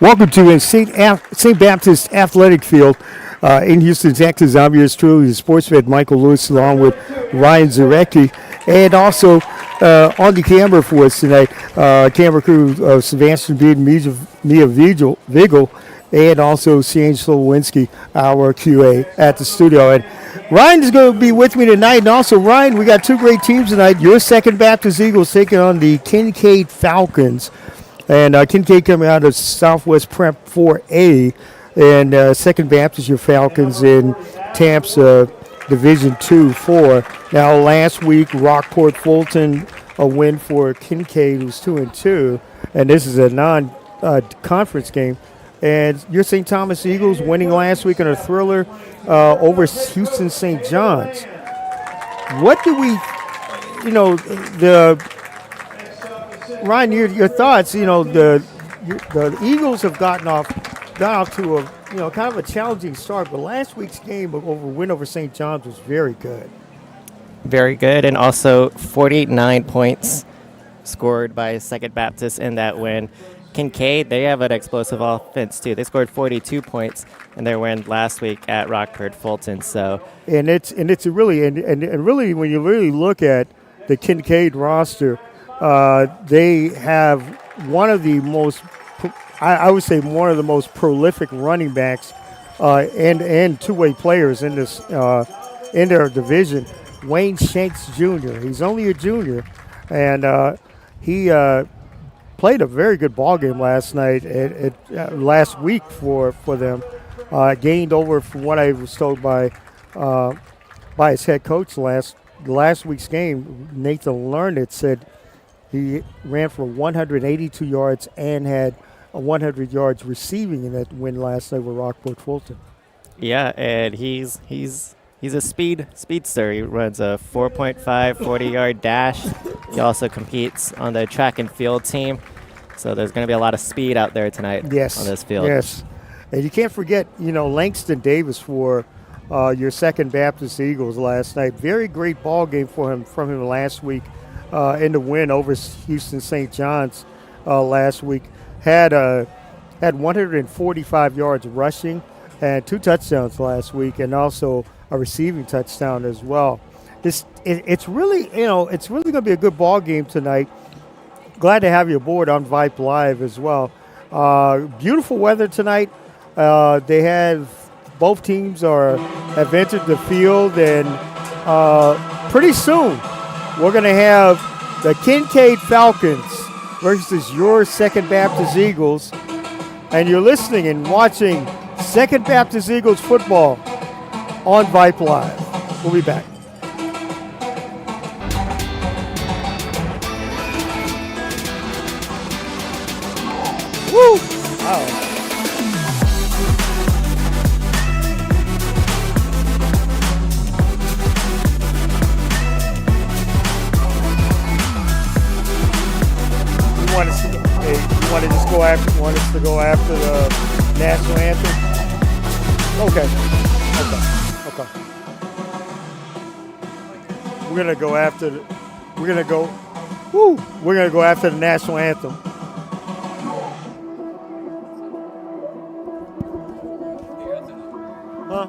Welcome to St. Baptist Athletic Field in Houston, Texas. I'm yours truly, the sports vet Michael Lewis, along with Ryan Zarecki, and also on the camera for us tonight, camera crew Sebastian Beard, Mia Vigil, and also Shane Slowinski, our QA at the studio. And Ryan is going to be with me tonight. And also, Ryan, we got two great teams tonight. Your Second Baptist Eagles taking on the Kinkaid Falcons. And Kinkaid coming out of Southwest Prep 4A, and Second Baptist, your Falcons in Tamp's Division 2-4. Now, last week, Rockport Fulton, a win for Kinkaid, who's 2-2, and this is a non-conference game. And your St. Thomas Eagles winning last week in a thriller over Houston St. John's. What do we, Ryan, your thoughts? The Eagles have gotten off to a kind of a challenging start, but last week's game win over St. John's was very good. Very good, and also 49 points scored by Second Baptist in that win. Kinkaid, they have an explosive offense too. They scored 42 points in their win last week at Rockport Fulton. So, and it's really when you really look at the Kinkaid roster. They have one of the most, I would say, one of the most prolific running backs and two-way players in this in their division. Wayne Shanks Jr. He's only a junior, and he played a very good ball game last night. Last week for them, gained over from what I was told by his head coach last week's game. Nathan Learned said. He ran for 182 yards and had 100 yards receiving in that win last night with Rockport Fulton. Yeah, and he's a speedster. He runs a 4.5 40-yard dash. He also competes on the track and field team. So there's going to be a lot of speed out there tonight on this field. Yes, and you can't forget, Langston Davis for your Second Baptist Eagles last night. Very great ball game from him last week. In the win over Houston St. John's last week, had 145 yards rushing and 2 touchdowns last week, and also a receiving touchdown as well. It's really going to be a good ball game tonight. Glad to have you aboard on Vype Live as well. Beautiful weather tonight. They have both teams have entered the field, and pretty soon. We're going to have the Kinkaid Falcons versus your Second Baptist Eagles. And you're listening and watching Second Baptist Eagles football on Vype Live. We'll be back. Woo! Wow. You want us to go after the national anthem? Okay. We're gonna go after the national anthem. Huh?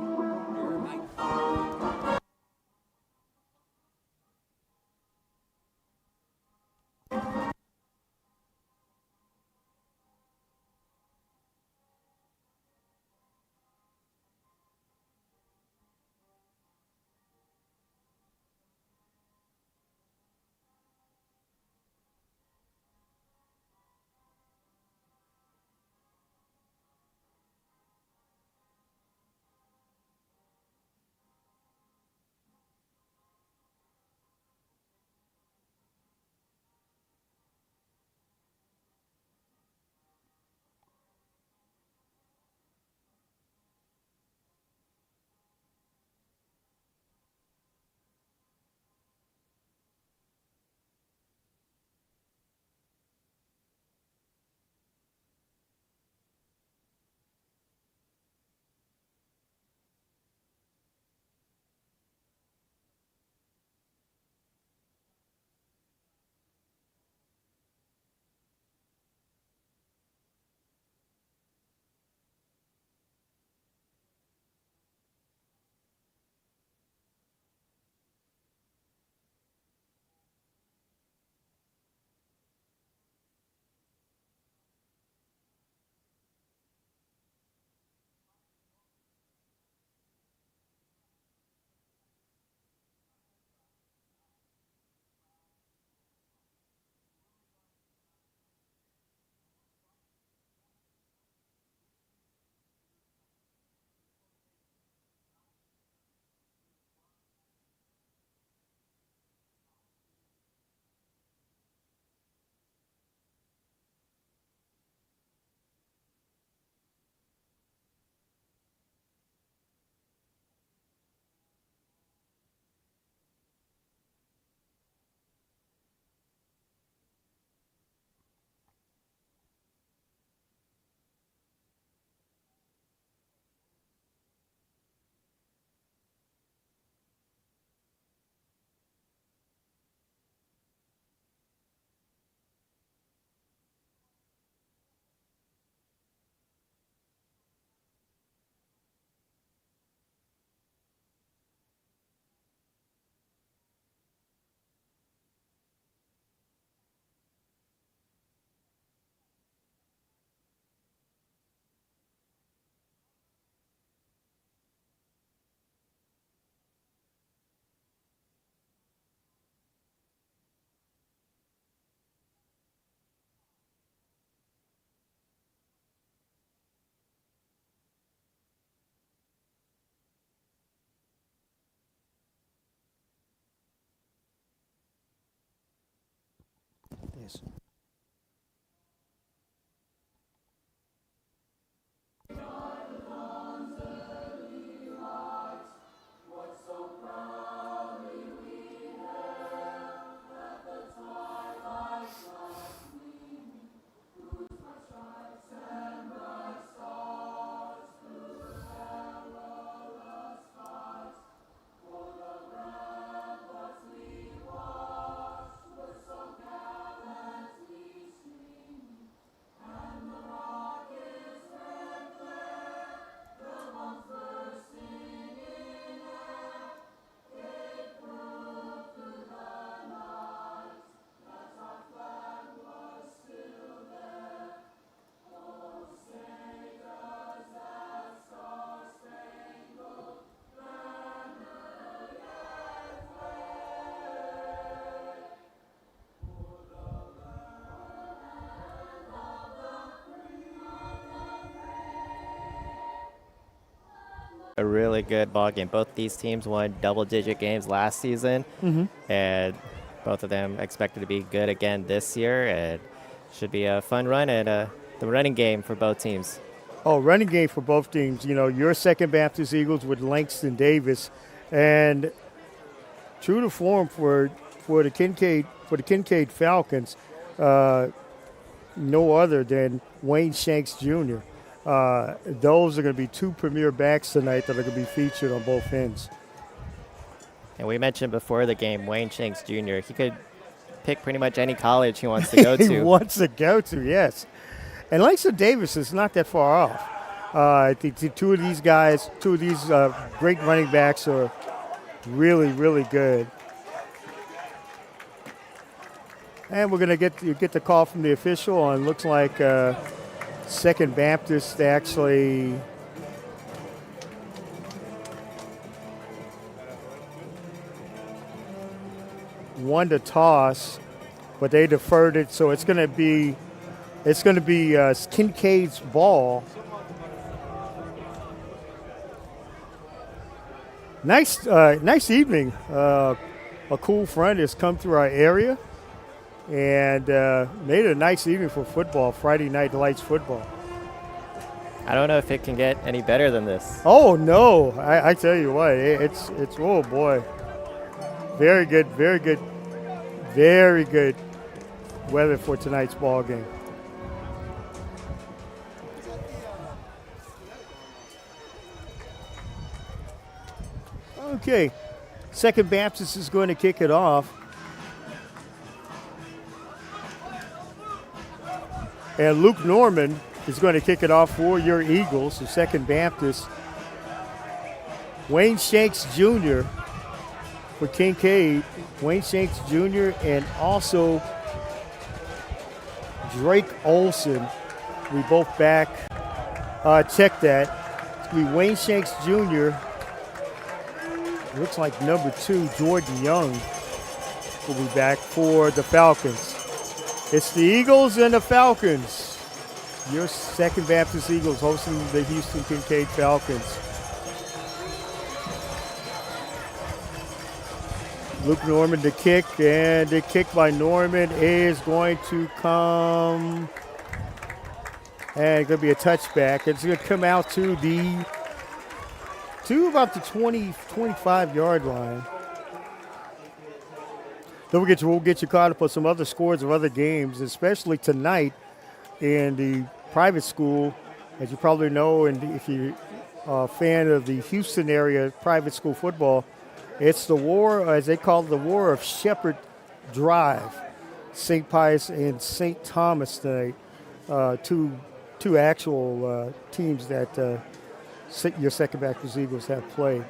guys. A really good ball game. Both these teams won double-digit games last season, and both of them expected to be good again this year. And should be a fun run and the running game for both teams. Oh, running game for both teams. You know, your Second Baptist Eagles with Langston Davis, and true to form for the Kinkaid Falcons, no other than Wayne Shanks Jr. Those are going to be two premier backs tonight that are going to be featured on both ends. And we mentioned before the game, Wayne Shanks Jr., he could pick pretty much any college he wants to go to. He wants to go to, yes. And Langston Davis is not that far off. I think two of these great running backs are really, really good. And we're going to get the call from the official, and looks like Second Baptist actually won the toss, but they deferred it, so it's going to be Kinkaid's ball. Nice evening. A cool front has come through our area and made it a nice evening for football, Friday Night Lights football. I don't know if it can get any better than this. Oh, no. I tell you what, it's oh, boy. Very good weather for tonight's ball game. Okay, Second Baptist is going to kick it off. And Luke Norman is going to kick it off for your Eagles, the Second Baptist. Wayne Shanks Jr. for Kinkaid. Wayne Shanks Jr. and also Drake Olson. We both back. Check that. It's going to be Wayne Shanks Jr. Looks like number 2, Jordan Young, will be back for the Falcons. It's the Eagles and the Falcons. Your Second Baptist Eagles hosting the Houston Kinkaid Falcons. Luke Norman to kick, and the kick by Norman is going to come, and it's going to be a touchback. It's going to come out to about the 25-yard line. Then we'll get you caught up on some other scores of other games, especially tonight in the private school, as you probably know, and if you're a fan of the Houston area private school football, it's the war, as they call it, the War of Shepherd Drive. St. Pius and St. Thomas tonight, two actual teams that your Second Baptist Eagles have played.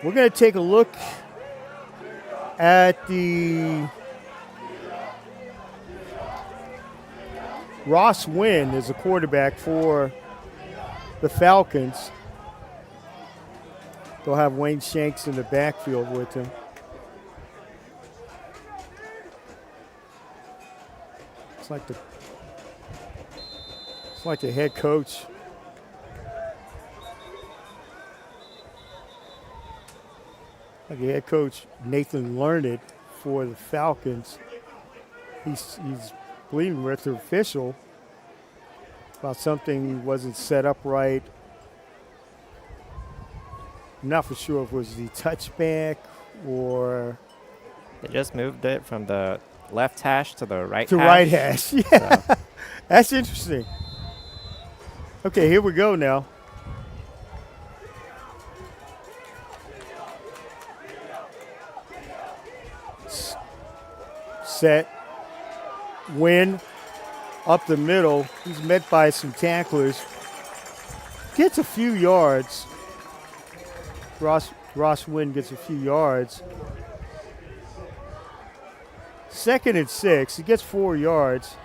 We're going to take a look at the Ross Wynn is a quarterback for the Falcons. They'll have Wayne Shanks in the backfield with him. It's like the head coach. Like the head coach, Nathan Learned, for the Falcons. he's pleading with the official about something wasn't set up right. I'm not for sure if it was the touchback or They just moved it from the left hash to the right to hash. right hash. Yeah, So, that's interesting. Okay, here we go now. Set, win, up the middle. He's met by some tacklers. Gets a few yards. Ross Wynn gets a few yards. 2nd and 6. He gets 4 yards.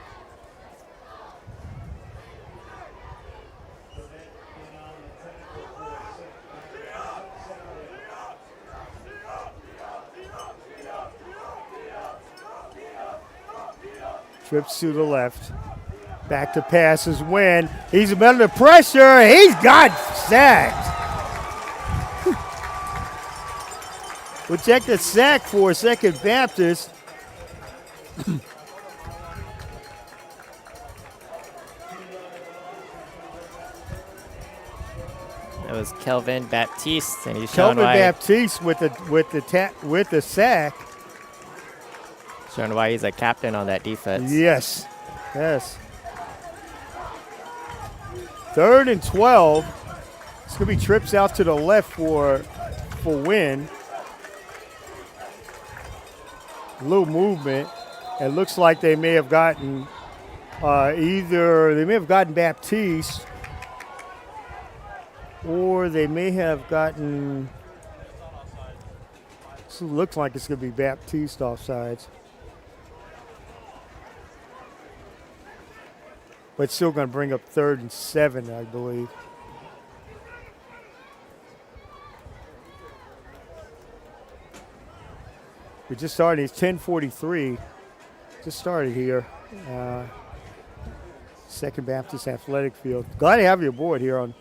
Trips to the left. Back to passes. Win. He's under pressure. He's got sacked. We'll check the sack for 2nd Baptist. it was Kelvin Baptiste, and he's showing Kelvin why, Baptiste with the sack. showing why he's a captain on that defense. Yes. 3rd and 12. It's gonna be trips out to the left for Win. A little movement. It looks like they may have gotten Baptiste, or they may have gotten. This looks like it's gonna be Baptiste offsides. But still going to bring up 3rd and 7, I believe. We just started. It's 10:43. Just started here. 2nd Baptist Athletic Field. Glad to have you aboard here on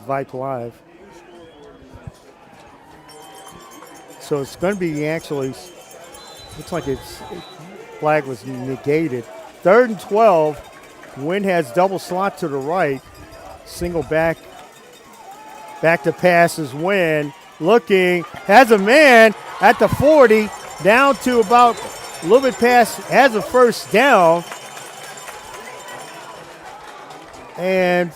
Vype Live. So it's going to be actually. Looks like flag was negated. 3rd and 12. Wynn has double slot to the right. Single back to passes. Wynn looking, has a man at the 40, down to about a little bit past, has a 1st down. And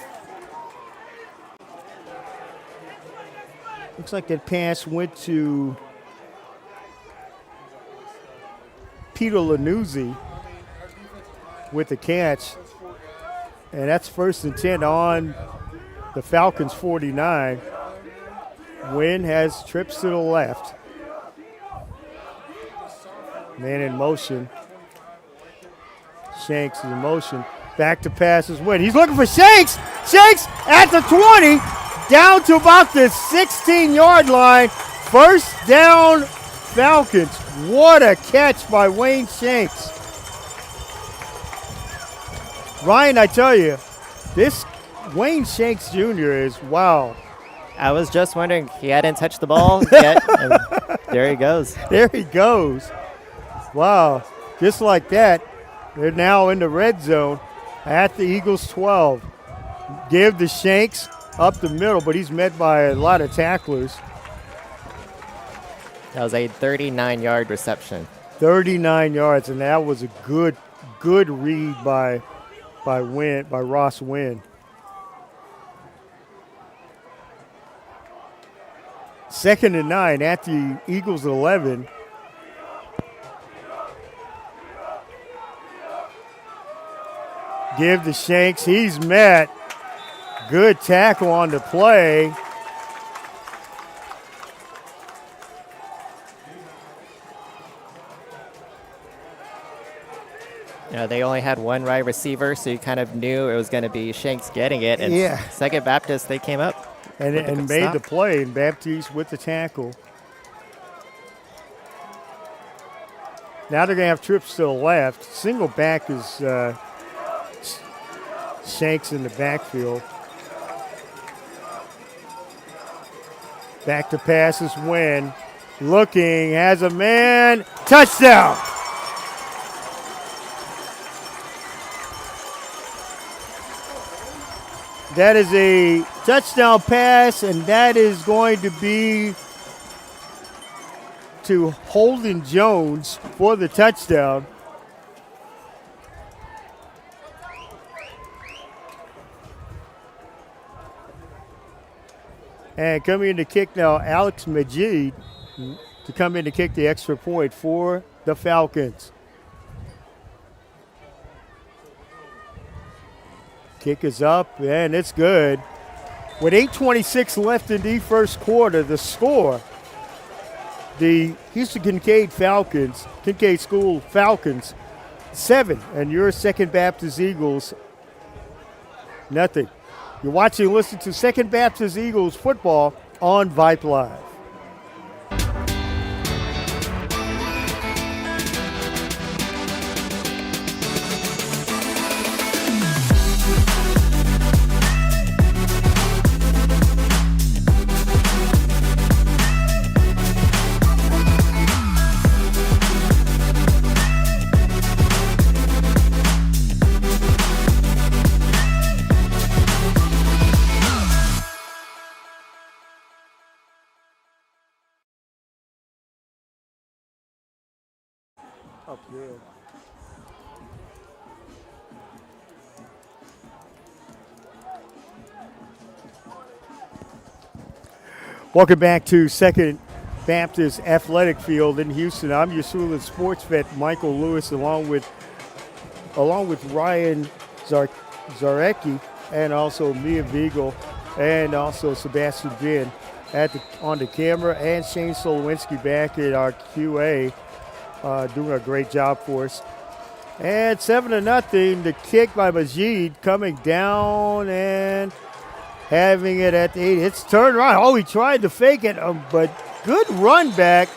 looks like that pass went to Peter Lanuzzi with the catch. And that's 1st and 10 on the Falcons 49. Wynn has trips to the left. Man in motion. Shanks in motion. Back to passes. Wynn. He's looking for Shanks. Shanks at the 20. Down to about the 16-yard line. 1st down Falcons. What a catch by Wayne Shanks. Ryan, I tell you, this Wayne Shanks Jr. is wow. I was just wondering, he hadn't touched the ball yet, and there he goes. There he goes. Wow. Just like that, they're now in the red zone at the Eagles 12. Give the Shanks up the middle, but he's met by a lot of tacklers. That was a 39-yard reception. 39 yards, and that was a good read by Ross Wynn. 2nd and 9 at the Eagles 11. Give to Shanks. He's met. Good tackle on the play. You know, they only had one wide receiver, so you kind of knew it was going to be Shanks getting it. And Yeah. 2nd Baptist, they came up. And made stop. the play, and Baptiste with the tackle. Now they're going to have trips to the left. Single back is Shanks in the backfield. Back to passes, Wynn. Looking, has a man. Touchdown! That is a touchdown pass, and that is going to be to Holden Jones for the touchdown. And coming in to kick now, Alex Majid to come in to kick the extra point for the Falcons. Kick is up, and it's good. With 8:26 left in the first quarter, the score, the Houston Kinkaid School Falcons, 7, and your Second Baptist Eagles, nothing. You're watching and listening to Second Baptist Eagles football on Vype Live. Up there. Welcome back to Second Baptist Athletic Field in Houston. I'm your Sewell sports vet, Michael Lewis, along with Ryan Zarecki and also Mia Beagle and also Sebastian Vinn on the camera, and Shane Solowinski back at our QA. Doing a great job for us. And 7-0, the kick by Majid coming down and having it at the 8. It's turned around. Oh, he tried to fake it, but good run back.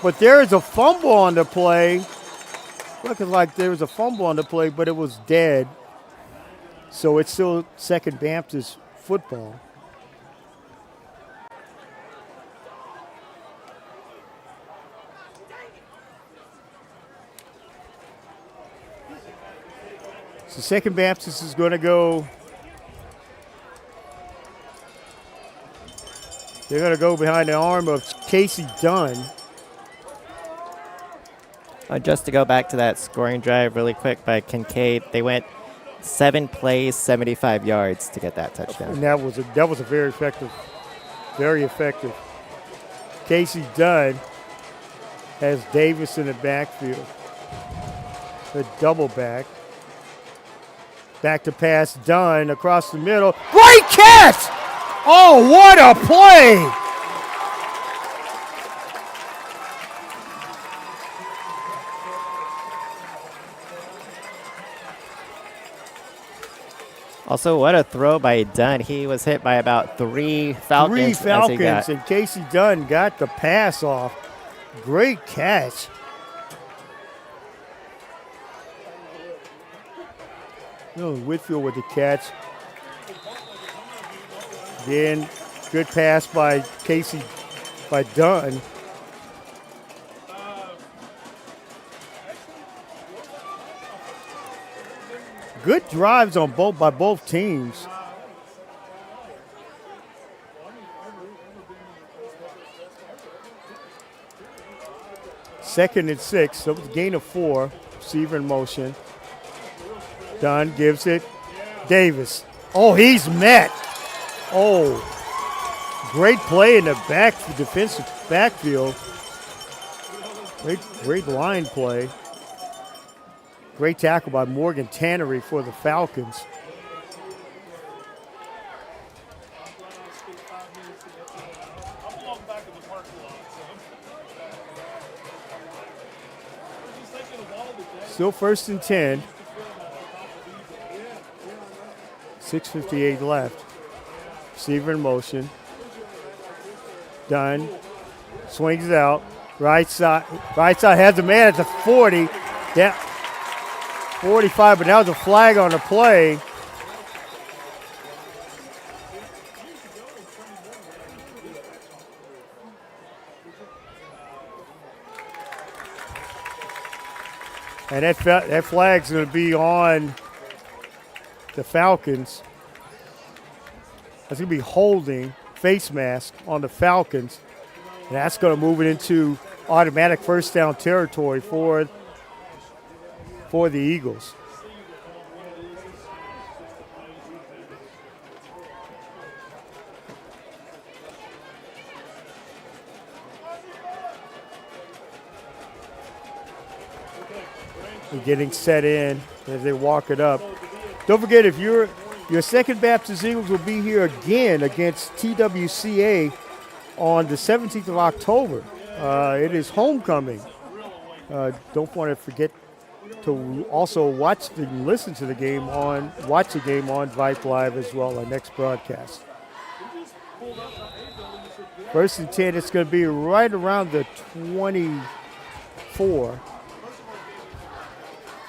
But there is a fumble on the play. Looking like there was a fumble on the play, but it was dead. So it's still Second Baptist football. So Second Baptist is going to go. They're going to go behind the arm of Casey Dunn. Just to go back to that scoring drive really quick by Kinkaid, they went 7 plays, 75 yards to get that touchdown. And that was a very effective. Casey Dunn has Davis in the backfield. The double back. Back to pass, Dunn across the middle. Great catch! Oh, what a play! Also, what a throw by Dunn. He was hit by about 3 Falcons. And Casey Dunn got the pass off. Great catch. Whitfield with the catch. Then good pass by Dunn. Good drives by both teams. Second and 6, so it's a gain of 4. Receiver in motion. Dunn gives it. Davis. Oh, he's met. Oh, great play in the defensive backfield. Great line play. Great tackle by Morgan Tannery for the Falcons. Still 1st and 10. 6:58 left. Receiver in motion. Dunn swings it out. Right side has a man at the 40. Yeah, 45, but now there's a flag on the play. And that flag's going to be on the Falcons. That's going to be holding face mask on the Falcons. And that's going to move it into automatic first down territory for the Eagles. We're getting set in as they walk it up. Don't forget, if your Second Baptist Eagles will be here again against TWCA on the 17th of October. It is homecoming. Don't want to forget to also watch and listen to the game on Vype Live as well, our next broadcast. First and 10, it's going to be right around the 24.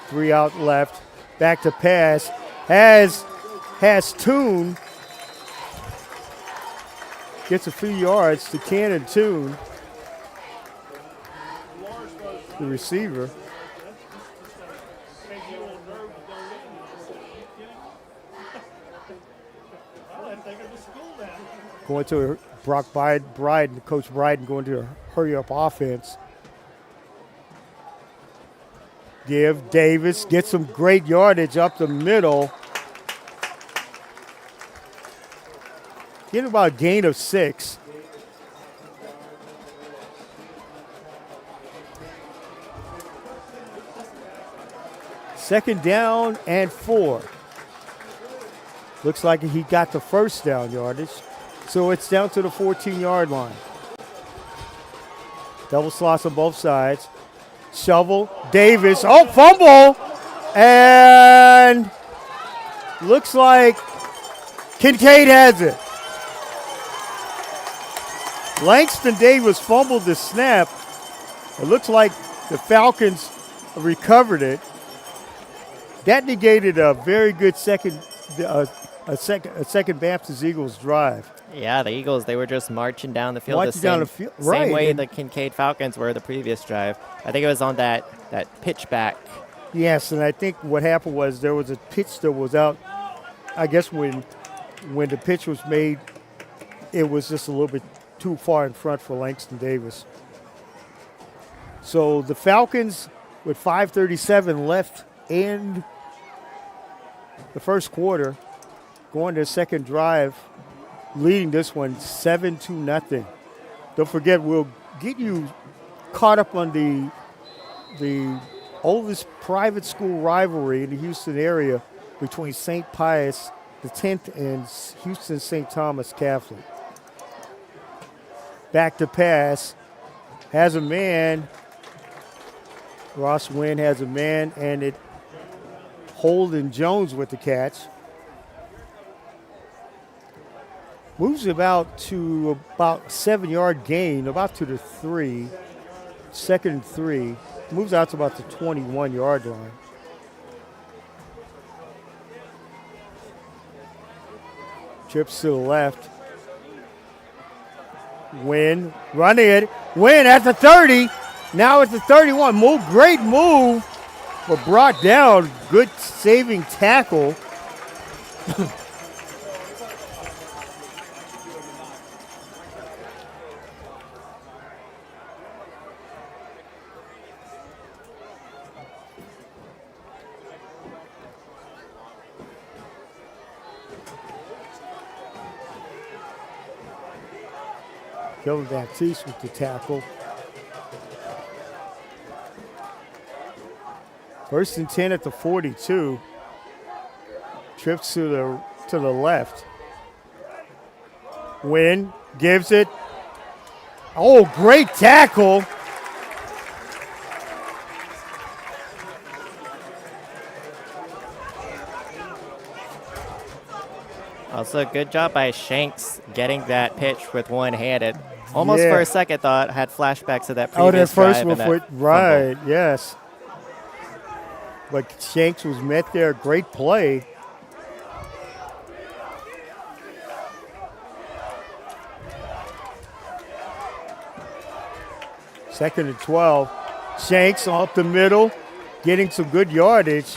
3 out left, back to pass, has Toon, gets a few yards to Cannon Toon, the receiver. Going to Brock Bryden, Coach Bryden going to a hurry-up offense. Give Davis, get some great yardage up the middle. Get about a gain of 6. Second down and 4. Looks like he got the first down yardage. So it's down to the 14-yard line. Double slots on both sides. Shovel, Davis, fumble, and looks like Kinkaid has it. Langston Davis fumbled the snap. It looks like the Falcons recovered it. That negated a very good second Baptist Eagles drive. Yeah, the Eagles, they were just marching down the field same way the Kinkaid Falcons were the previous drive. I think it was on that pitch back. Yes, and I think what happened was there was a pitch that was out. I guess when the pitch was made, it was just a little bit too far in front for Langston Davis. So the Falcons, with 5:37 left in the first quarter, going to the second drive, leading this one 7-0. Don't forget, we'll get you caught up on the oldest private school rivalry in the Houston area between St. Pius X and Houston St. Thomas Catholic. Back to pass, has a man. Ross Wynn has a man, and it Holden Jones with the catch. Moves about 7-yard gain, about to the 3, second and 3. Moves out to about the 21-yard line. Trips to the left. Wynn running it. Wynn at the 30. Now at the 31. Great move, but brought down. Good saving tackle. Kevin Baptiste with the tackle. First and 10 at the 42. Trips to the left. Wynn gives it. Oh, great tackle. Also, good job by Shanks getting that pitch with one-handed. Almost for a second thought, had flashbacks of that previous drive. Right, yes. But Shanks was met there. Great play. Second and 12. Shanks off the middle, getting some good yardage.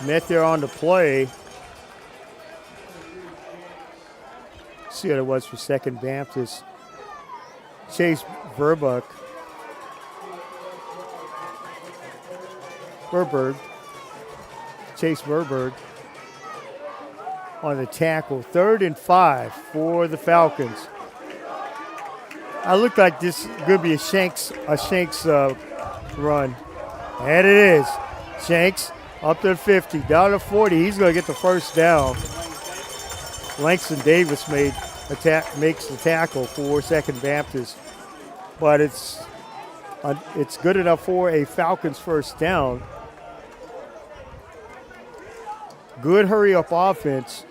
Met there on the play. see what it was for Second Baptist. Chase Verberg. Chase Verberg on the tackle. 3rd and 5 for the Falcons. I look like this could be a Shanks run. And it is. Shanks up to the 50, down to 40. He's going to get the first down. Langston Davis makes the tackle for Second Baptist. But it's good enough for a Falcons first down. Good hurry-up offense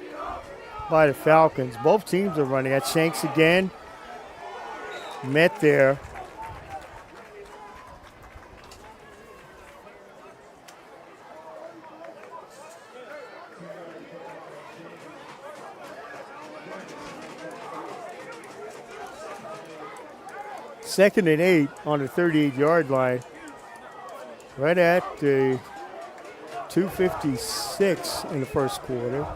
by the Falcons. Both teams are running. At Shanks again. Met there. Second and 8 on the 38-yard line. Right at the 2:56 in the first quarter.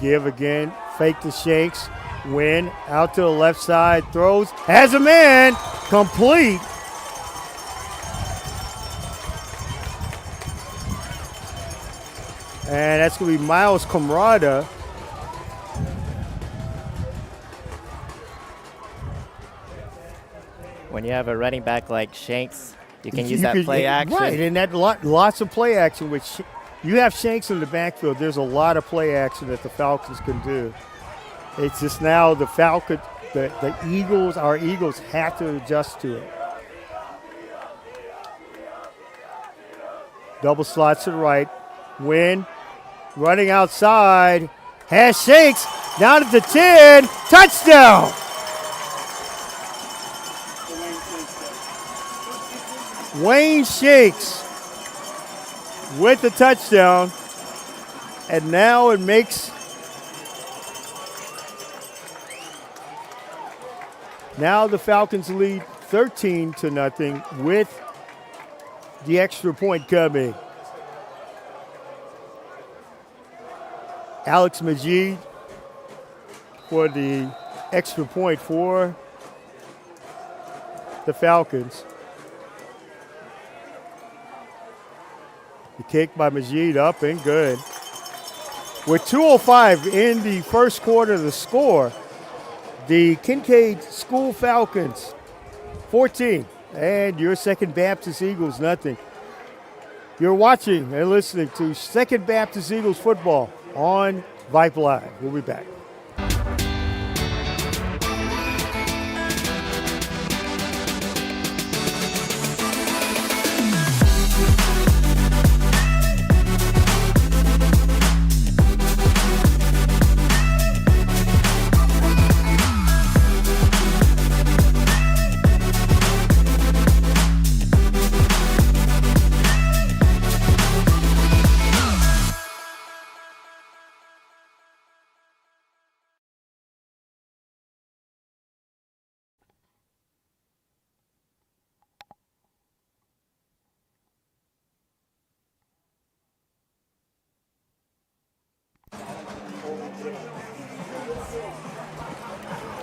Give again. Fake to Shanks. Win. Out to the left side. Throws. Has a man. Complete. And that's going to be Miles Camrada. When you have a running back like Shanks, you can use that play action. Right, and that lots of play action. Which you have Shanks in the backfield. There's a lot of play action that the Falcons can do. It's just now the Falcons, the Eagles, our Eagles have to adjust to it. Double slots to the right. Win. Running outside. Has Shanks down at the 10. Touchdown. Wayne Shanks with the touchdown. And now it makes now the Falcons lead 13-0 with the extra point coming. Alex Majid for the extra point for the Falcons. The kick by Majid up and good. With 2:05 in the first quarter, the score, the Kinkaid School Falcons 14 and your Second Baptist Eagles nothing. You're watching and listening to Second Baptist Eagles football on Vype Live. We'll be back.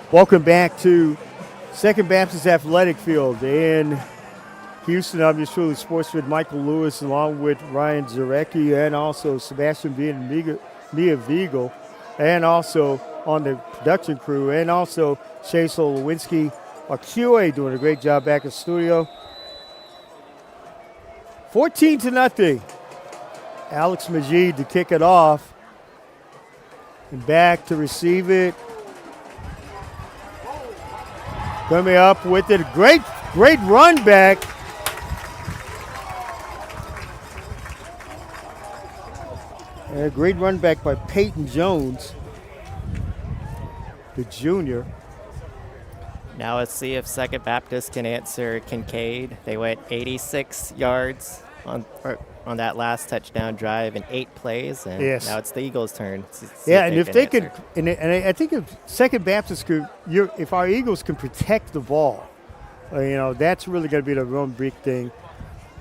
Welcome back to Second Baptist Athletic Field in Houston. I'm just truly sportsman Michael Lewis, along with Ryan Zarecki and also Sebastian and Mia Viegel, and also on the production crew, and also Chase Lewinsky, our QA, doing a great job back in the studio. 14-0. Alex Majid to kick it off. And back to receive it. Coming up with it. Great run back. And a great run back by Peyton Jones, the junior. Now let's see if Second Baptist can answer Kinkaid. They went 86 yards on that last touchdown drive in 8 plays, and yes. Now it's the Eagles' turn. And if they could, and I think if Second Baptist could, if our Eagles can protect the ball, that's really going to be the real big thing.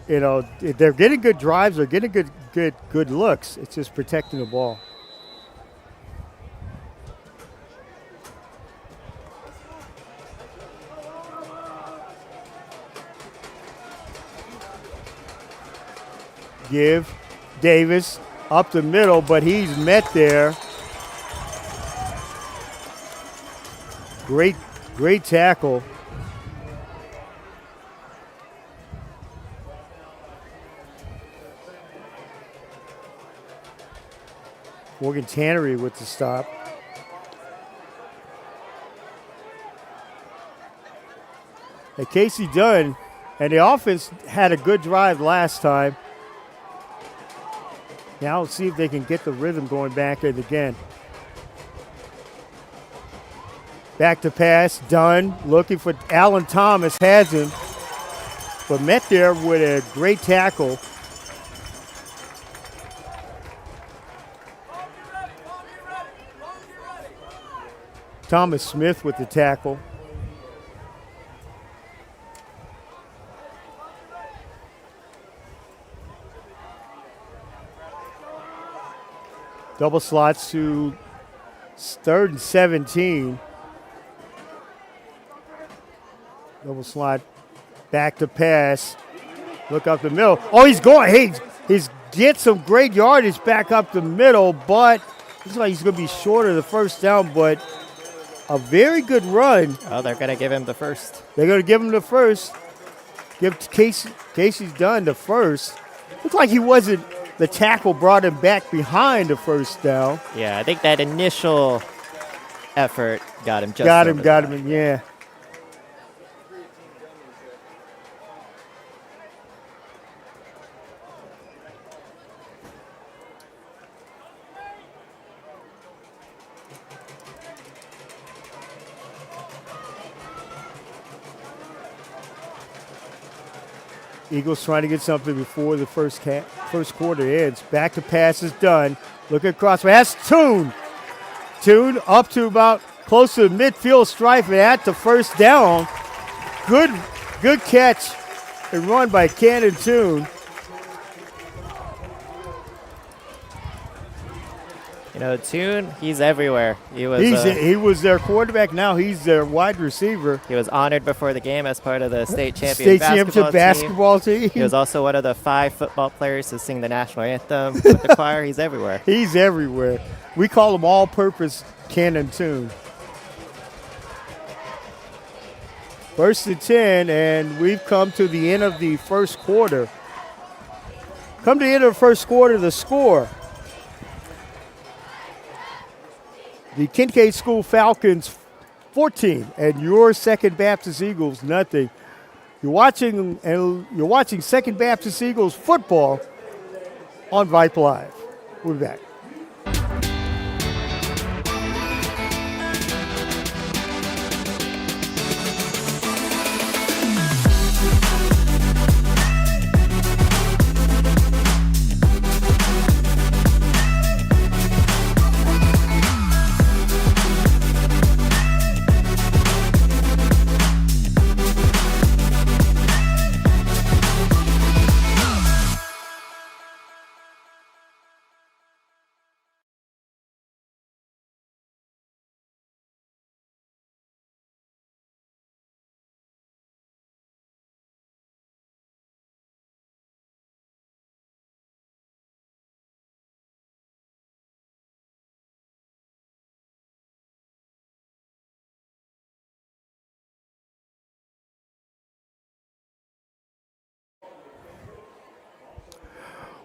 They're getting good drives, they're getting good looks. It's just protecting the ball. Give Davis up the middle, but he's met there. Great tackle. Morgan Tannery with the stop. And Casey Dunn, and the offense had a good drive last time. Now let's see if they can get the rhythm going back in again. Back to pass, Dunn looking for Allen Thomas, has him, but met there with a great tackle. Thomas Smith with the tackle. Double slots to 3rd and 17. Double slot, back to pass. Look up the middle. Oh, he's going. He's get some great yardage back up the middle, but looks like he's going to be short of the first down, but a very good run. Oh, they're going to give him the first. They're going to give him the first. Give Casey's done the first. Looks like he wasn't. The tackle brought him back behind the first down. Yeah, I think that initial effort got him just got over him, yeah. Eagles trying to get something before the first quarter ends. Back to pass is done. Look across. That's Toon. Toon up to about close to the midfield stripe and at the first down. Good catch and run by Cannon Toon. You know, Toon, he's everywhere. He was their quarterback. Now he's their wide receiver. He was honored before the game as part of the state championship basketball team. He was also one of the 5 football players to sing the national anthem with the choir. He's everywhere. He's everywhere. We call him all-purpose Cannon Toon. 1st and 10, and we've come to the end of the first quarter. Come to the end of the first quarter, the score. The Kinkaid School Falcons 14 and your Second Baptist Eagles nothing. You're watching Second Baptist Eagles football on Vype Live. We'll be back.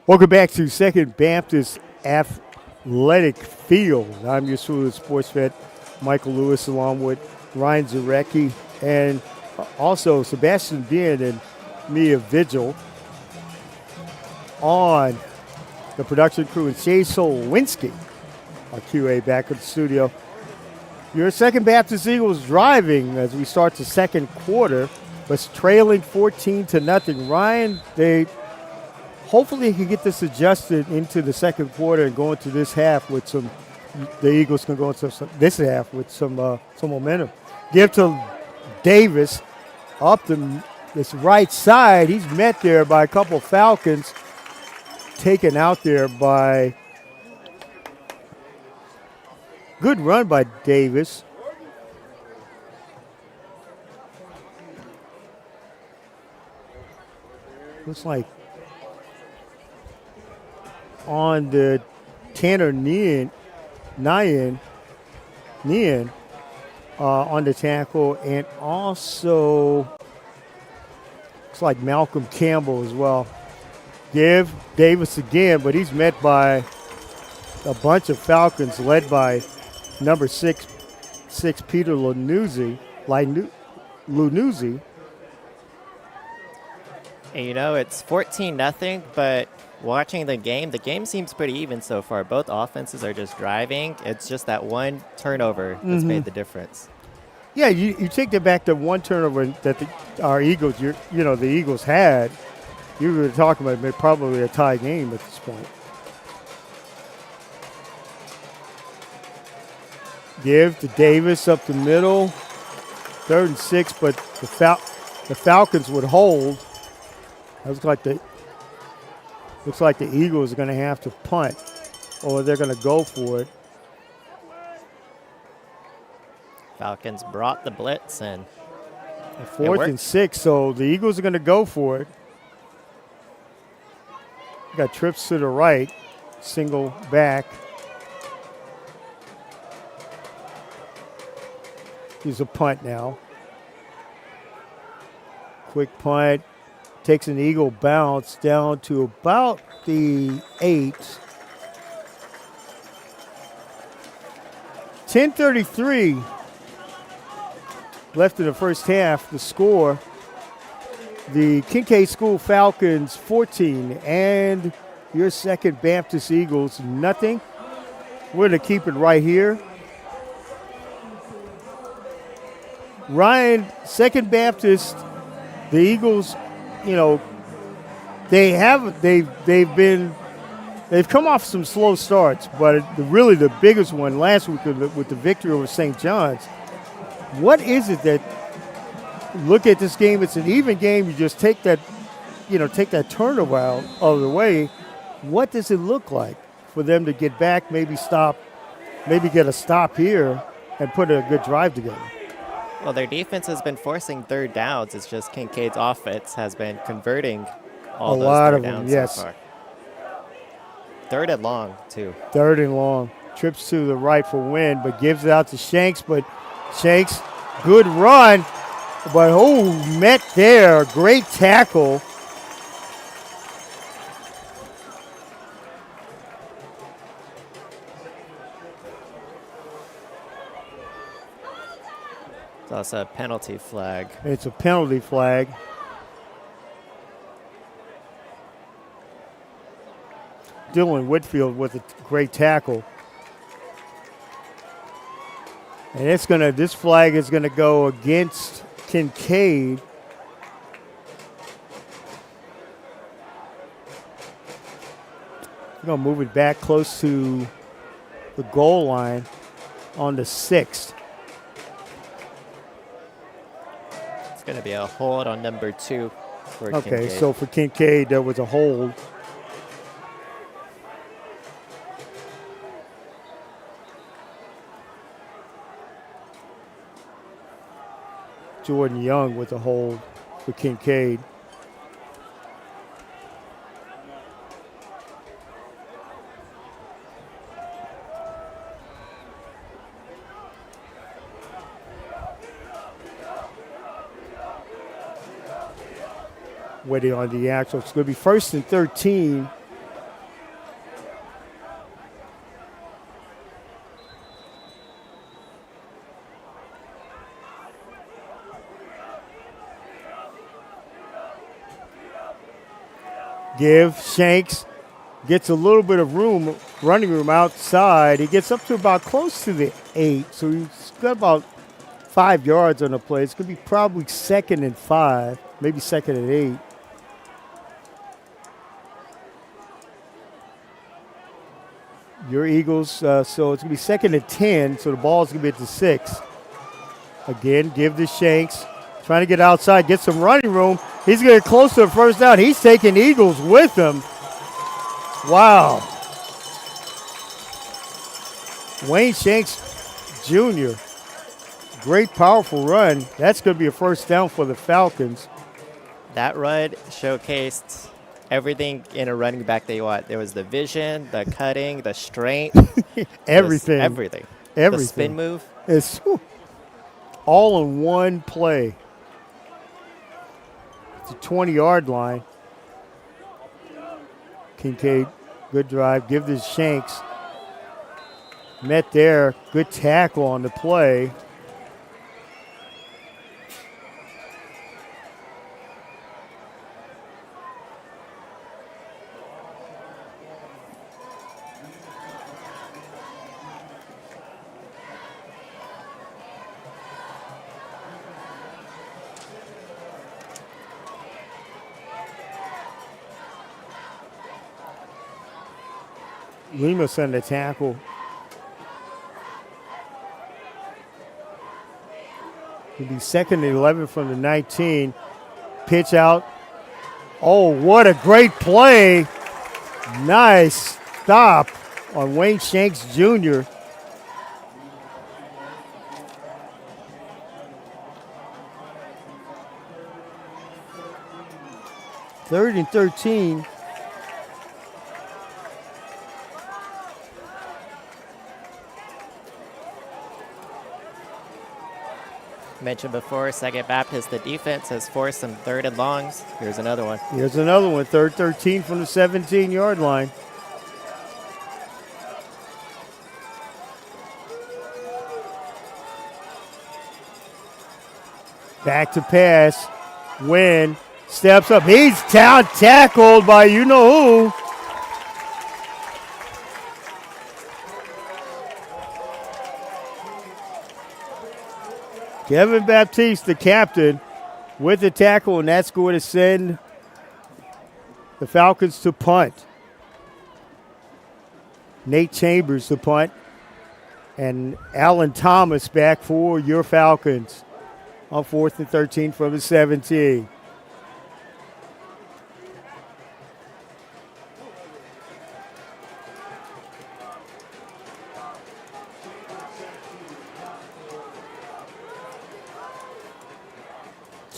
Welcome back to Second Baptist Athletic Field. I'm your sports vet, Michael Lewis, along with Ryan Zarecki and also Sebastian Bien and Mia Vigil on the production crew, and Shay Solwinski, our QA, back at the studio. Your Second Baptist Eagles driving as we start the second quarter, but trailing 14-0. Ryan, hopefully he can get this adjusted into the second quarter and go into this half with some. The Eagles can go into this half with some momentum. Give to Davis up this right side. He's met there by a couple Falcons. Taken out there by. Good run by Davis. Looks like on the Tanner Nyan on the tackle, and also looks like Malcolm Campbell as well. Give Davis again, but he's met by a bunch of Falcons led by number six Peter Lunuzzi. And it's 14-0, but watching the game seems pretty even so far. Both offenses are just driving. It's just that one turnover that's made the difference. Yeah, you take that back to one turnover that our Eagles, the Eagles had. You were talking about probably a tie game at this point. Give to Davis up the middle. 3rd and 6, but the Falcons would hold. Looks like the Eagles are going to have to punt, or they're going to go for it. Falcons brought the blitz, and 4th and 6, so the Eagles are going to go for it. Got trips to the right, single back. Here's a punt now. Quick punt. Takes an Eagle bounce down to about the 8. 10:33 left in the first half. The score, the Kinkaid School Falcons 14 and your Second Baptist Eagles nothing. We're going to keep it right here. Ryan, Second Baptist, the Eagles, they've come off some slow starts, but really the biggest one last week with the victory over St. John's. What is it that, look at this game, it's an even game, you just take that turnover out of the way. What does it look like for them to get back, maybe get a stop here and put a good drive together? Well, their defense has been forcing third downs. It's just Kinkaid's offense has been converting all those third downs so far. 3rd and long, too. 3rd and long. Trips to the right for win, but gives it out to Shanks. But Shanks, good run. But, met there. Great tackle. That's a penalty flag. It's a penalty flag. Dylan Whitfield with a great tackle. And this flag is gonna go against Kinkaid. We're gonna move it back close to the goal line on the 6th. It's going to be a hold on number 2 for Kinkaid. Okay, so for Kinkaid, there was a hold. Jordan Young with a hold for Kinkaid. Waiting on the actual. It's going to be 1st and 13. Give. Shanks gets a little bit of running room outside. He gets up to about close to the 8, so he's got about 5 yards on the play. It's going to be probably 2nd and 5, maybe 2nd and 8. Your Eagles, so it's going to be 2nd and 10, so the ball's going to be at the 6. Again, give to Shanks. Trying to get outside, get some running room. He's getting close to the first down. He's taking Eagles with him. Wow. Wayne Shanks Jr. Great, powerful run. That's going to be a first down for the Falcons. That run showcased everything in a running back they want. There was the vision, the cutting, the strength, Everything. everything. Everything. The spin move. It's all in one play. It's a 20-yard line. Kinkaid, good drive. Give this Shanks. Met there. Good tackle on the play. Lemus on the tackle. He'll be 2nd and 11 from the 19. Pitch out. Oh, what a great play. Nice stop on Wayne Shanks Jr. Third and 13. Mentioned before, Second Baptist, the defense has forced some 3rd and longs. Here's another one. Here's another one. 3rd 13 from the 17-yard line. Back to pass. Wynn steps up. He's tackled by you-know-who. Kevin Baptiste, the captain, with the tackle, and that's going to send the Falcons to punt. Nate Chambers to punt, and Alan Thomas back for your Falcons on 4th and 13 from the 17.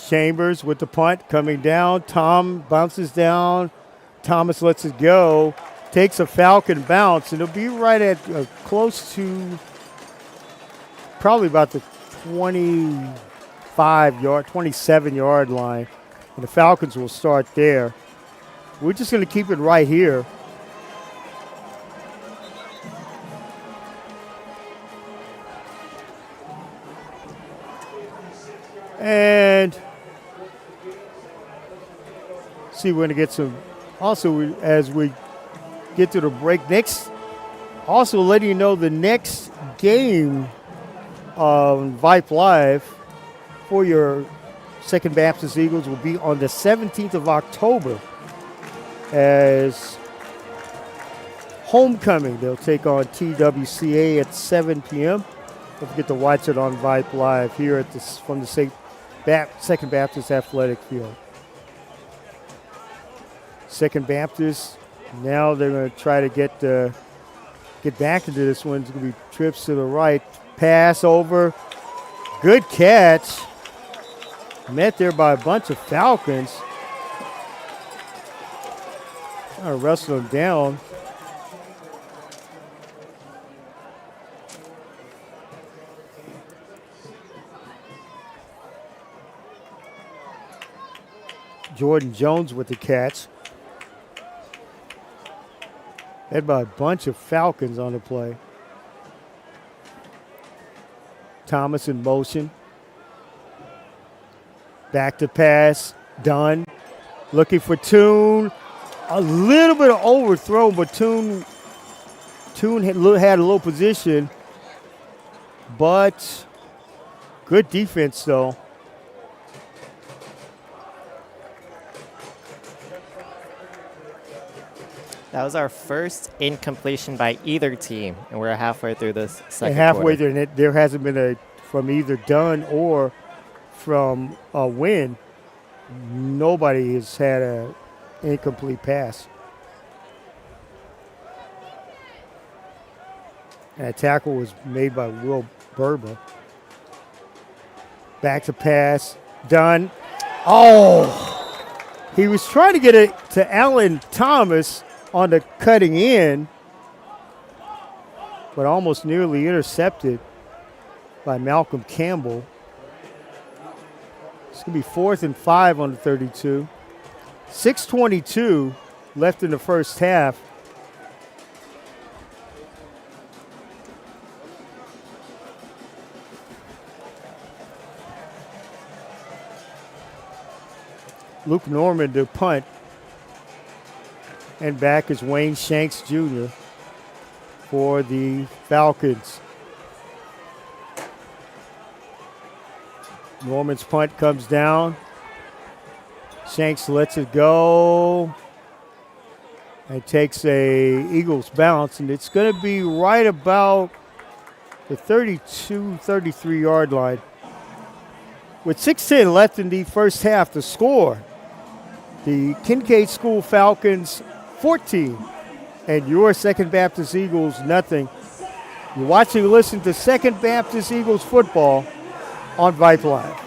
Chambers with the punt coming down. Tom bounces down. Thomas lets it go. Takes a Falcon bounce, and it'll be right at close to probably about the 27-yard line. And the Falcons will start there. We're just going to keep it right here. And see, we're going to get some, also as we get to the break next, also letting you know the next game on Vype Live for your Second Baptist Eagles will be on the 17th of October as homecoming. They'll take on TWCA at 7 p.m. Don't forget to watch it on Vype Live here at this from the Second Baptist Athletic Field. Second Baptist, now they're going to try to get back into this one. It's going to be trips to the right. Pass over. Good catch. Met there by a bunch of Falcons. Trying to wrestle him down. Jordan Jones with the catch. Led by a bunch of Falcons on the play. Thomas in motion. Back to pass. Dunn. Looking for Toon. A little bit of overthrow, but Toon had a little position. But good defense, though. That was our first incompletion by either team, and we're halfway through this second halfway quarter. through, and there hasn't been from either Dunn or from a win. Nobody has had an incomplete pass. And a tackle was made by Will Burba. Back to pass. Dunn. Oh! He was trying to get it to Allen Thomas on the cutting in, but almost nearly intercepted by Malcolm Campbell. It's going to be 4th and 5 on the 32. 6:22 left in the first half. Luke Norman to punt. And back is Wayne Shanks Jr. for the Falcons. Norman's punt comes down. Shanks lets it go. And takes a Eagles bounce. And it's going to be right about the 32, 33-yard line. With 6:10 left in the first half to score, the Kinkaid School Falcons 14 and your Second Baptist Eagles nothing. You're watching and listening to Second Baptist Eagles football on Vype Live.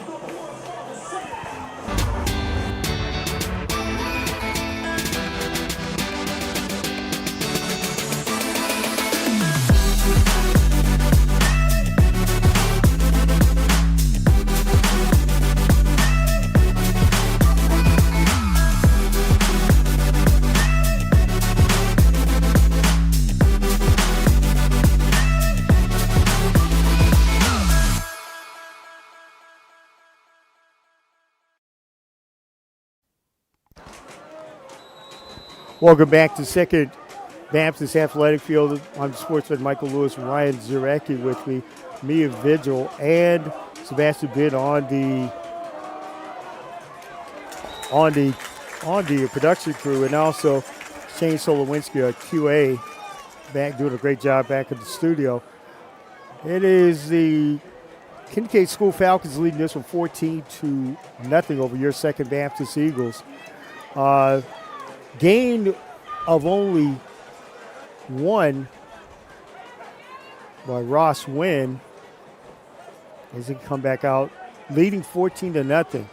Welcome back to Second Baptist Athletic Field. I'm sportsman Michael Lewis, Ryan Zarecki with me, Mia Vigil, and Sebastian Bitt on the production crew, and also Shane Solowinski, our QA, back doing a great job back in the studio. It is the Kinkaid School Falcons leading this one 14-0 over your Second Baptist Eagles. Gain of only one by Ross Wynn as he come back out, leading 14-0.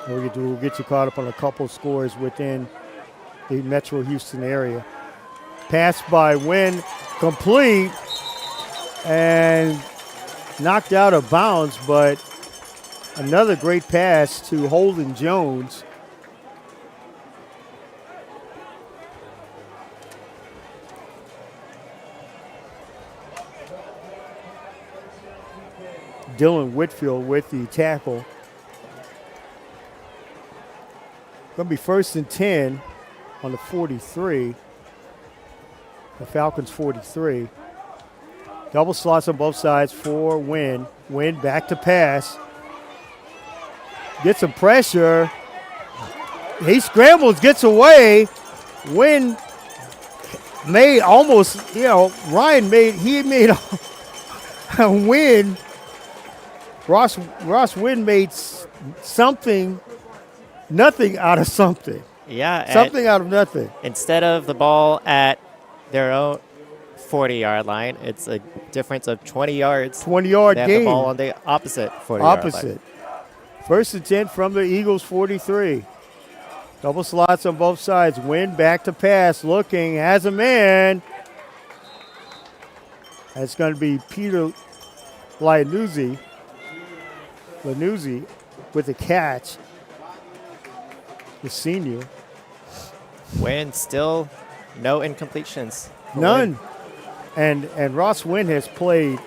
We'll get you caught up on a couple scores within the Metro Houston area. Pass by Wynn, complete, and knocked out of bounds, but another great pass to Holden Jones. Dylan Whitfield with the tackle. Going to be 1st and 10 on the 43. The Falcons 43. Double slots on both sides for Wynn. Wynn back to pass. Gets some pressure. He scrambles, gets away. Wynn made almost, Ryan made a win. Ross Wynn made nothing out of something. Yeah. Something out of nothing. Instead of the ball at their own 40-yard line, it's a difference of 20 yards. 20-yard gain. They have the ball on the opposite 40-yard line. 1st and 10 from the Eagles 43. Double slots on both sides. Wynn back to pass, looking, has a man. That's going to be Peter Lanuzzi with the catch. The senior. Wynn still no incompletions. None. And Ross Wynn has played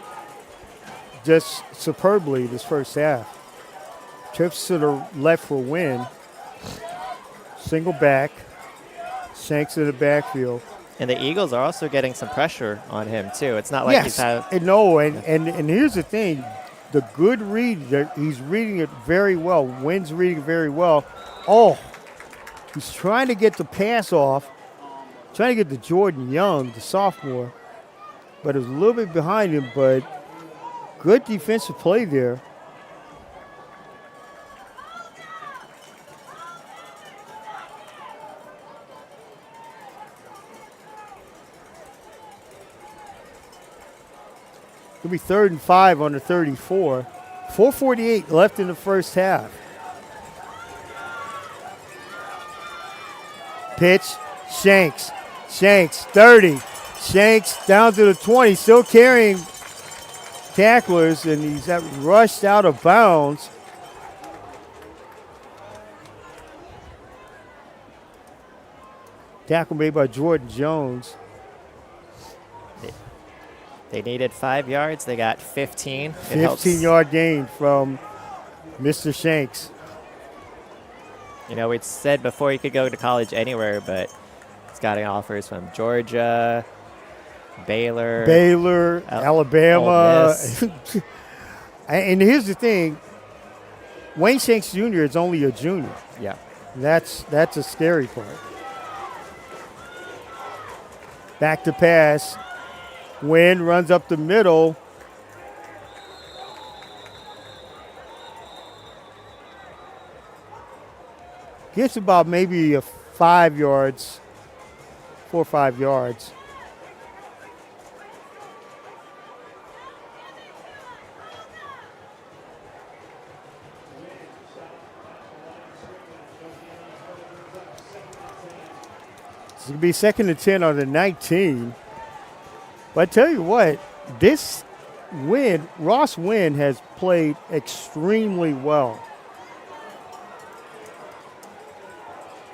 just superbly this first half. Trips to the left for Wynn. Single back. Shanks in the backfield. And the Eagles are also getting some pressure on him, too. It's not like he's had... And here's the thing. The good read, he's reading it very well. Wynn's reading it very well. Oh, he's trying to get the pass off. Trying to get to Jordan Young, the sophomore. But it was a little bit behind him, but good defensive play there. It'll be 3rd and 5 on the 34. 4:48 left in the first half. Pitch, Shanks. Shanks, 30. Shanks down to the 20, still carrying tacklers, and he's rushed out of bounds. Tackle made by Jordan Jones. They needed 5 yards. They got 15. 15-yard gain from Mr. Shanks. You know, we said before he could go to college anywhere, but he's gotten offers from Georgia, Baylor, Alabama. And here's the thing. Wayne Shanks Jr. is only a junior. Yeah. That's a scary part. Back to pass. Wynn runs up the middle. Gets about maybe 4 or 5 yards. It's going to be 2nd and 10 on the 19. But I tell you what, Ross Wynn has played extremely well.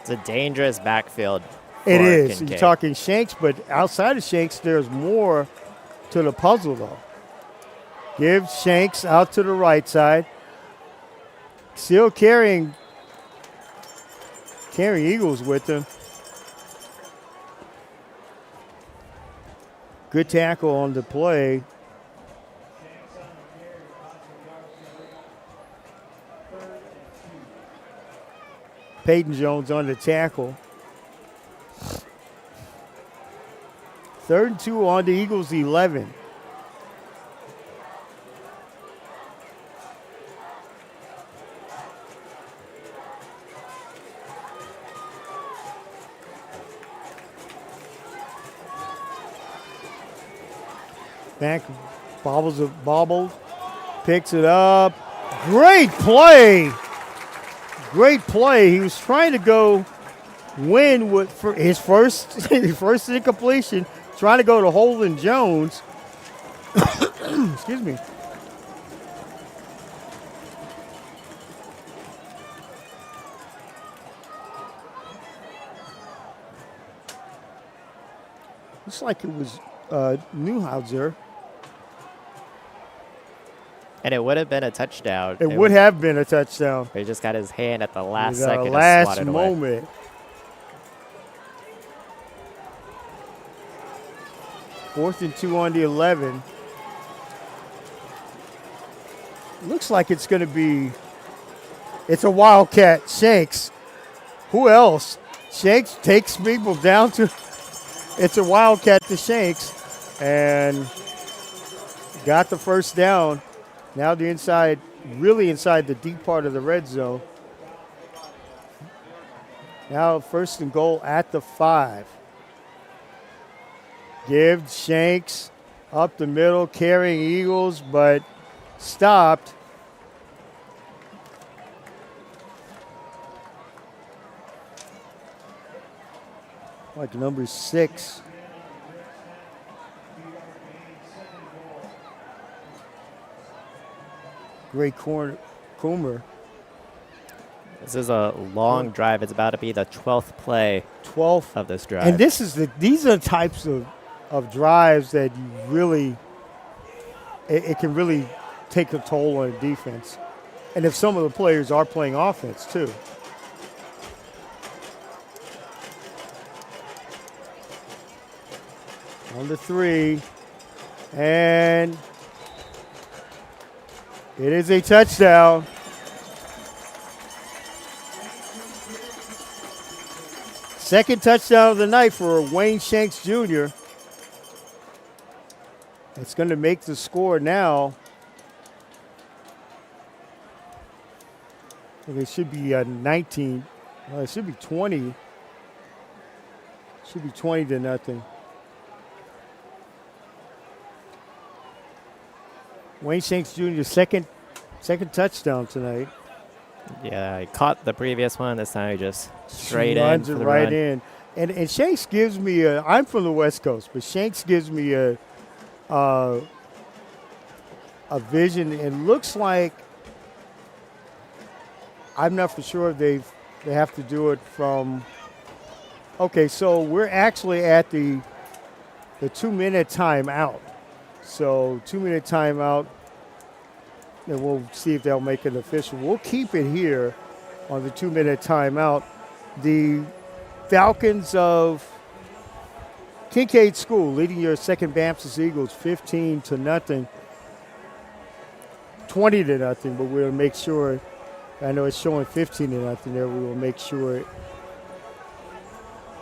It's a dangerous backfield. It is. Kinkaid. You're talking Shanks, but outside of Shanks, there's more to the puzzle, though. Give Shanks out to the right side. Still carrying Eagles with him. Good tackle on the play. Peyton Jones on the tackle. 3rd and 2 on the Eagles' 11. Back, bobbled, picks it up. Great play. Great play. He was trying to go win for his first incompletion, trying to go to Holden Jones. Excuse me. Looks like it was Neuhauser. And it would have been a touchdown. It would have been a touchdown. He just got his hand at the last The second. last to swat it away. moment. Fourth and 2 on the 11. Looks like it's going to be. It's a Wildcat. Shanks. Who else? Shanks takes people down to. It's a Wildcat to Shanks. And got the first down. Now the inside, really inside the deep part of the red zone. Now 1st and goal at the 5. Give Shanks up the middle, carrying Eagles, but stopped. Like number 6. Great corner, Coomer. This is a long drive. It's about to be the 12th play 12th of this drive. And these are the types of drives that you really, it can really take a toll on a defense. And if some of the players are playing offense too. On the 3. And it is a touchdown. Second touchdown of the night for Wayne Shanks Jr. It's going to make the score now. It should be 19. Well, it should be 20. Should be 20 to nothing. Wayne Shanks Jr. second Second touchdown tonight. Yeah, he caught the previous one. This time he just straight Runs in it for the right run. in. And Shanks gives me a. I'm from the West Coast, but Shanks gives me a vision. And looks like I'm not for sure if they have to do it from. Okay, so we're actually at the 2-minute timeout. So 2-minute timeout, and we'll see if they'll make it official. We'll keep it here on the 2-minute timeout. The Falcons of Kinkaid School leading your second Baptist Eagles 15-0, 20-0, but we'll make sure. I know it's showing 15-0 there. We will make sure.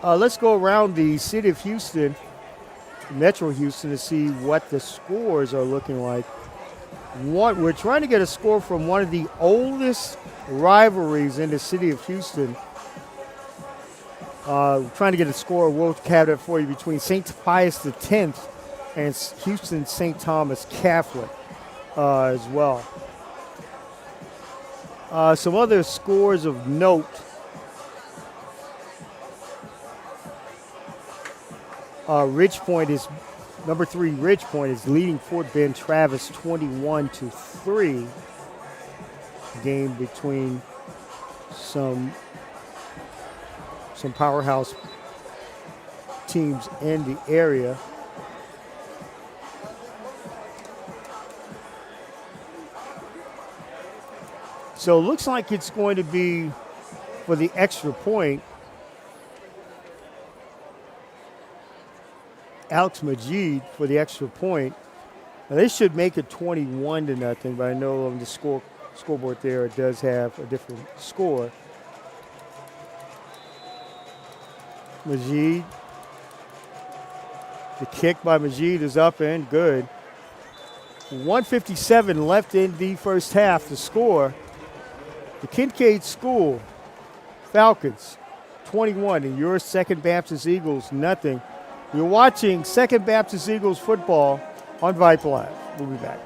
Let's go around the city of Houston, Metro Houston, to see what the scores are looking like. We're trying to get a score from one of the oldest rivalries in the city of Houston. Trying to get a score. We'll have it for you between St. Pius X and Houston St. Thomas Catholic as well. Some other scores of note. Ridge Point is number 3. Ridge Point is leading Fort Bend Travis 21-3. Game between some powerhouse teams in the area. So it looks like it's going to be for the extra point. Alex Majid for the extra point. Now they should make it 21-0, but I know on the scoreboard there it does have a different score. Majid. The kick by Majid is up and good. 1:57 left in the first half to score. The Kinkaid School Falcons 21 and your Second Baptist Eagles nothing. You're watching Second Baptist Eagles football on Vype Live. We'll be back.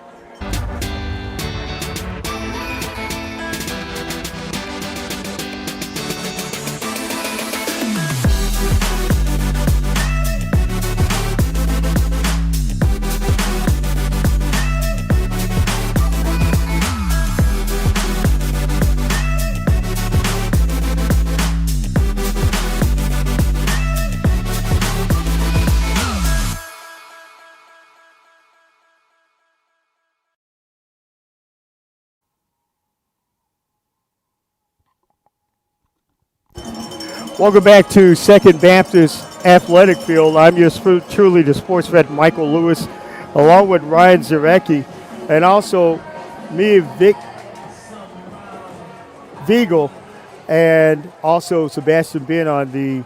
Welcome back to Second Baptist Athletic Field. I'm your truly the sports vet, Michael Lewis, along with Ryan Zarecki, and also me, Vic Viegel, and also Sebastian Ben on the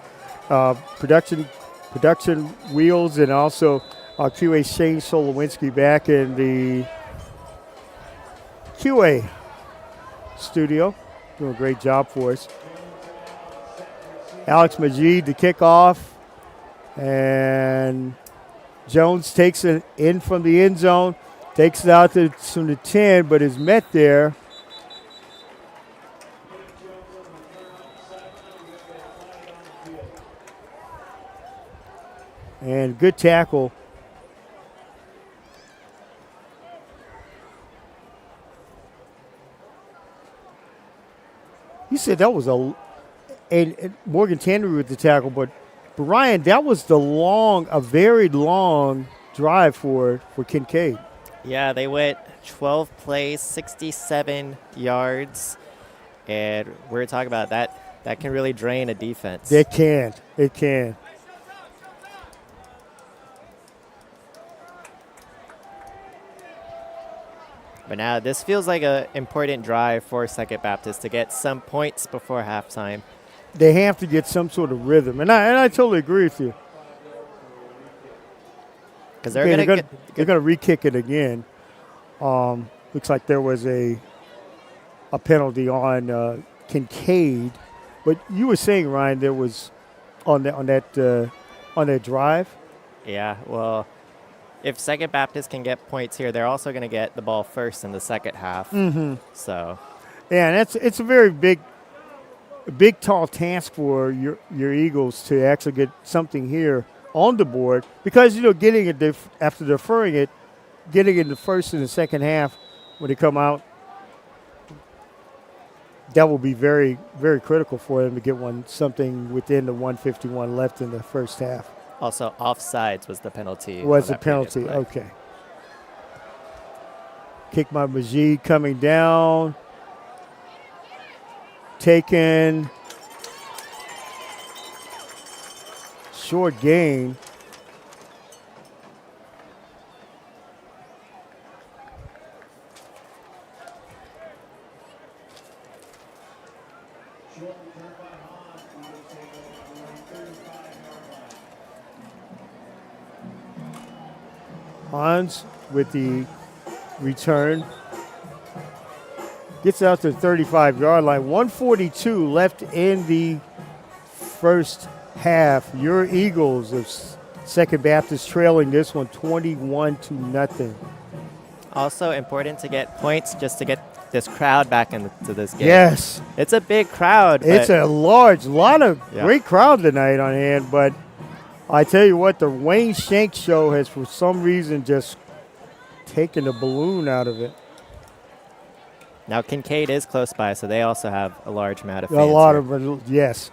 production wheels, and also QA Shane Solowinski back in the QA studio, doing a great job for us. Alex Majid to kick off, and Jones takes it in from the end zone, takes it out to the 10, but is met there. And good tackle. You said that was and Morgan Tannery with the tackle, but Ryan, that was a very long drive for Kinkaid. Yeah, they went 12 plays, 67 yards, and we're talking about that can really drain a defense. It can. But now this feels like an important drive for Second Baptist to get some points before halftime. They have to get some sort of rhythm, and I totally agree with you. Because they're going to re-kick it again. Looks like there was a penalty on Kinkaid, but you were saying, Ryan, there was on that drive. Yeah, well, if Second Baptist can get points here, they're also going to get the ball first in the second half. So, Yeah, and it's a very big, tall task for your Eagles to actually get something here on the board because, getting it after deferring it, getting it in the first and the second half when they come out, that will be very, very critical for them to get something within the 151 left in the first half. also, offsides was the penalty. Was the penalty, okay. Kick by Majid coming down. Taken. Short gain. Hans with the return. Gets out to the 35-yard line. 142 left in the first half. Your Eagles of Second Baptist trailing this one 21-0. Also important to get points just to get this crowd back into this game. Yes. It's a big crowd. It's a lot of great crowd tonight on hand, but I tell you what, the Wayne Shank show has for some reason just taken the balloon out of it. Now Kinkaid is close by, so they also have a large amount of fans. A lot here. of, yes.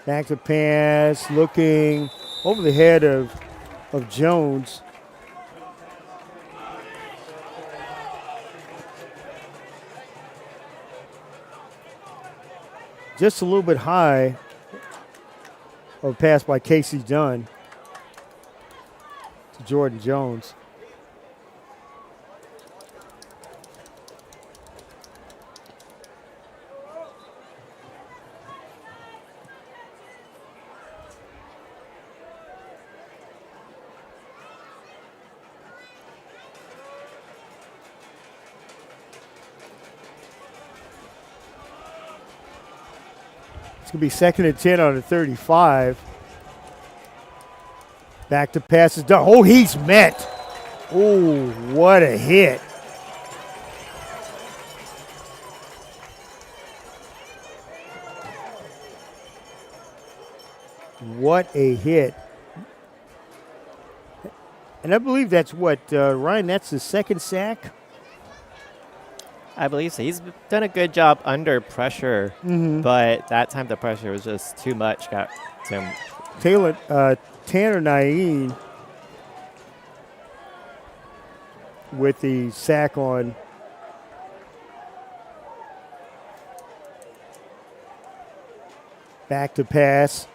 Back to pass, looking over the head of Jones. Just a little bit high. A pass by Casey Dunn to Jordan Jones. It's going to be 2nd and 10 on the 35. Back to passes done. Oh, he's met. Oh, what a hit. What a hit. And I believe that's what, Ryan, that's the second sack? I believe so. He's done a good job under pressure, but that time the pressure was just too much. Got to him. Tanner Naeen with the sack on back to pass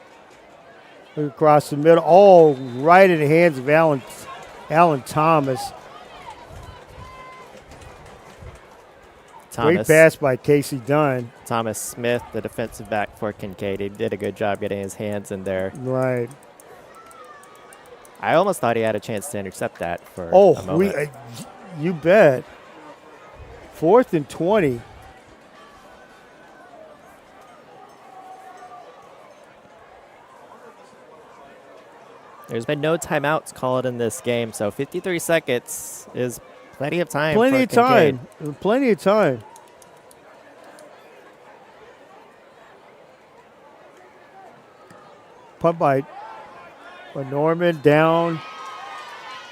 across the middle, all right in the hands of Alan Thomas. Great pass by Casey Dunn. Thomas Smith, the defensive back for Kinkaid. He did a good job getting his hands in there. Right. I almost thought he had a chance to intercept that for a moment. You bet. 4th and 20. There's been no timeouts called in this game, so 53 seconds is plenty of time. Plenty of time. Punt by Norman down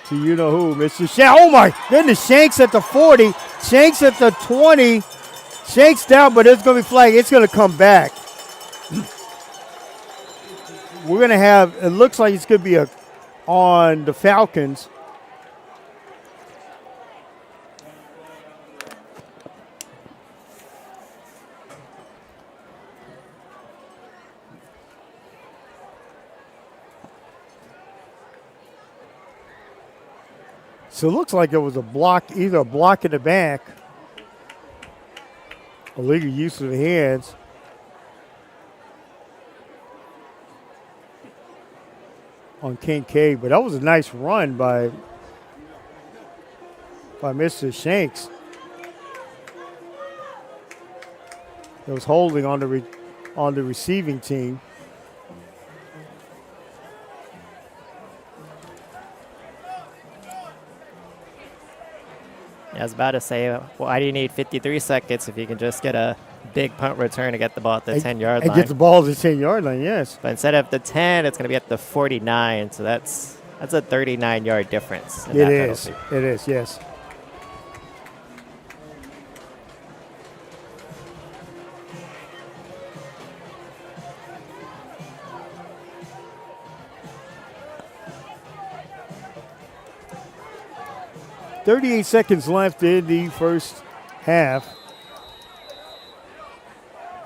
to you-know-who, Mr. Shanks. Oh, my goodness. Shanks at the 40. Shanks at the 20. Shanks down, but it's going to be flagged. It's going to come back. We're going to have, it looks like it's going to be on the Falcons. So it looks like it was a block, either a block in the back, illegal use of the hands. On Kinkaid, but that was a nice run by Mr. Shanks. It was holding on the receiving team. I was about to say, why do you need 53 seconds if you can just get a big punt return to get the ball at the 10-yard line? And get the ball to the 10-yard line, yes. But instead of the 10, it's going to be at the 49. So that's a 39-yard difference. In It that is. penalty. It is, yes. .38 seconds left in the first half.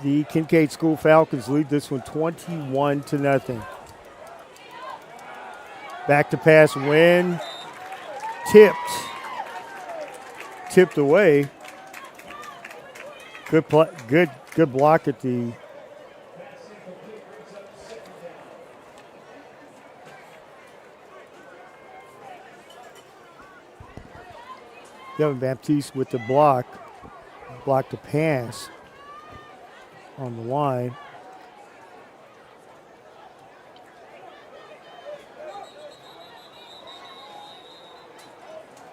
The Kinkaid School Falcons lead this one 21-0. Back to pass win. Tipped away. Good block at the Kevin Baptiste with the block the pass on the line.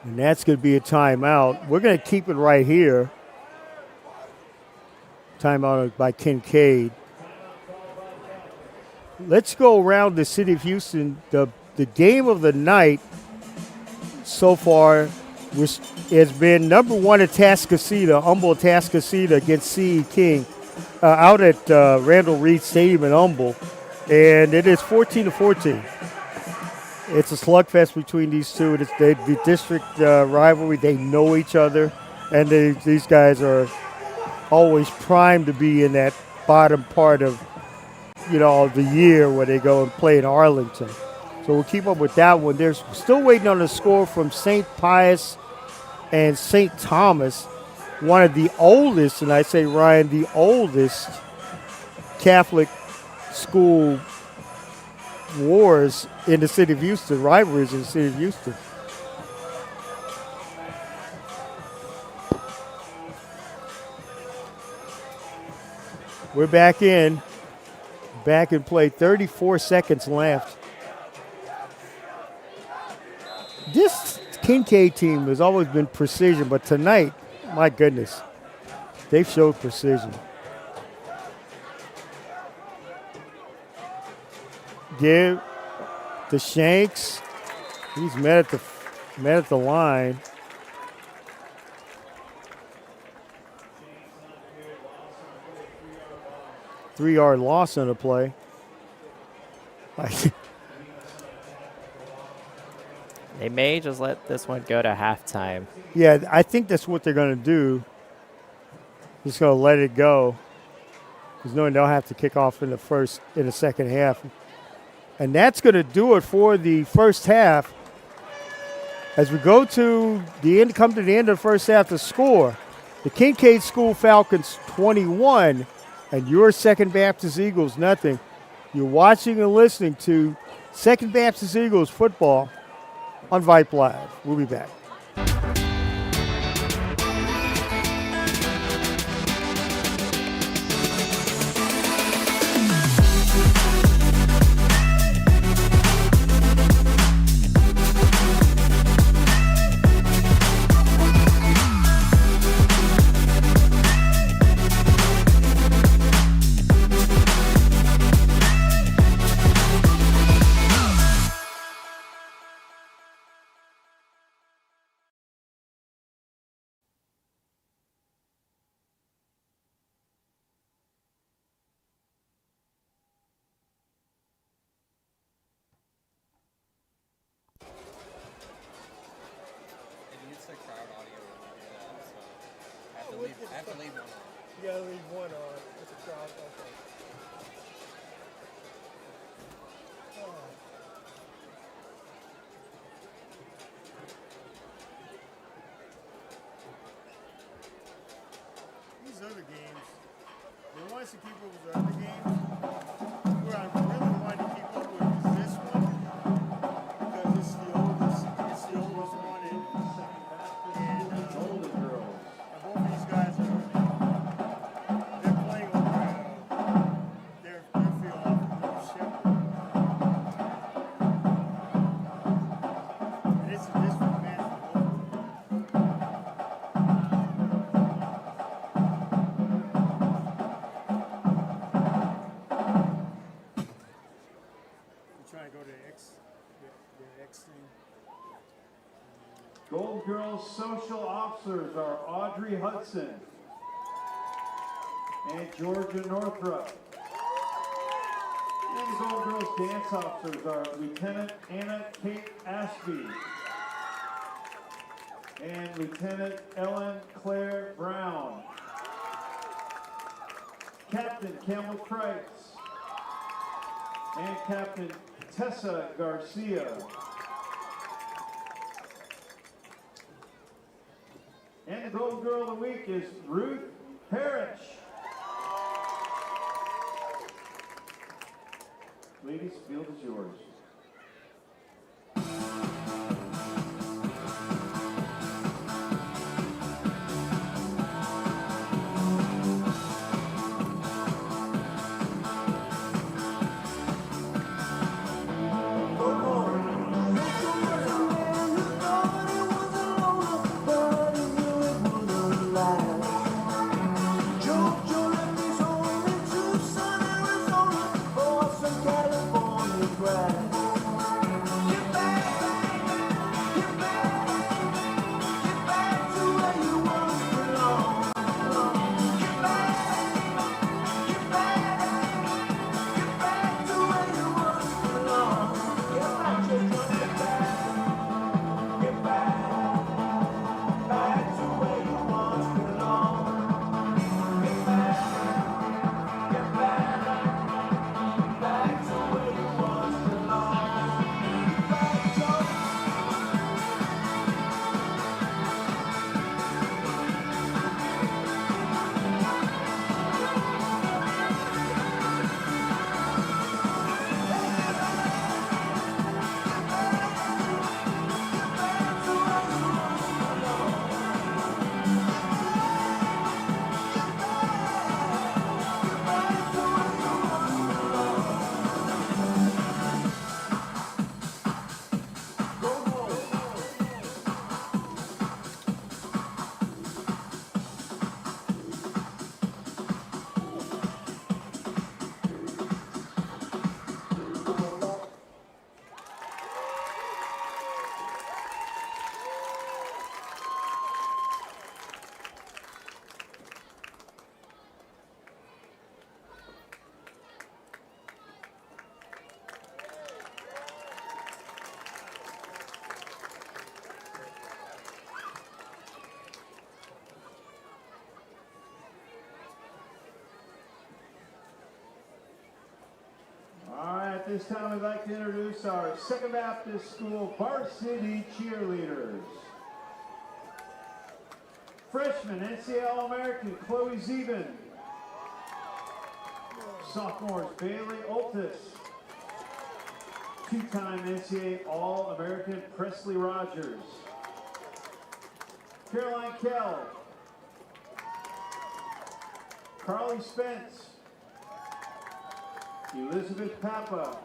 And that's going to be a timeout. We're going to keep it right here. Timeout by Kinkaid. Let's go around the city of Houston. The game of the night so far has been number one at Tascasita, Humble Tascasita against C.E. King out at Randall Reed Stadium in Humble. And it is 14-14. It's a slugfest between these two. It's the district rivalry. They know each other. And these guys are always primed to be in that bottom part of, the year where they go and play in Arlington. So we'll keep up with that one. They're still waiting on a score from St. Pius and St. Thomas, one of the oldest, and I say, Ryan, the oldest Catholic school wars in the city of Houston, rivalries in the city of Houston. We're back in play, 34 seconds left. This Kinkaid team has always been precision, but tonight, my goodness, they've showed precision. Give the Shanks. He's met at the line. Three-yard loss on the play. They may just let this one go to halftime. Yeah, I think that's what they're going to do. Just going to let it go, because knowing they'll have to kick off in the second half. And that's going to do it for the first half. As we go to the end, come to the end of the first half, the score: the Kinkaid School Falcons 21, and your Second Baptist Eagles nothing. You're watching and listening to Second Baptist Eagles football on Vype Live. We'll be back. You gotta leave one on. It's a crowd. Okay. These other games, they want us to keep up with the other games. Where I really wanted to keep up with is this one, because it's the oldest one, and both of these guys are. girls social officers are Audrey Hudson and Georgia Northrup. And the Gold Girls dance officers are Lieutenant Anna Kate Ashby and Lieutenant Ellen Claire Brown. Captain Campbell Kreitz and Captain Tessa Garcia. And the Gold Girl of the Week is Ruth Parrish. Ladies, field is yours. At this time, we'd like to introduce our Second Baptist School varsity cheerleaders. Freshman NCAA All-American Chloe Zeben. Sophomores Bailey Oltis. Two-time NCAA All-American Presley Rogers. Caroline Kell. Carly Spence. Elizabeth Papa,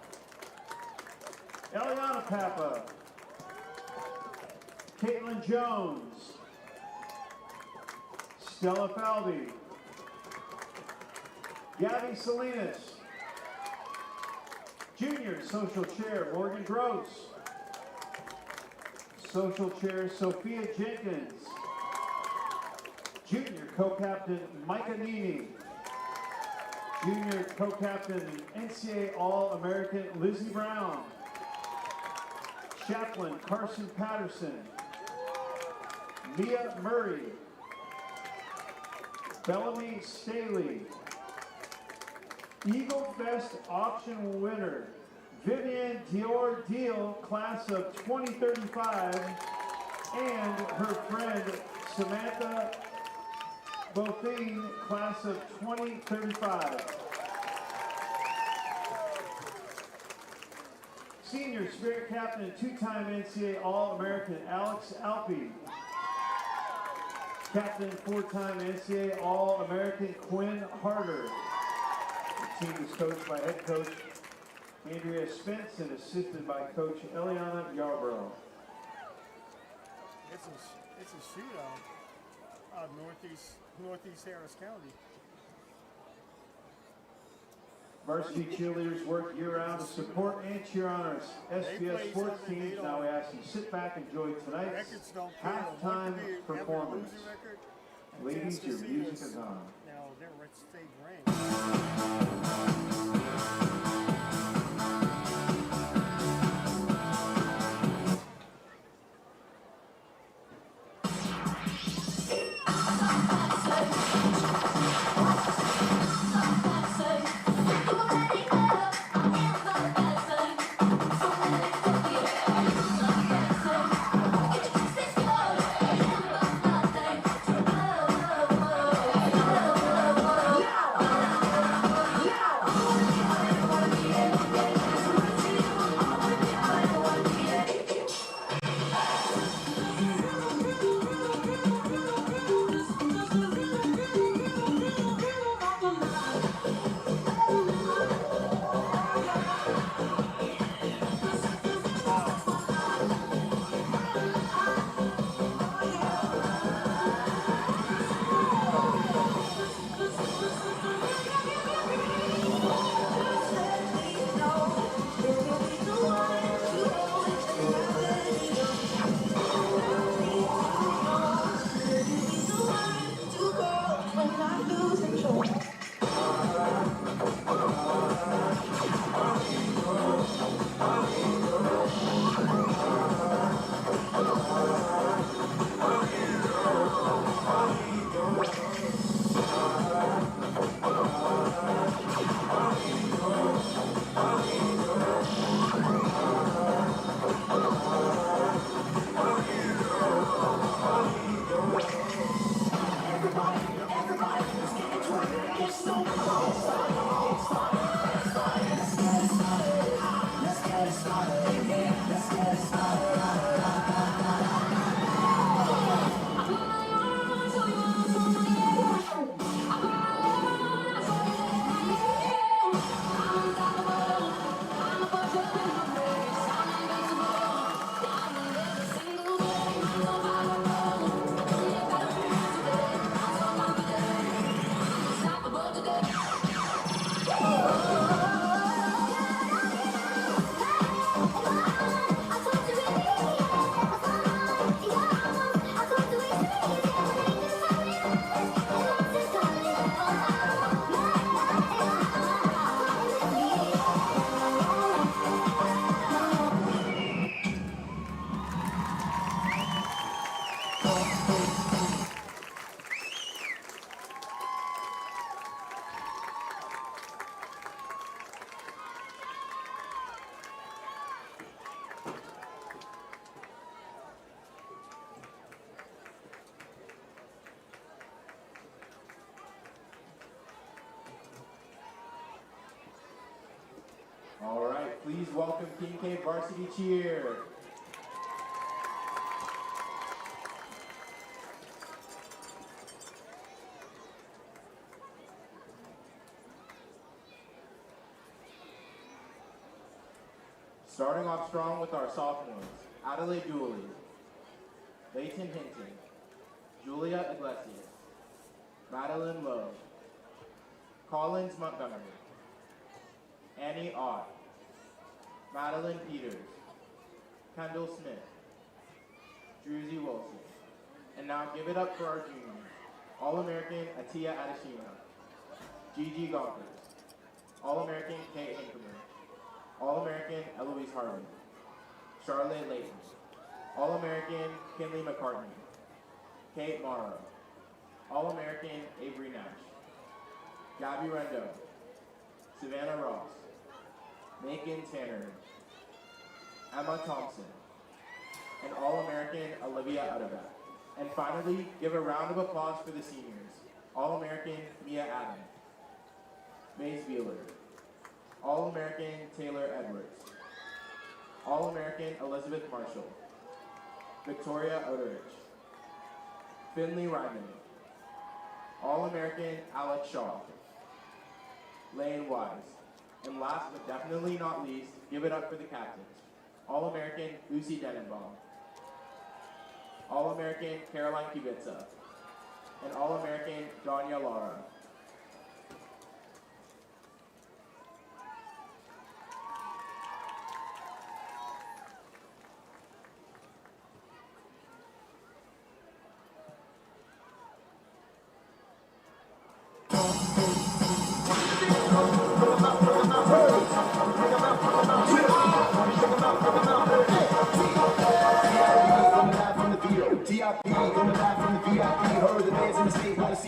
Eliana Papa, Caitlin Jones, Stella Falvey, Gabby Salinas, Junior Social Chair Morgan Gross, Social Chair Sophia Jenkins, Junior Co-Captain Micah Nini, Junior Co-Captain NCAA All-American Lizzie Brown, Chaplain Carson Patterson, Mia Murray, Bellamy Staley, Eagle Fest auction winner Vivian Dior Deal, class of 2035, and her friend Samantha Bothine, class of 2035. Senior Spirit Captain and two-time NCAA All-American Alex Alpe. Captain, four-time NCAA All-American Quinn Harder. The team is coached by head coach Andrea Spence and assisted by coach Eliana Yarbrough. It's a shootout out of Northeast Harris County. Varsity cheerleaders work year-round to support and cheer on our SPS sports teams. Now we ask you sit back and enjoy tonight's Records don't care. halftime performance. Record, and Ladies, your Tennessee music is, is on. Now they're at state rank. All right, please welcome Kinkaid Varsity Cheer. Starting off strong with our sophomores, Adelaide Dooley, Leighton Hinton, Julia Iglesias, Madeline Lowe, Collins Montgomery, Annie Ott, Madeline Peters, Kendall Smith, Druzy Wilson. And now give it up for our juniors. All-American Atia Adeshina, Gigi Gompers, All-American Kate Hinkemer, All-American Eloise Harvey, Charlotte Layton, All-American Kinley McCartney, Kate Morrow, All-American Avery Nash, Gabby Rendo, Savannah Ross, Macon Tanner, Emma Thompson, and All-American Olivia Utterback. And finally, give a round of applause for the seniors. All-American Mia Adam, Mace Wheeler, All-American Taylor Edwards, All-American Elizabeth Marshall, Victoria Oderich, Finley Ryman, All-American Alex Shaw, Lane Wise, and last but definitely not least, give it up for the captains. All-American Lucy Denenbaum, All-American Caroline Kubica, and All-American Danya Lara.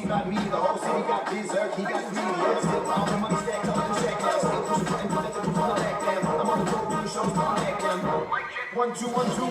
about me, the whole city got dessert, he got greedy, yeah, still all the money stacked up in the sack now, still pushing button, but let the people back down. I'm on the road doing shows, going back down. 1, 2, 1, 2.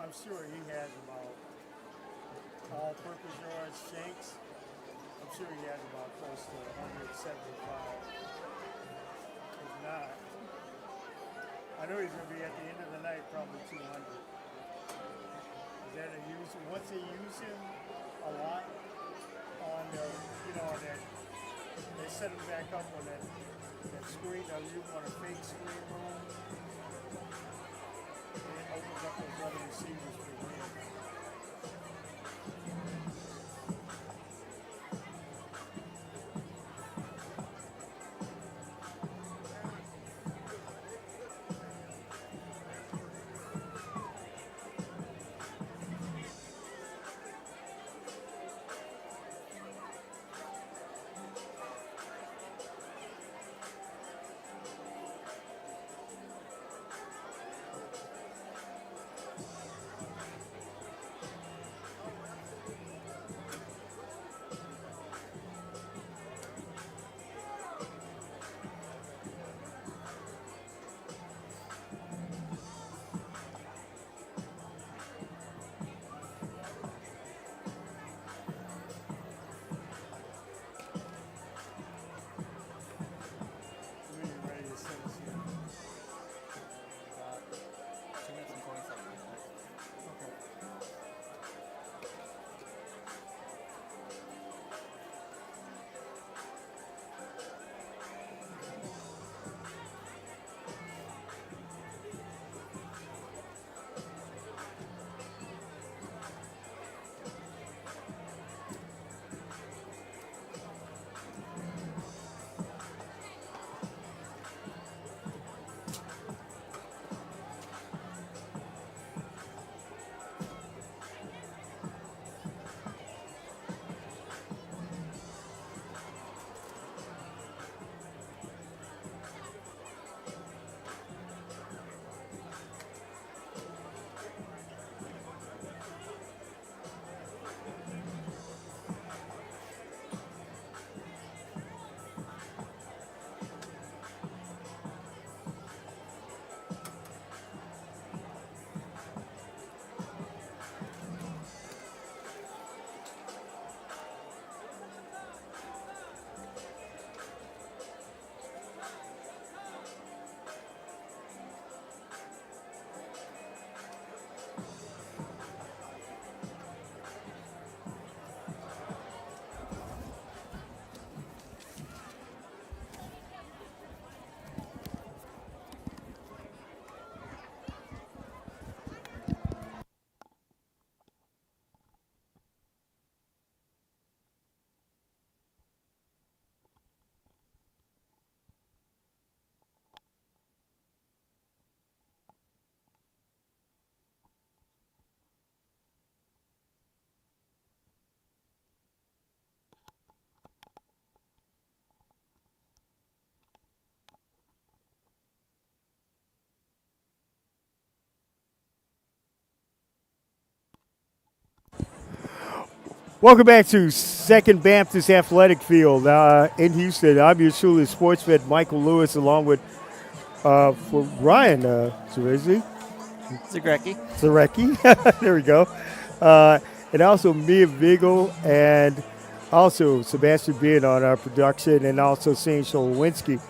I'm sure he has about all-purpose yards, shanks. I'm sure he has about close to 175. If not, I know he's going to be at the end of the night probably 200. Is that a use? Once they use him a lot on the, that they set him back up on that screen. You want a fake screen room. Welcome back to Second Baptist Athletic Field in Houston. I'm your truly sports vet, Michael Lewis, along with for Ryan Zarecki. There we go. And also Mia Vigel and also Sebastian Beard on our production, and also Shane Sholowinski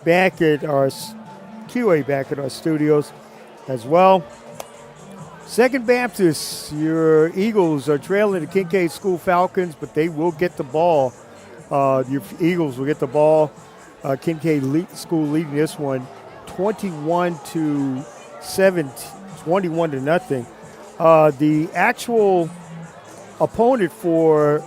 back at our QA back at our studios as well. Second Baptist, your Eagles are trailing the Kinkaid School Falcons, but they will get the ball. Your Eagles will get the ball. Kinkaid School leading this one 21 to nothing. The actual opponent for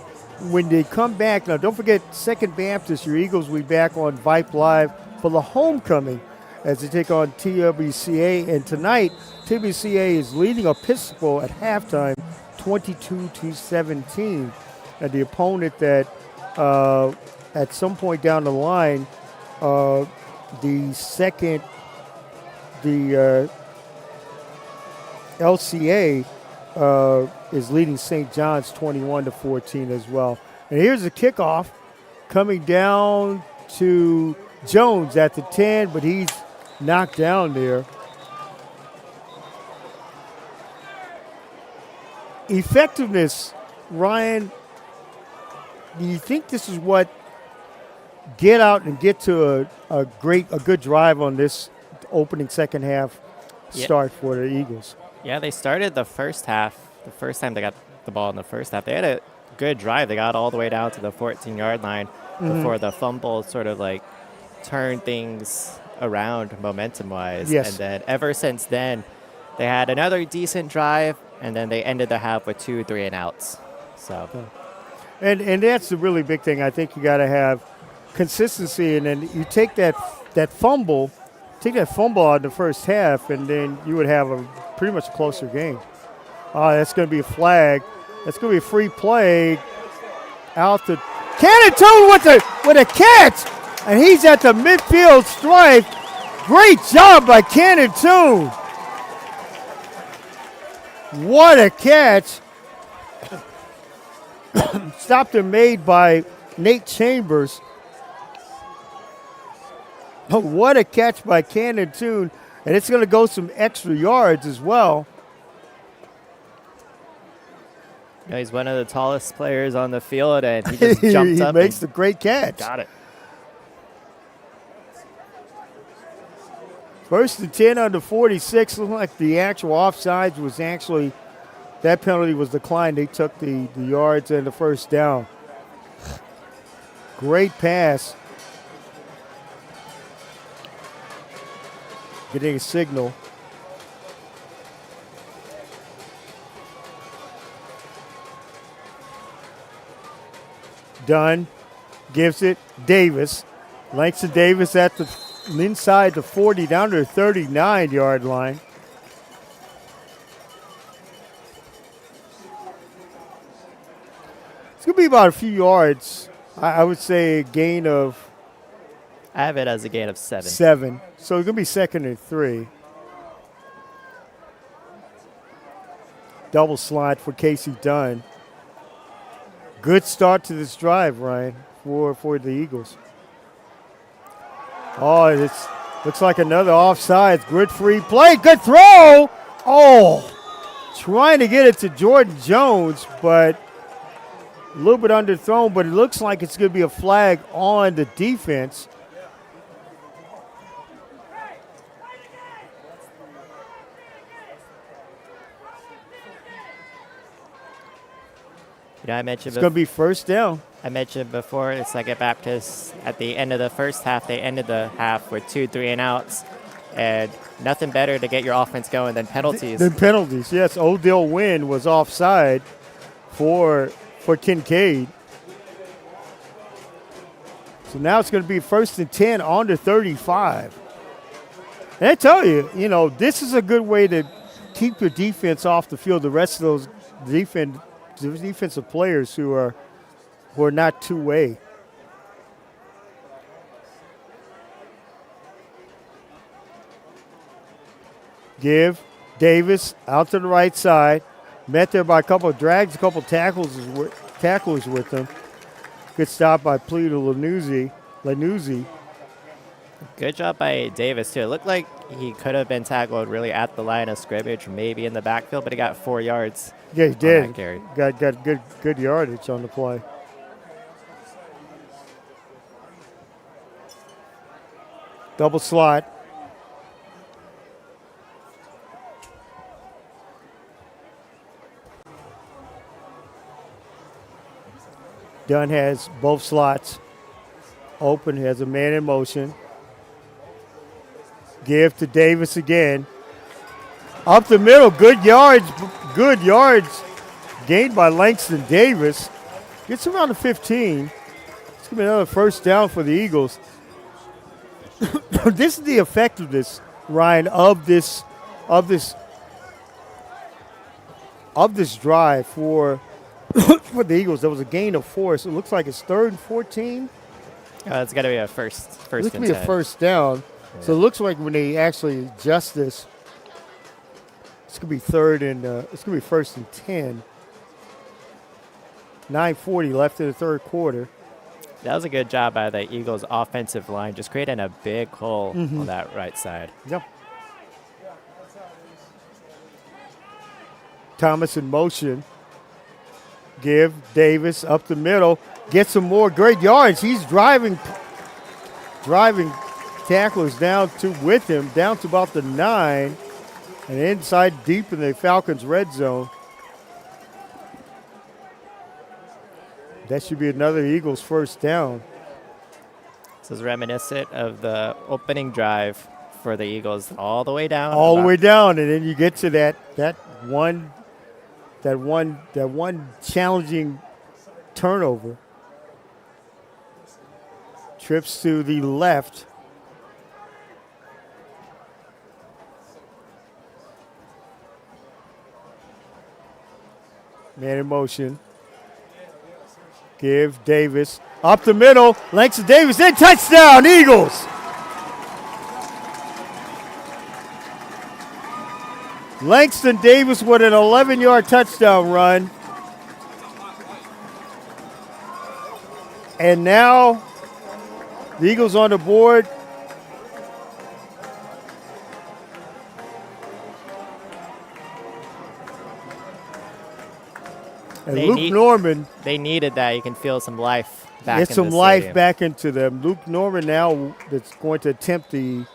when they come back, now don't forget Second Baptist, your Eagles will be back on Vype Live for the homecoming as they take on TWCA. And tonight, TWCA is leading Episcopal at halftime 22-17. And the opponent that at some point down the line, the LCA is leading St. John's 21-14 as well. And here's the kickoff coming down to Jones at the 10, but he's knocked down there. Effectiveness, Ryan, do you think this is what get out and get to a good drive on this opening second half start for the Eagles? Yeah, they started the first half. The first time they got the ball in the first half, they had a good drive. They got all the way down to the 14-yard line before the fumble sort of like turned things around momentum-wise. Yes. And then ever since then, they had another decent drive, and then they ended the half with 2 3-and-outs. So, and that's the really big thing. I think you got to have consistency, and then you take that fumble out in the first half, and then you would have a pretty much closer game. That's going to be a flag. That's going to be a free play out to Cannon Toon with a catch, and he's at the midfield stripe. Great job by Cannon Toon. What a catch. Stopped and made by Nate Chambers. But what a catch by Cannon Toon. And it's going to go some extra yards as well. yeah, he's one of the tallest players on the field, and he just jumped up. He makes and the great catch. got it. First and 10 on the 46. Looked like the actual offsides was actually, that penalty was declined. They took the yards and the first down. Great pass. Getting a signal. Dunn gives it. Davis. Langston Davis at the inside the 40 down to the 39-yard line. It's going to be about a few yards. I would say a gain of I have it as a gain of 7. 7. So it's going to be second and 3. Double slide for Casey Dunn. Good start to this drive, Ryan, for the Eagles. Oh, it looks like another offsides. Good free play. Good throw. Oh, trying to get it to Jordan Jones, but a little bit underthrown, but it looks like it's going to be a flag on the defense. You know, I mentioned It's going to be first down. I mentioned before, the Second Baptist, at the end of the first half, they ended the half with 2 3-and-outs, and nothing better to get your offense going than penalties. Yes. Odell Wynn was offside for Kinkaid. So now it's going to be first and 10 on the 35. And I tell you, this is a good way to keep your defense off the field. The rest of those defensive players who are not two-way. Give Davis out to the right side. Met there by a couple of drags, a couple of tackles tacklers with him. Good stop by Pleader Lanuzzi. Good job by Davis, too. It looked like he could have been tackled really at the line of scrimmage, maybe in the backfield, but he got 4 yards. Yeah, he on did. that carry. Got good yardage on the play. Double slot. Dunn has both slots open. He has a man in motion. Give to Davis again. Up the middle, good yards gained by Langston Davis. Gets around the 15. It's gonna be another first down for the Eagles. This is the effectiveness, Ryan, of this drive for the Eagles. There was a gain of 4, so it looks like it's 3rd and 14. It's got to be a first It and looks to be a 10. first down. So it looks like when they actually adjust this, it's gonna be 1st and 10. 9:40 left in the third quarter. That was a good job by the Eagles' offensive line, just creating a big hole on that right side. Yep. Thomas in motion. Give Davis up the middle. Get some more great yards. He's driving tacklers down to about the 9 and inside deep in the Falcons red zone. That should be another Eagles first down. This is reminiscent of the opening drive for the Eagles, all the way down. All the way down, and then you get to that one challenging turnover. Trips to the left. Man in motion. Give Davis up the middle. Langston Davis, then touchdown, Eagles. Langston Davis with an 11-yard touchdown run. And now the Eagles on the board. And Luke Norman. They needed that. You can feel some life back Get in some the life stadium. back into them. Luke Norman now that's going to attempt the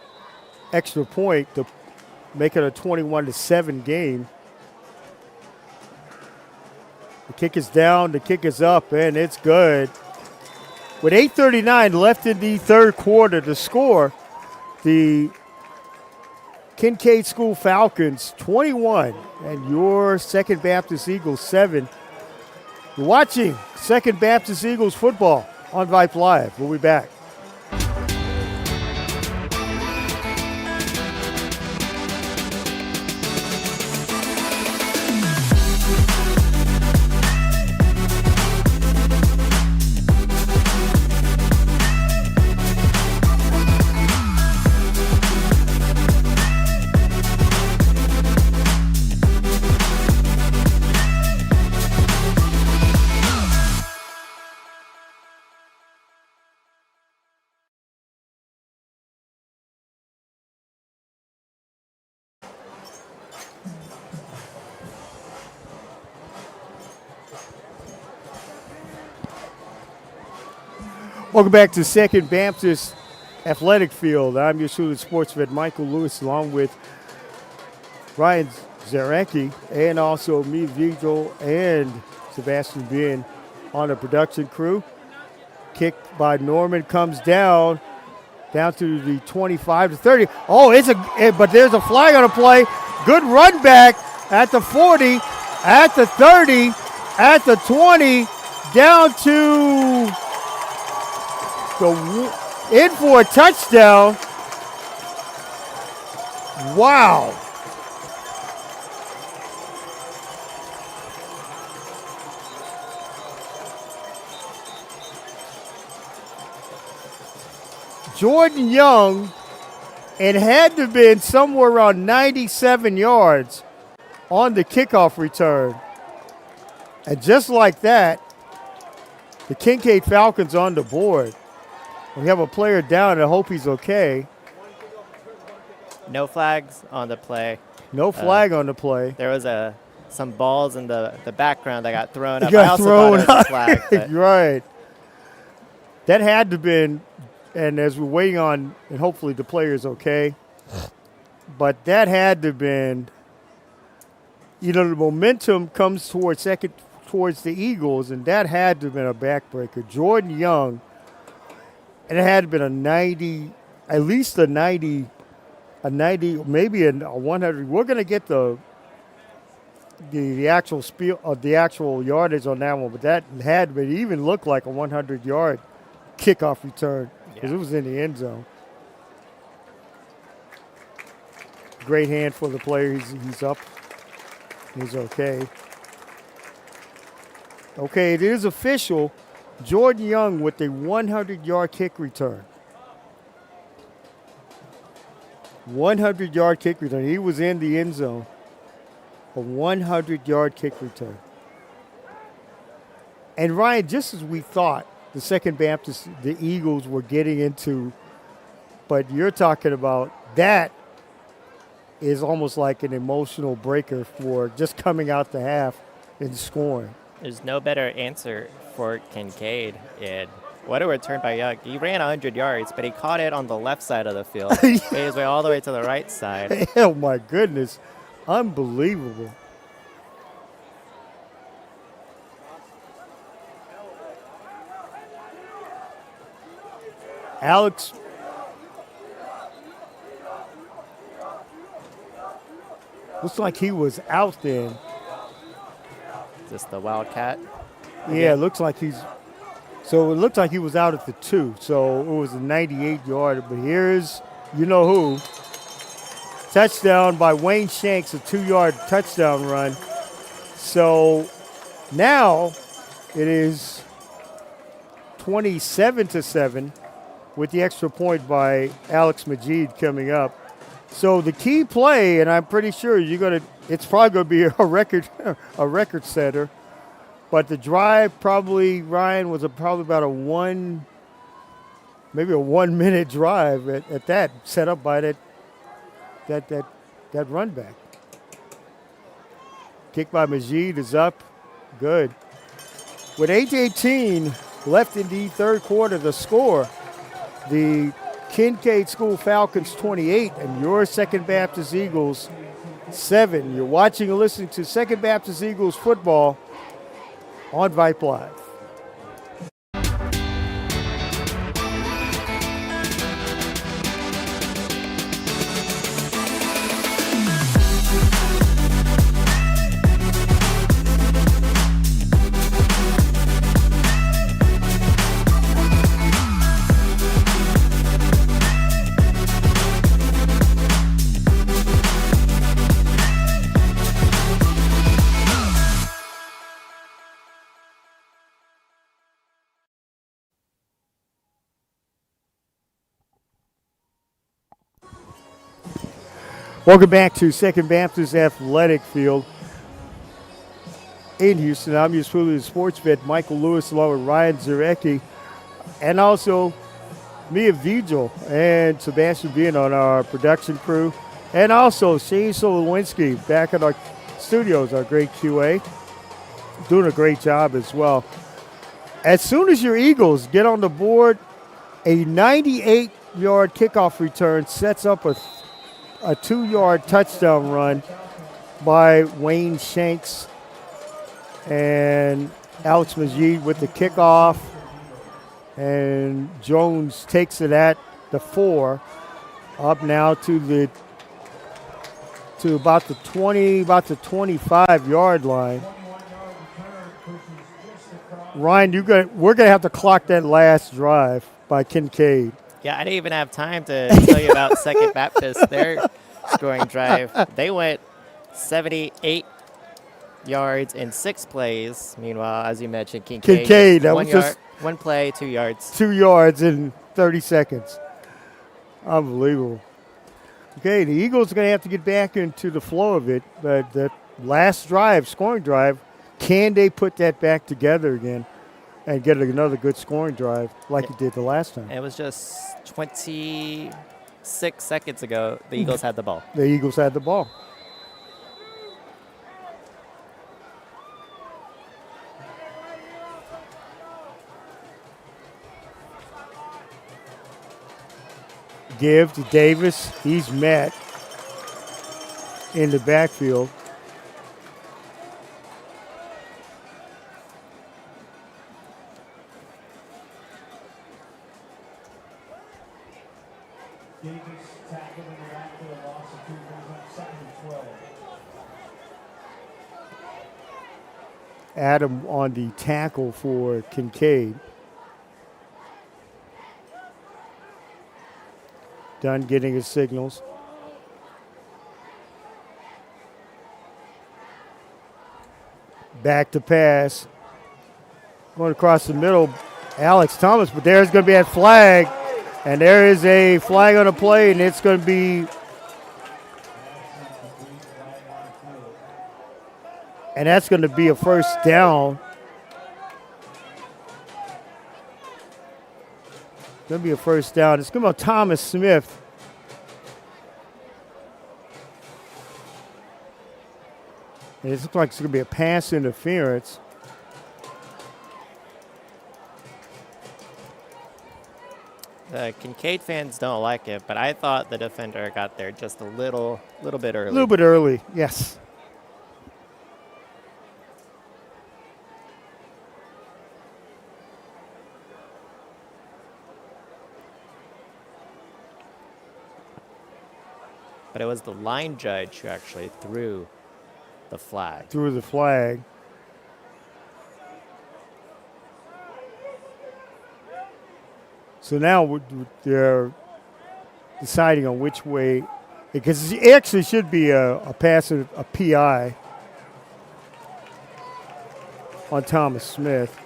extra point to make it a 21-7 game. The kick is down, the kick is up, and it's good. With 8:39 left in the third quarter to score, the Kinkaid School Falcons 21 and your Second Baptist Eagles 7. You're watching Second Baptist Eagles football on Vype Live. We'll be back. Welcome back to Second Baptist Athletic Field. I'm your student sports vet, Michael Lewis, along with Ryan Zarecki, and also me, Vigil, and Sebastian Bien on the production crew. Kick by Norman comes down to the 25 to 30. Oh, but there's a flag on the play. Good run back at the 40, at the 30, at the 20, down to in for a touchdown. Wow. Jordan Young, it had to have been somewhere around 97 yards on the kickoff return. And just like that, The Kinkaid Falcons on the board. We have a player down, and I hope he's okay. No flags on the play. No flag on the play. There was some balls in the background that got thrown up. Got I also thrown thought it was a flag. But Right. That had to been, and as we're waiting on, and hopefully the player's okay, but that had to have been, the momentum comes towards the Eagles, and that had to have been a backbreaker. Jordan Young, and it had to have been a 90, at least a 90, maybe a 100. We're going to get the actual the actual yardage on that one, but that had to even look like a 100-yard kickoff return because it was in the end zone. Great hand for the player. He's up. He's okay. Okay, it is official. Jordan Young with a 100-yard kick return. 100-yard kick return. He was in the end zone. A 100-yard kick return. And Ryan, just as we thought, the Second Baptist, the Eagles were getting into, but you're talking about that is almost like an emotional breaker for just coming out the half and scoring. there's no better answer for Kinkaid. And what a return by Young. He ran 100 yards, but he caught it on the left side of the field. Made his way all the way to the right side. Oh, my goodness. Unbelievable. Alex. Looks like he was out then. Just the Wildcat. Yeah, it looks like he's. So it looks like he was out at the 2. So it was a 98-yard. But here's, you know who. Touchdown by Wayne Shanks, a 2-yard touchdown run. So now it is 27-7 with the extra point by Alex Majid coming up. So the key play, and I'm pretty sure it's probably going to be a record setter. But the drive probably, Ryan, was probably about maybe a 1-minute drive at that, set up by that run back. Kick by Majid is up. Good. With 8:18 left in the third quarter, the score, the Kinkaid School Falcons 28 and your Second Baptist Eagles 7. You're watching and listening to Second Baptist Eagles football on Vype Live. Welcome back to Second Baptist Athletic Field in Houston. I'm your sports vet, Michael Lewis, along with Ryan Zarecki, and also Mia Vigil and Sebastian being on our production crew, and also Shane Solowinski back at our studios, our great QA, doing a great job as well. As soon as your Eagles get on the board, a 98-yard kickoff return sets up a 2-yard touchdown run by Wayne Shanks, and Alex Majid with the kickoff, and Jones takes it at the 4, up now to about the 25-yard line. Ryan, we're gonna have to clock that last drive by Kinkaid. Yeah, I didn't even have time to tell you about Second Baptist, their scoring drive. They went 78 yards in 6 plays. Meanwhile, as you mentioned, Kinkaid, that was one play, 2 yards. 2 yards in 30 seconds. Unbelievable. Okay, the Eagles are going to have to get back into the flow of it. But the last drive, scoring drive, can they put that back together again? and get another good scoring drive like he did the last time. It was just 26 seconds ago the Eagles had the ball. The Eagles had the ball. Give to Davis. He's met in the backfield. Davis tackled in the backfield, loss of 2, brings up 2nd and 12. Adam on the tackle for Kinkaid. Dunn getting his signals. Back to pass. Going across the middle, Alex Thomas, but there's going to be that flag. And there is a flag on the play, and it's going to be. And that's going to be a first down. Going to be a first down. It's going to be Thomas Smith. And it looks like it's going to be a pass interference. The Kinkaid fans don't like it, but I thought the defender got there just a little bit early. A little bit early, yes. But it was the line judge who actually threw the flag. Threw the flag. So now they're deciding on which way, because it actually should be a pass, a PI on Thomas Smith.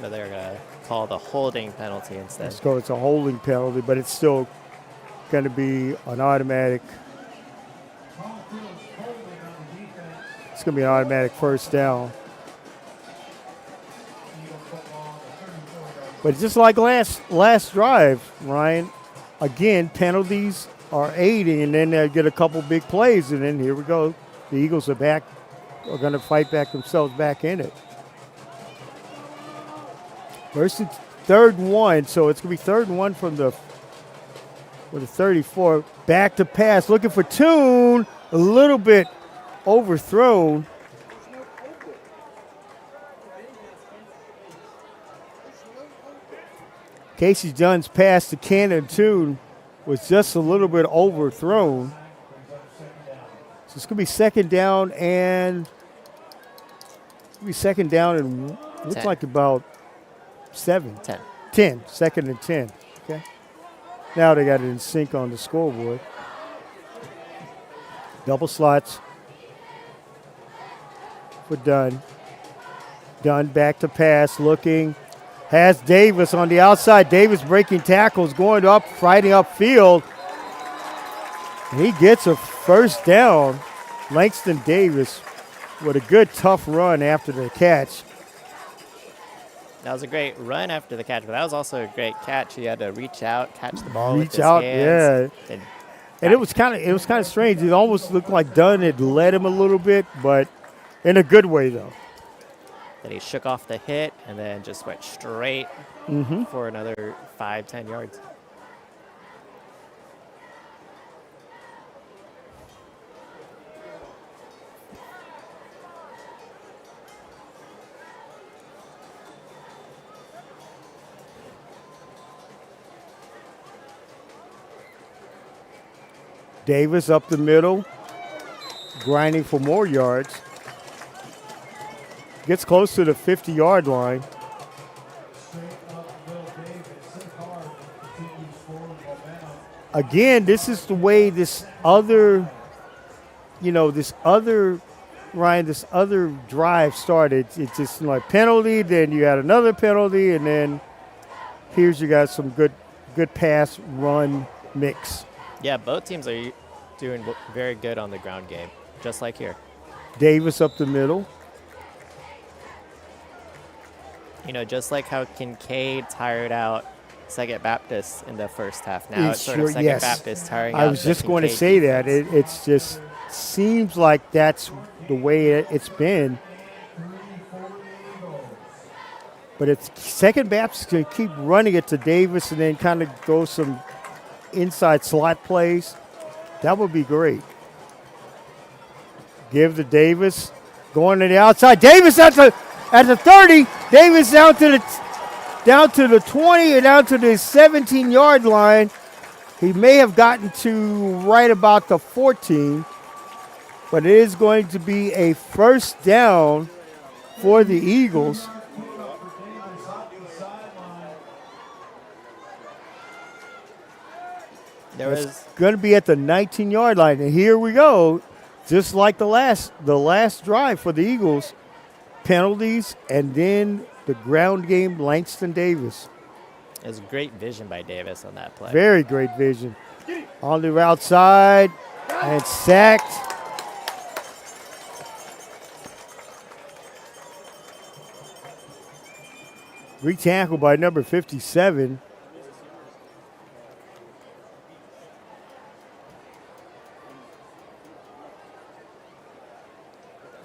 But they're going to call the holding penalty instead. So it's a holding penalty, but it's still going to be an automatic. It's going to be an automatic first down. But just like last drive, Ryan, again, penalties are aiding, and then they get a couple big plays, and then here we go. The Eagles are going to fight back themselves back in it. First and 3rd and 1, so it's going to be 3rd and 1 from the 34. Back to pass, looking for Toon, a little bit overthrown. Casey Dunn's pass to Cannon Toon was just a little bit overthrown. So it's going to be second down and looks 10. like about 7. 10. 10, 2nd and 10. Okay. Now they got it in sync on the scoreboard. Double slots for Dunn. Dunn back to pass, looking. Has Davis on the outside. Davis breaking tackles, going up, fighting upfield. He gets a first down. Langston Davis with a good, tough run after the catch. That was a great run after the catch, but that was also a great catch. He had to reach out, catch the ball with Reach his out, hands. yeah. And it was kind of strange. It almost looked like Dunn had led him a little bit, but in a good way, though. Then he shook off the hit and then just went straight for another 5-10 yards. Davis up the middle, grinding for more yards. Gets close to the 50-yard line. Again, this is the way this other drive started. It's just like penalty, then you had another penalty, and then here's you got some good pass run mix. Yeah, both teams are doing very good on the ground game, just like here. Davis up the middle. You know, just like how Kinkaid tired out Second Baptist in the first half. Now it's sort of Second yes. Baptist tiring out I was the just going to Kinkaid say that. defense. It's just seems like that's the way it's been. But it's Second Baptist going to keep running it to Davis and then kind of go some inside slot plays. That would be great. Give to Davis. Going to the outside. Davis at the 30. Davis down to the 20 and down to the 17-yard line. He may have gotten to right about the 14, but it is going to be a first down for the Eagles. It's going to be at the 19-yard line, and here we go. Just like the last drive for the Eagles, penalties, and then the ground game, Langston Davis. It was great vision by Davis on that play. Very great vision. On the outside, and sacked. Retackled by number 57.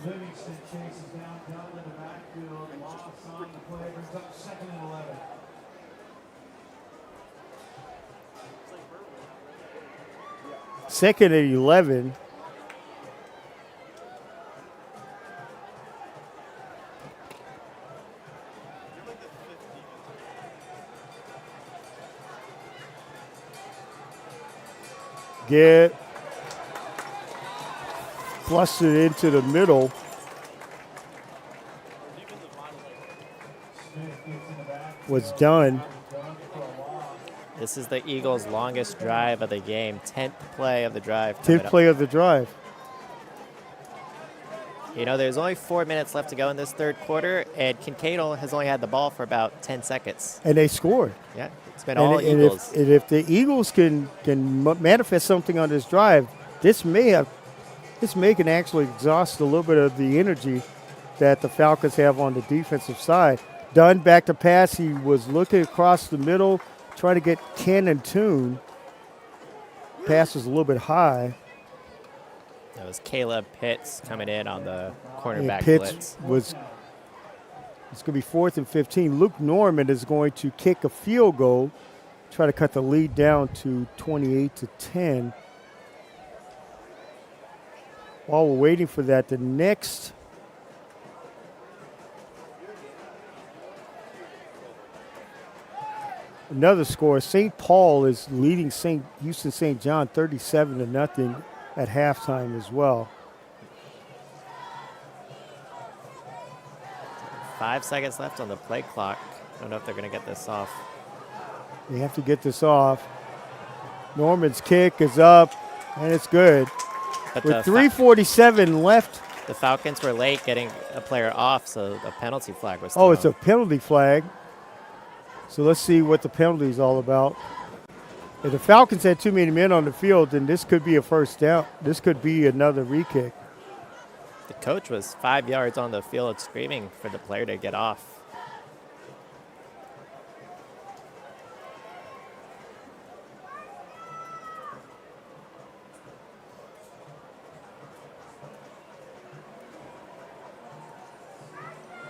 Livingston chases down Dell in the backfield. Loss on the play. Brings up 2nd and 11. Second and 11. Get flushed into the middle. Was done. This is the Eagles' longest drive of the game. 10th play of the drive. coming 10th up. play of the drive. You know, there's only 4 minutes left to go in this third quarter, and Kinkaid has only had the ball for about 10 seconds. And they scored. Yeah, it's been all and Eagles. if the Eagles can manifest something on this drive, this may can actually exhaust a little bit of the energy that the Falcons have on the defensive side. Dunn back to pass. He was looking across the middle, trying to get Ken and Toon. Pass was a little bit high. That was Caleb Pitts coming in on the And cornerback Pitts blitz. it's going to be 4th and 15. Luke Norman is going to kick a field goal, try to cut the lead down to 28-10. While we're waiting for that, the next another score, St. Paul is leading Houston St. John 37-0 at halftime as well. 5 seconds left on the play clock. I don't know if they're going to get this off. They have to get this off. Norman's kick is up, and it's good. But With the 3:47 left. the Falcons were late getting a player off, so a penalty flag was Oh, thrown. it's a penalty flag. So let's see what the penalty is all about. If the Falcons had too many men on the field, then this could be a first down. This could be another re-kick. The coach was 5 yards on the field screaming for the player to get off.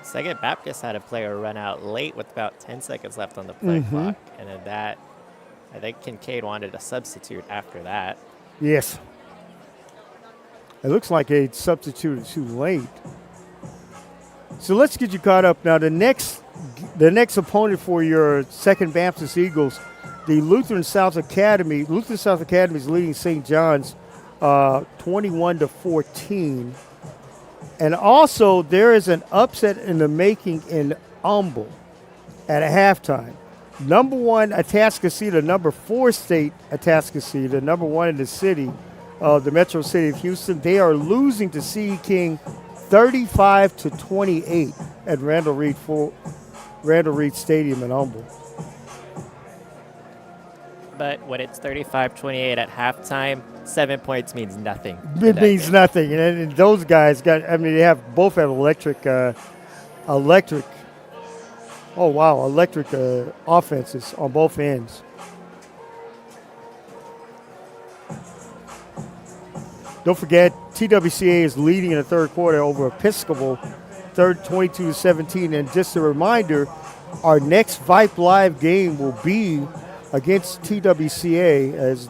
Second Baptist had a player run out late with about 10 seconds left on the play clock. And then that, I think Kinkaid wanted a substitute after that. Yes. It looks like they substituted too late. So let's get you caught up now. The next opponent for your Second Baptist Eagles, the Lutheran South Academy. Lutheran South Academy is leading St. John's 21-14. And also, there is an upset in the making in Humble at a halftime. Number 1, Atascocita. Number 4 state, Atascocita. Number 1 in the city, the metro city of Houston. They are losing to C.E. King 35-28 at Randall Reed Stadium in Humble. But when it's 35-28 at halftime, 7 points means nothing. It means nothing. And those guys they both have electric Oh, wow, electric offenses on both ends. Don't forget, TWCA is leading in the third quarter over Episcopal, 22-17. And just a reminder, our next Vype Live game will be against TWCA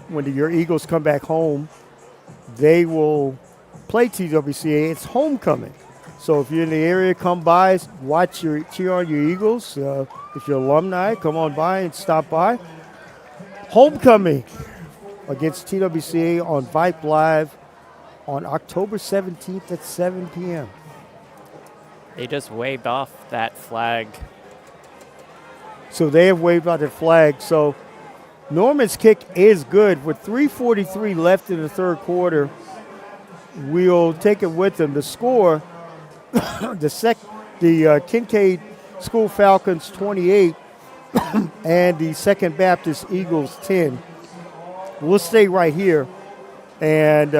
when your Eagles come back home, they will play TWCA. It's homecoming. So if you're in the area, come by, cheer on your Eagles. If you're alumni, come on by and stop by. Homecoming against TWCA on Vype Live on October 17th at 7 p.m. They just waved off that flag. So they have waved out their flag. So Norman's kick is good. With 3:43 left in the third quarter, we'll take it with them. The score, the Kinkaid School Falcons 28 and the Second Baptist Eagles 10. We'll stay right here. And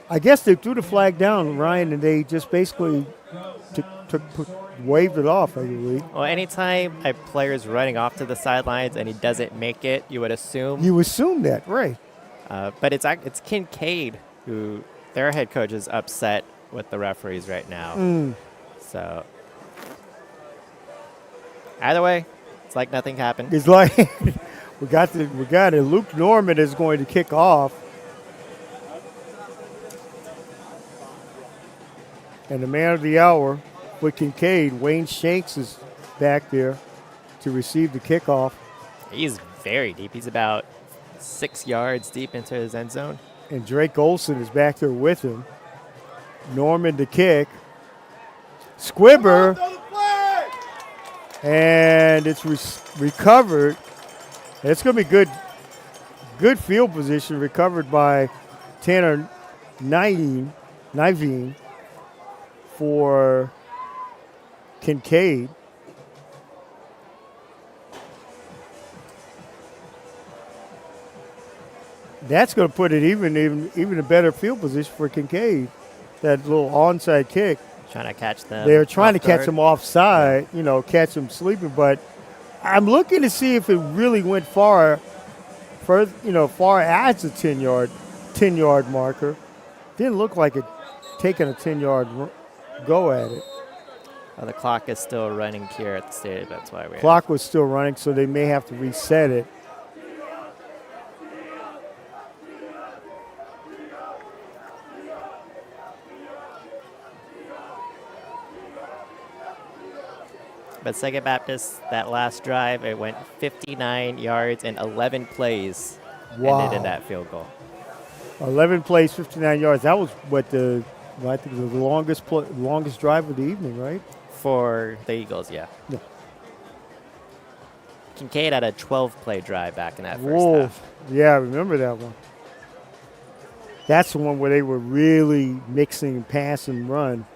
I guess they threw the flag down, Ryan, and they just basically waved it off, I believe. Well, anytime a player is running off to the sidelines and he doesn't make it, you would assume. You assume that, right. But it's Kinkaid who, their head coach, is upset with the referees right now. So either way, it's like nothing happened. It's like we got it. Luke Norman is going to kick off. And the man of the hour with Kinkaid, Wayne Shanks, is back there to receive the kickoff. He's very deep. He's about 6 yards deep into his end zone. And Drake Olson is back there with him. Norman to kick. Squibber. And it's recovered. It's going to be good field position, recovered by Tanner Niveen for Kinkaid. That's going to put it even a better field position for Kinkaid. That little onside kick. Trying to catch them. They're trying to catch guard. him offside, catch him sleeping. But I'm looking to see if it really went far as a 10-yard marker. Didn't look like it taking a 10-yard go at it. Oh, the clock is still running here at the stadium. That's why Clock was still running, so they may have to reset it. But Second Baptist, that last drive, it went 59 yards and 11 plays. Wow. Ended in that field goal. 11 plays, 59 yards. That was I think the longest drive of the evening, right? For the Eagles, yeah. Yeah. Kinkaid had a 12-play drive back in that first Whoa. half. Yeah, I remember that one. That's the one where they were really mixing pass and run.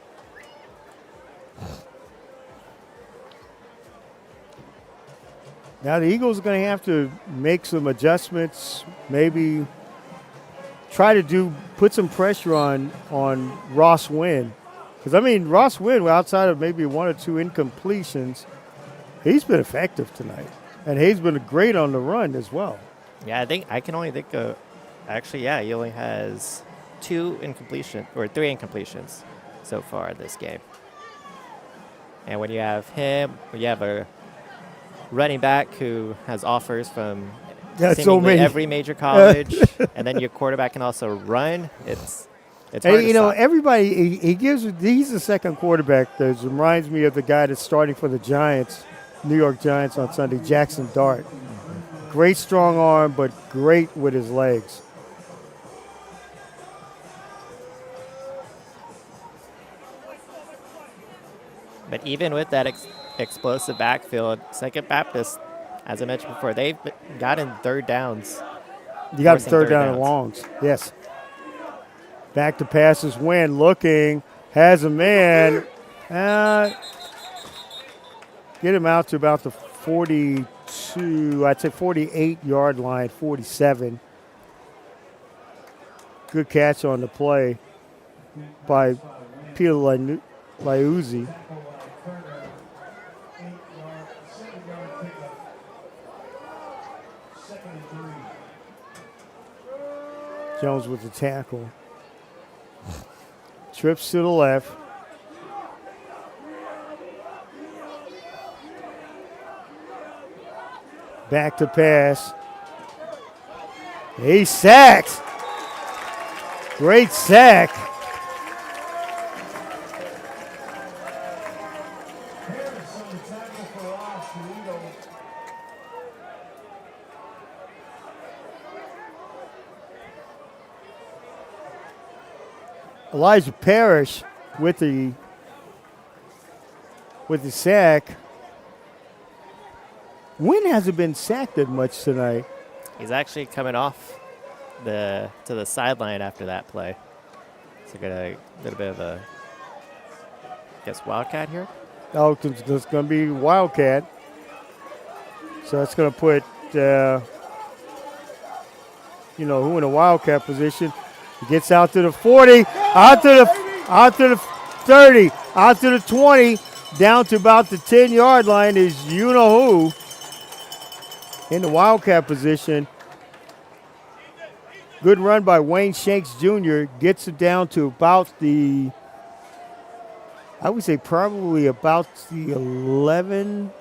Now the Eagles are going to have to make some adjustments, maybe try to put some pressure on Ross Wynn. Because, Ross Wynn, outside of maybe one or two incompletions, he's been effective tonight. And he's been great on the run as well. Yeah, I can only think of, he only has 3 incompletions so far this game. And when you have him, you have a running back who has offers from seemingly every major college, and then your quarterback can also run. It's hard to stop. Everybody, he's the second quarterback that reminds me of the guy that's starting for the Giants, New York Giants on Sunday, Jackson Dart. Great strong arm, but great with his legs. But even with that explosive backfield, Second Baptist, as I mentioned before, they've gotten third downs. You got third down and longs. Yes. Back to passes. Wynn looking, has a man. Get him out to about the 42, I'd say 48-yard line, 47. Good catch on the play by Peter by Uzi. Tackle by Turner. 7-yard pickup. 2nd and 3. Jones with the tackle. Trips to the left. Back to pass. He sacks. Great sack. Harris on the tackle for loss. The Eagles. Elijah Parrish with the sack. Wynn hasn't been sacked that much tonight. He's actually coming off to the sideline after that play. So got a little bit of a, I guess, wildcat here. Oh, it's going to be Wildcat. So that's going to put, who in a Wildcat position. He gets out to the 40, out to the 30, out to the 20, down to about the 10-yard line is you-know-who in the Wildcat position. Good run by Wayne Shanks Jr. Gets it down to about I would say probably about the 11,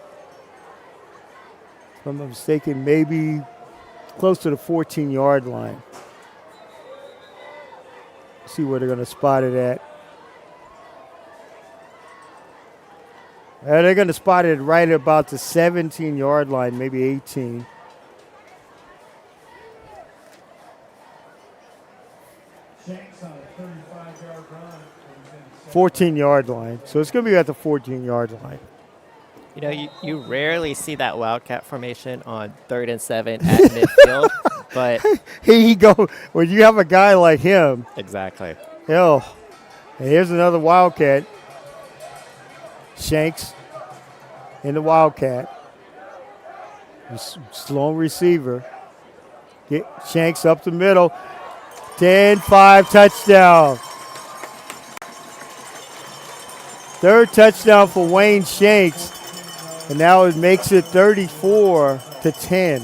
if I'm not mistaken, maybe close to the 14-yard line. See where they're going to spot it at. They're going to spot it right about the 17-yard line, maybe 18. Shanks on a 35-yard run. 14-yard line. So it's going to be at the 14-yard line. You know, you rarely see that wildcat formation on 3rd and 7 at midfield, but Here you go. When you have a guy like him, exactly. and here's another Wildcat. Shanks in the Wildcat. Slow receiver. Get Shanks up the middle. 10-5 touchdown. 3rd touchdown for Wayne Shanks. And now it makes it 34-10.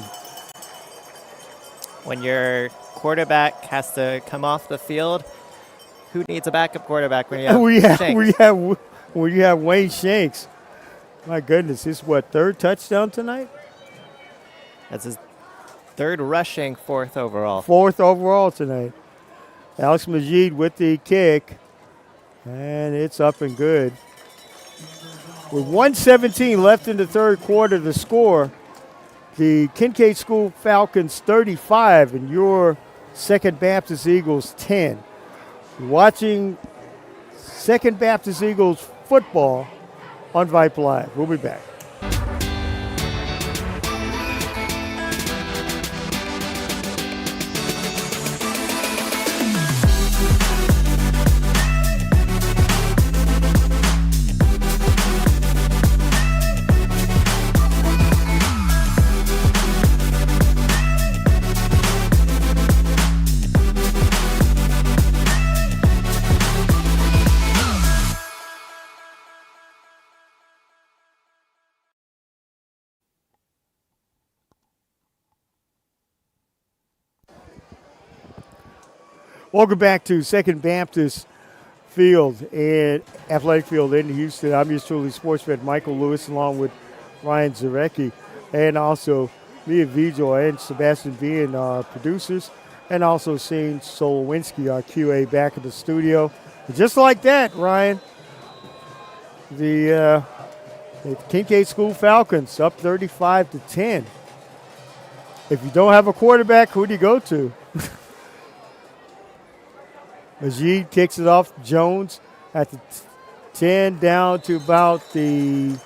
When your quarterback has to come off the field, who needs a backup quarterback when you have Shanks? When you have Wayne Shanks. My goodness, this is what, 3rd touchdown tonight? That's his 3rd rushing, 4th overall. 4th overall tonight. Alex Majid with the kick. And it's up and good. With 1:17 left in the 3rd quarter to score, the Kinkaid School Falcons 35 and your 2nd Baptist Eagles 10. Watching 2nd Baptist Eagles football on Vype Live. We'll be back. Welcome back to 2nd Baptist Field and Athletic Field in Houston. I'm yours truly, sports vet Michael Lewis, along with Ryan Zarecki, and also me and Vijay and Sebastian being our producers, and also Shane Solowinski, our QA, back in the studio. And just like that, Ryan, the Kinkaid School Falcons up 35-10. If you don't have a quarterback, who do you go to? Majid kicks it off. Jones at the 10 down to about the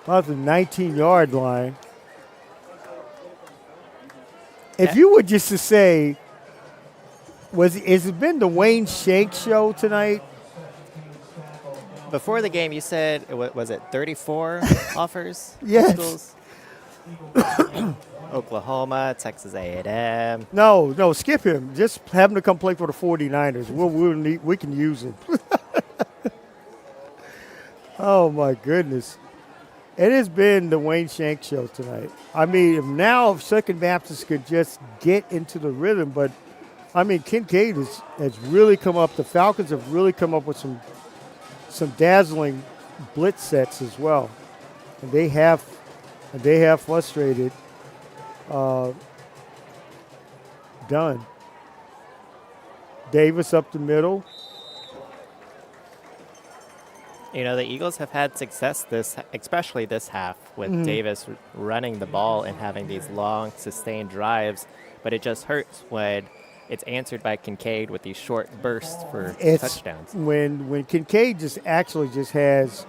19-yard line. If you were just to say, has it been the Wayne Shanks show tonight? Before the game, you said, was it 34 offers? Yes. Schools? Oklahoma, Texas A&M. No, skip him. Just have him to come play for the 49ers. We can use him. Oh, my goodness. It has been the Wayne Shank show tonight. I mean, if Second Baptist could just get into the rhythm, but, I mean, Kinkaid has really come up. The Falcons have really come up with some dazzling blitz sets as well. And they have frustrated Dunn. Davis up the middle. You know, the Eagles have had success especially this half, with Davis running the ball and having these long, sustained drives. But it just hurts when it's answered by Kinkaid with these short bursts for touchdowns. When Kinkaid just has,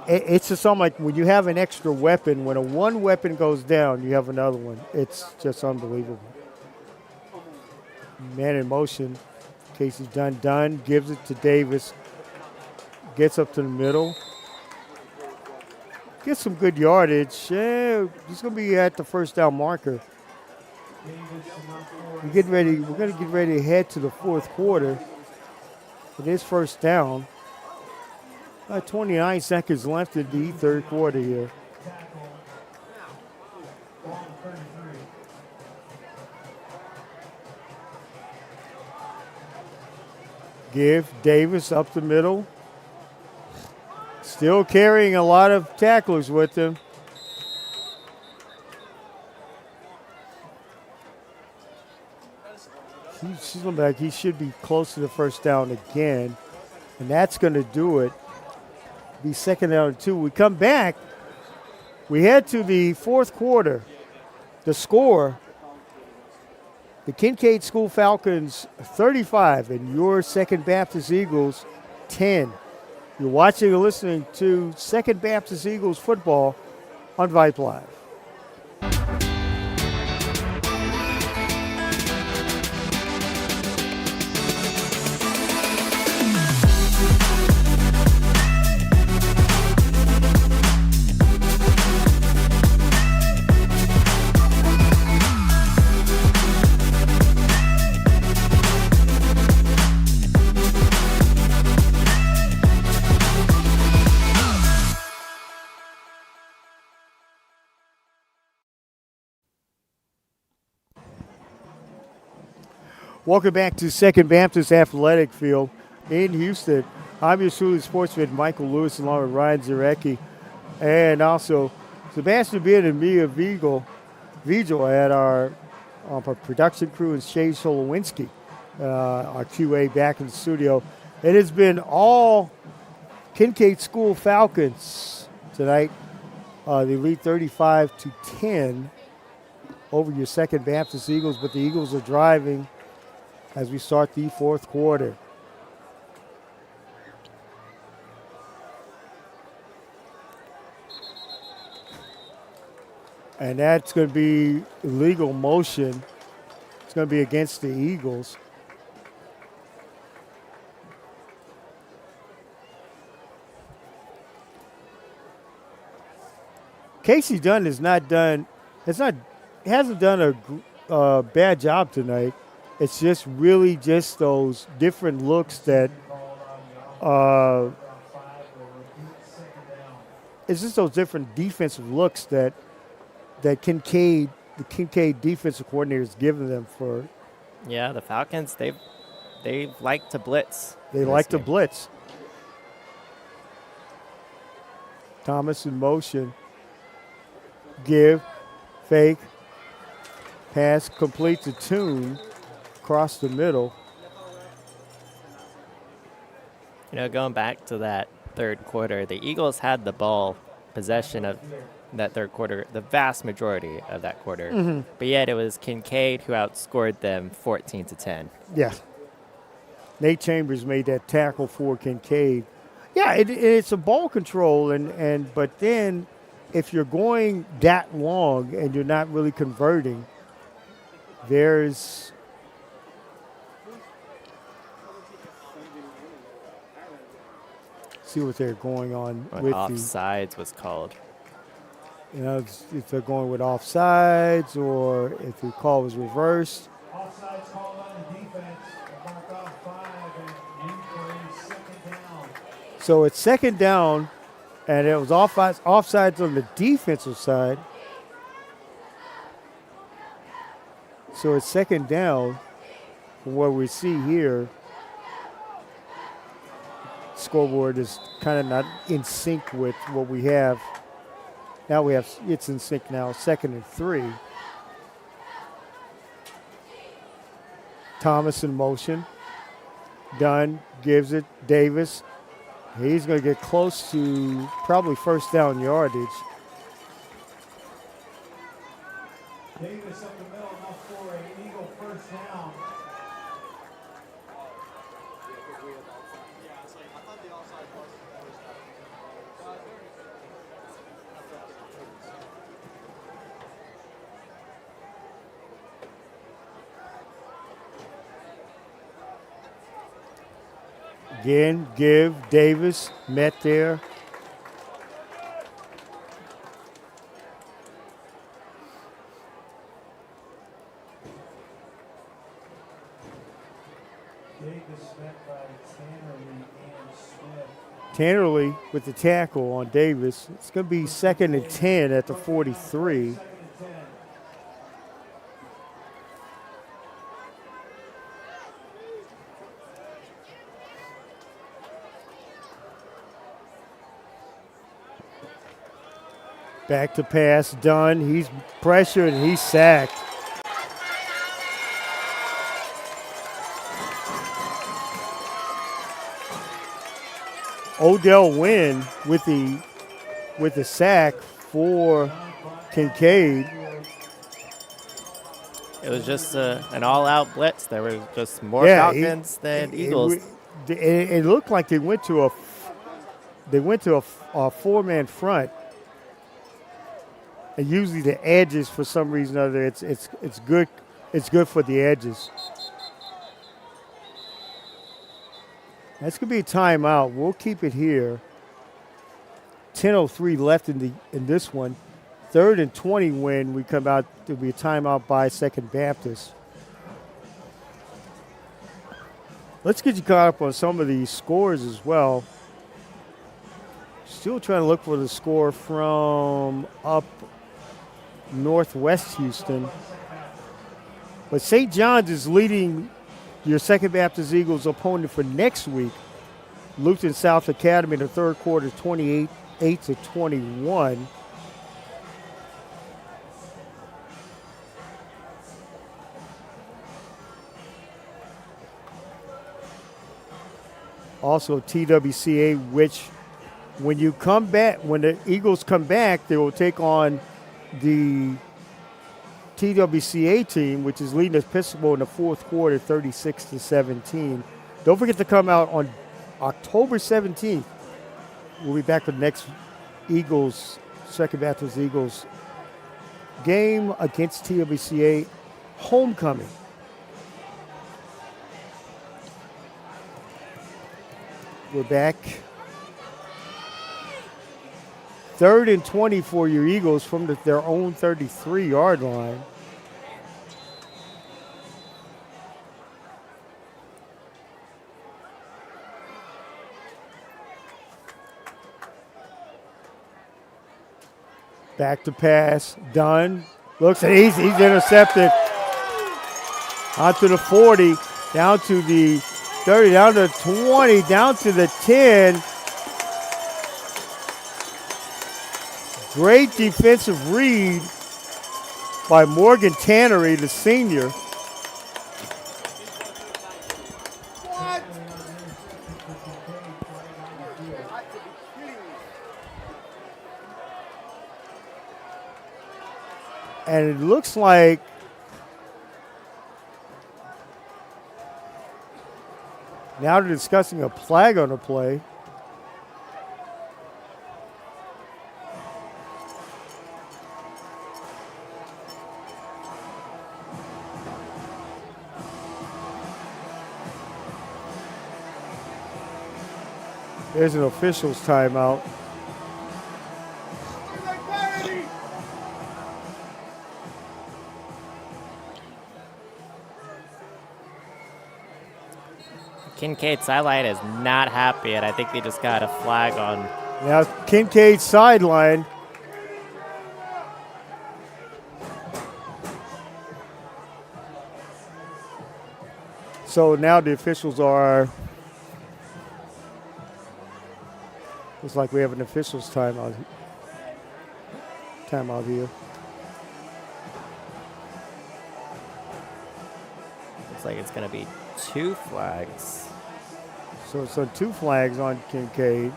it's just something like when you have an extra weapon. When one weapon goes down, you have another one. It's just unbelievable. Man in motion. Casey's done. Gives it to Davis. Gets up to the middle. Gets some good yardage. Yeah, he's going to be at the first down marker. We're going to get ready to head to the fourth quarter. It is first down. 29 seconds left in the third quarter here. Give Davis up the middle. Still carrying a lot of tacklers with him. He's looking like he should be close to the first down again. And that's going to do it. Be second down and 2. We come back. We head to the fourth quarter. The score, the Kinkaid School Falcons 35 and your Second Baptist Eagles 10. You're watching and listening to Second Baptist Eagles football on Vype Live. Welcome back to Second Baptist Athletic Field in Houston. I'm your truly sportsman, Michael Lewis, along with Ryan Zarecki, and also Sebastian Beard and Mia Vigil at our production crew, and Shay Solowinski, our QA, back in the studio. It has been all Kinkaid School Falcons tonight. They lead 35-10 over your Second Baptist Eagles, but the Eagles are driving as we start the fourth quarter. And that's going to be illegal motion. It's going to be against the Eagles. Casey Dunn hasn't done a bad job tonight. It's just really just those different looks that it's just those different defensive looks that the Kinkaid defensive coordinator is giving them for. Yeah, the Falcons, they like to blitz. They like to blitz. Thomas in motion. Give, fake, pass complete to Toon. Across the middle. You know, going back to that third quarter, the Eagles had the ball possession of that third quarter, the vast majority of that quarter. Mm-hmm. But yet it was Kinkaid who outscored them 14-10. Yeah. Nate Chambers made that tackle for Kinkaid. Yeah, it's a ball control, but then if you're going that long and you're not really converting, there's see what they're going on with offsides was called. You know, if they're going with offsides or if the call was reversed. Offsides called on the defense. Mark off 5 and in for a second down. So it's second down, and it was offsides on the defensive side. So it's second down from what we see here. Scoreboard is kind of not in sync with what we have. Now it's in sync now, 2nd and 3. Thomas in motion. Dunn gives it. Davis. He's going to get close to probably first down yardage. Davis up the middle, enough for an Eagle first down. Again, give Davis, met there. Davis met by Tannerly and Smith. Tannerly with the tackle on Davis. It's going to be 2nd and 10 at the 43. 2nd and 10. Back to pass, Dunn. He's pressured and he's sacked. Odell Wynn with the sack for Kinkaid. It was just an all-out blitz. There were just more Falcons than Eagles. It looked like they went to a four-man front. And usually the edges, for some reason or other, it's good. It's good for the edges. That's gonna be a timeout. We'll keep it here. 10:03 left in this one. 3rd and 20 when we come out. There'll be a timeout by Second Baptist. Let's get you caught up on some of these scores as well. Still trying to look for the score from up northwest Houston. But St. John's is leading your Second Baptist Eagles opponent for next week. Luton South Academy in the third quarter, 28-21. Also TWCA, which when the Eagles come back, they will take on the TWCA team, which is leading Episcopal in the fourth quarter, 36-17. Don't forget to come out on October 17th. We'll be back with the next Second Baptist Eagles game against TWCA homecoming. We're back. 3rd and 20 for your Eagles from their own 33-yard line. Back to pass. Dunn looks at he's intercepted. Onto the 40, down to the 30, down to the 20, down to the 10. Great defensive read by Morgan Tannery, the senior. And it looks like now they're discussing a flag on the play. There's an official's timeout. Kinkaid sideline is not happy, and I think they just got a flag on. Now Kinkaid sideline. So now the officials are. Looks like we have an officials timeout. Timeout here. Looks like it's going to be 2 flags. So 2 flags on Kinkaid.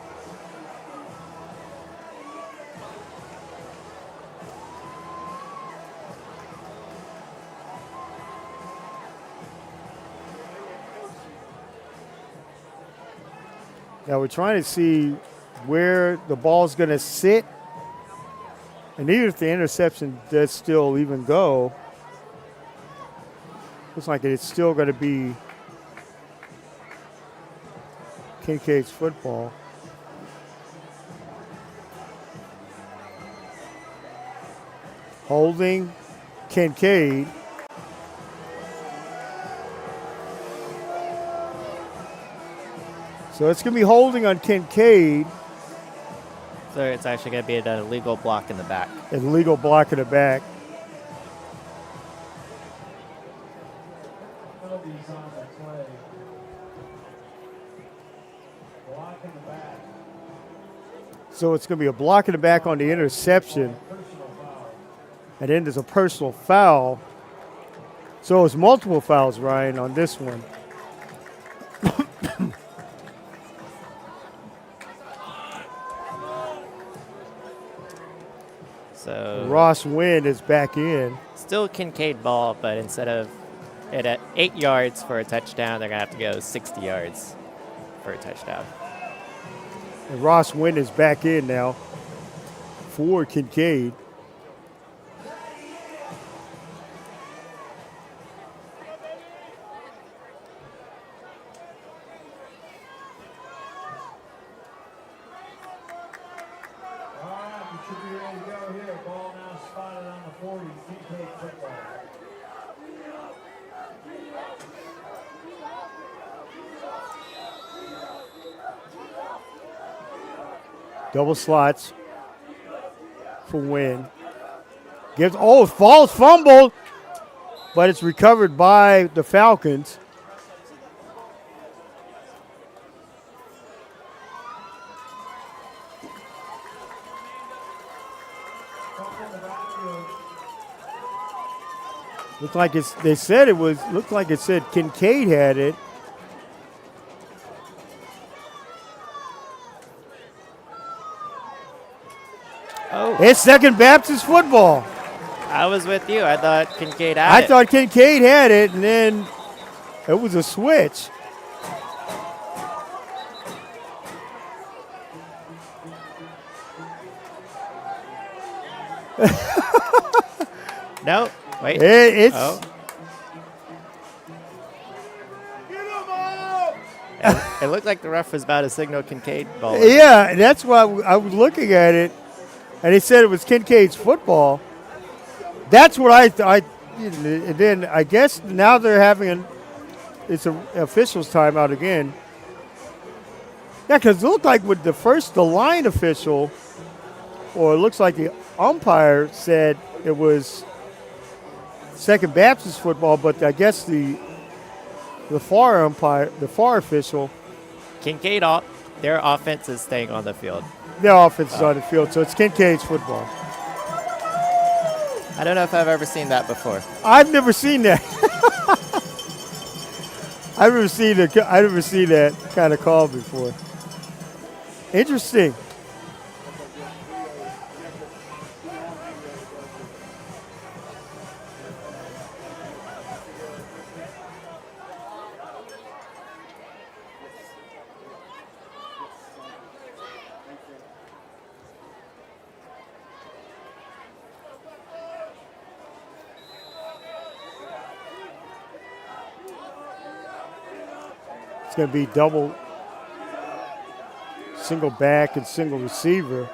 Now we're trying to see where the ball's going to sit. And even if the interception does still even go, looks like it's still going to be Kinkaid's football. Holding Kinkaid. So it's going to be holding on Kinkaid. So it's actually going to be an illegal block in the back. Illegal block in the back. Penalties on the play. Block in the back. So it's going to be a block in the back on the interception. Personal foul. And then there's a personal foul. So it's multiple fouls, Ryan, on this one. So Ross Wynn is back in. still Kinkaid ball, but instead of it at 8 yards for a touchdown, they're going to have to go 60 yards for a touchdown. And Ross Wynn is back in now for Kinkaid. All right, you should be ready to go here. Ball now spotted on the 40. Kinkaid football. Double slots for Wynn. Falls fumbled, but it's recovered by the Falcons. Looked like they said it was, looked like it said Kinkaid had it. Oh, It's Second Baptist football. I was with you. I thought Kinkaid had I it. thought Kinkaid had it, and then it was a switch. No, wait. It's Oh. It looked like the ref was about to signal Kinkaid ball. yeah. That's why I was looking at it, and he said it was Kinkaid's football. That's what I. And then I guess now they're having it's an officials timeout again. Yeah, because it looked like with the line official, or it looks like the umpire said it was Second Baptist football, but I guess the FAR umpire, the FAR official, Kinkaid, their offense is staying on the field. their offense is on the field, so it's Kinkaid's football. I don't know if I've ever seen that before. I've never seen that. I've never seen that kind of call before. Interesting. It's going to be double, single back and single receiver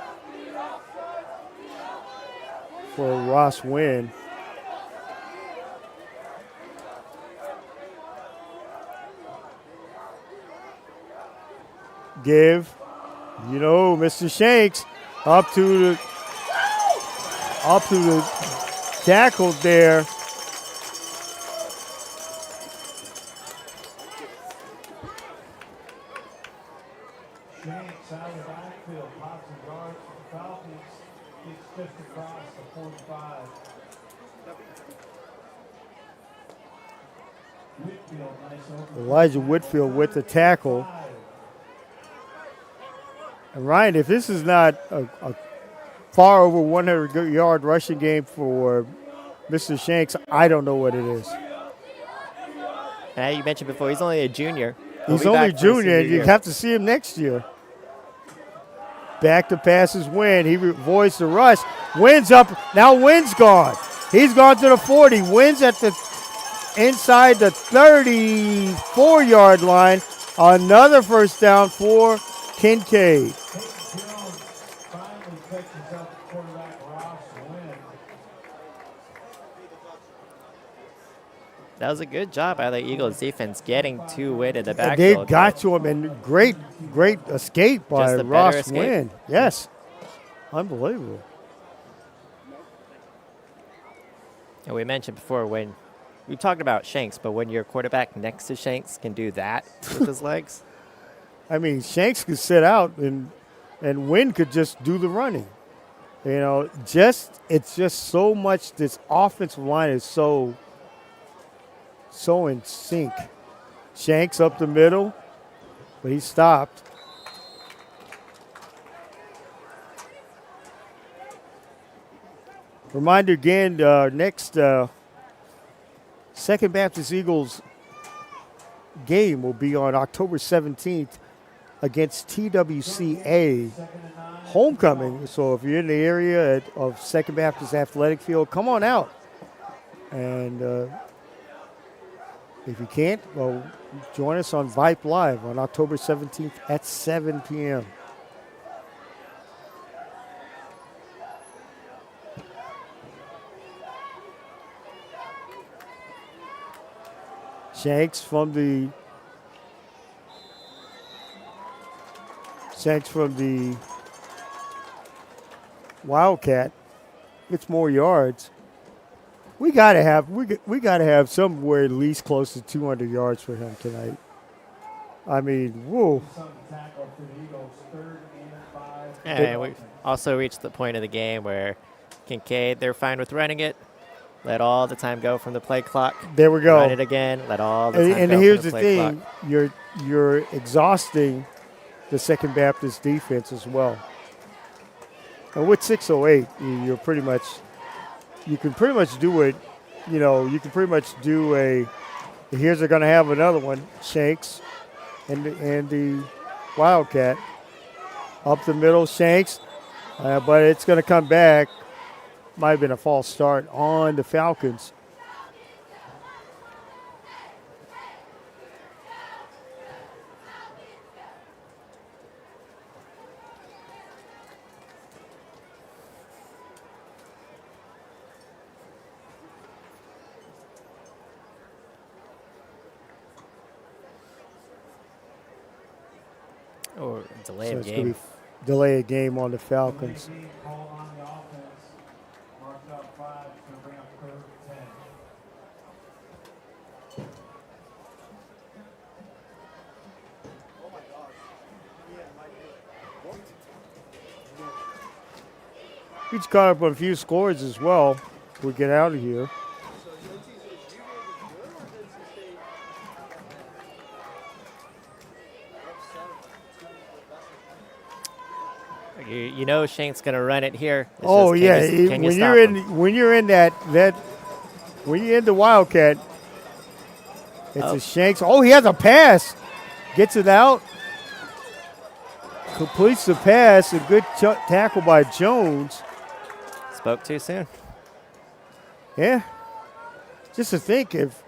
for Ross Wynn. give. You know, Mr. Shanks up to the tackle there. Shanks out of the backfield, pops and guards for the Falcons. Gets just across the 45. Whitfield, nice open. Elijah Whitfield with the tackle. And Ryan, if this is not a far over 100-yard rushing game for Mr. Shanks, I don't know what it is. And you mentioned before, he's only a junior. He's only a junior, and you have to see him next year. Back to passes Wynn. He avoids the rush. Wynn's up. Now Wynn's gone. He's gone to the 40. Wynn's at the inside the 34-yard line. Another first down for Kinkaid. Jones finally catches up to quarterback Ross Wynn. That was a good job by the Eagles defense getting to Wynn in the And backfield. they got to him, and great escape by Just a better Ross escape. Wynn. Yes. Unbelievable. And we mentioned before when we talked about Shanks, but when your quarterback next to Shanks can do that with his legs, I mean, Shanks could sit out, and Wynn could just do the running. You know, it's just so much. This offensive line is so in sync. Shanks up the middle, but he stopped. Reminder again, next Second Baptist Eagles game will be on October 17th against TWCA homecoming. So if you're in the area of Second Baptist Athletic Field, come on out. And if you can't, well, join us on Vype Live on October 17th at 7 p.m. Shanks from the Wildcat gets more yards. We gotta have somewhere at least close to 200 yards for him tonight. I mean, whoa. Tackle for the Eagles, 3rd and 5. and we also reached the point of the game where Kinkaid, they're fine with running it. Let all the time go from the play clock. There we go. Run it again. Let all the time And go here's from the the play thing: clock. you're exhausting the Second Baptist defense as well. And with 6:08, you can pretty much do it. You know, you can pretty much do Here's they're going to have another one, Shanks, and the Wildcat up the middle, Shanks, but it's going to come back. Might have been a false start on the Falcons. Or delay So of it's going game. to be delay a game on the Falcons. Game call on the offense. Marked up 5, going to bring up 3rd and 10. He's caught up on a few scores as well. We get out of here. You know Shank's going to run it here. It's Oh just, yeah, can you when stop you're him? when you're in when you're in the Wildcat, it's a Shanks. Oh, he has a pass, gets it out, completes the pass. A good tackle by Jones. Spoke too soon. Yeah, just to think if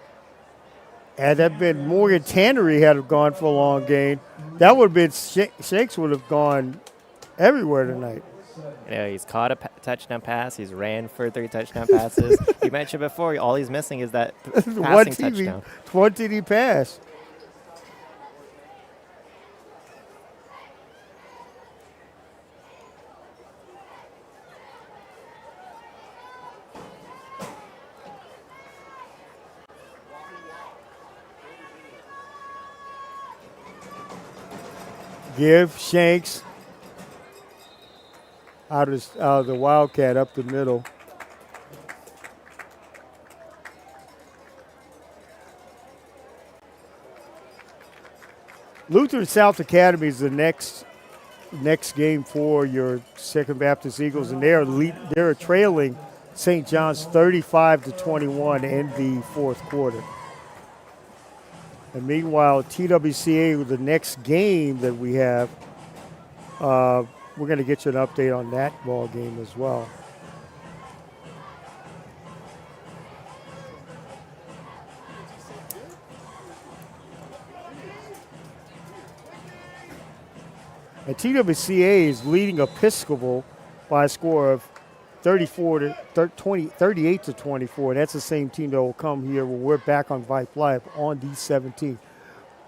had that been Morgan Tannery had have gone for a long game, that would have been Shanks would have gone everywhere tonight. You know, he's caught a touchdown pass. He's ran for 3 touchdown passes. You mentioned before, all he's missing is that passing touchdown. One TD pass. Give Shanks out of the Wildcat up the middle. Lutheran South Academy is the next game for your Second Baptist Eagles, and they're trailing St. John's 35-21 in the fourth quarter. And meanwhile, TWCA, the next game that we have, we're going to get you an update on that ball game as well. And TWCA is leading Episcopal by a score of 38-24. That's the same team that will come here when we're back on Vype Live on the 17th.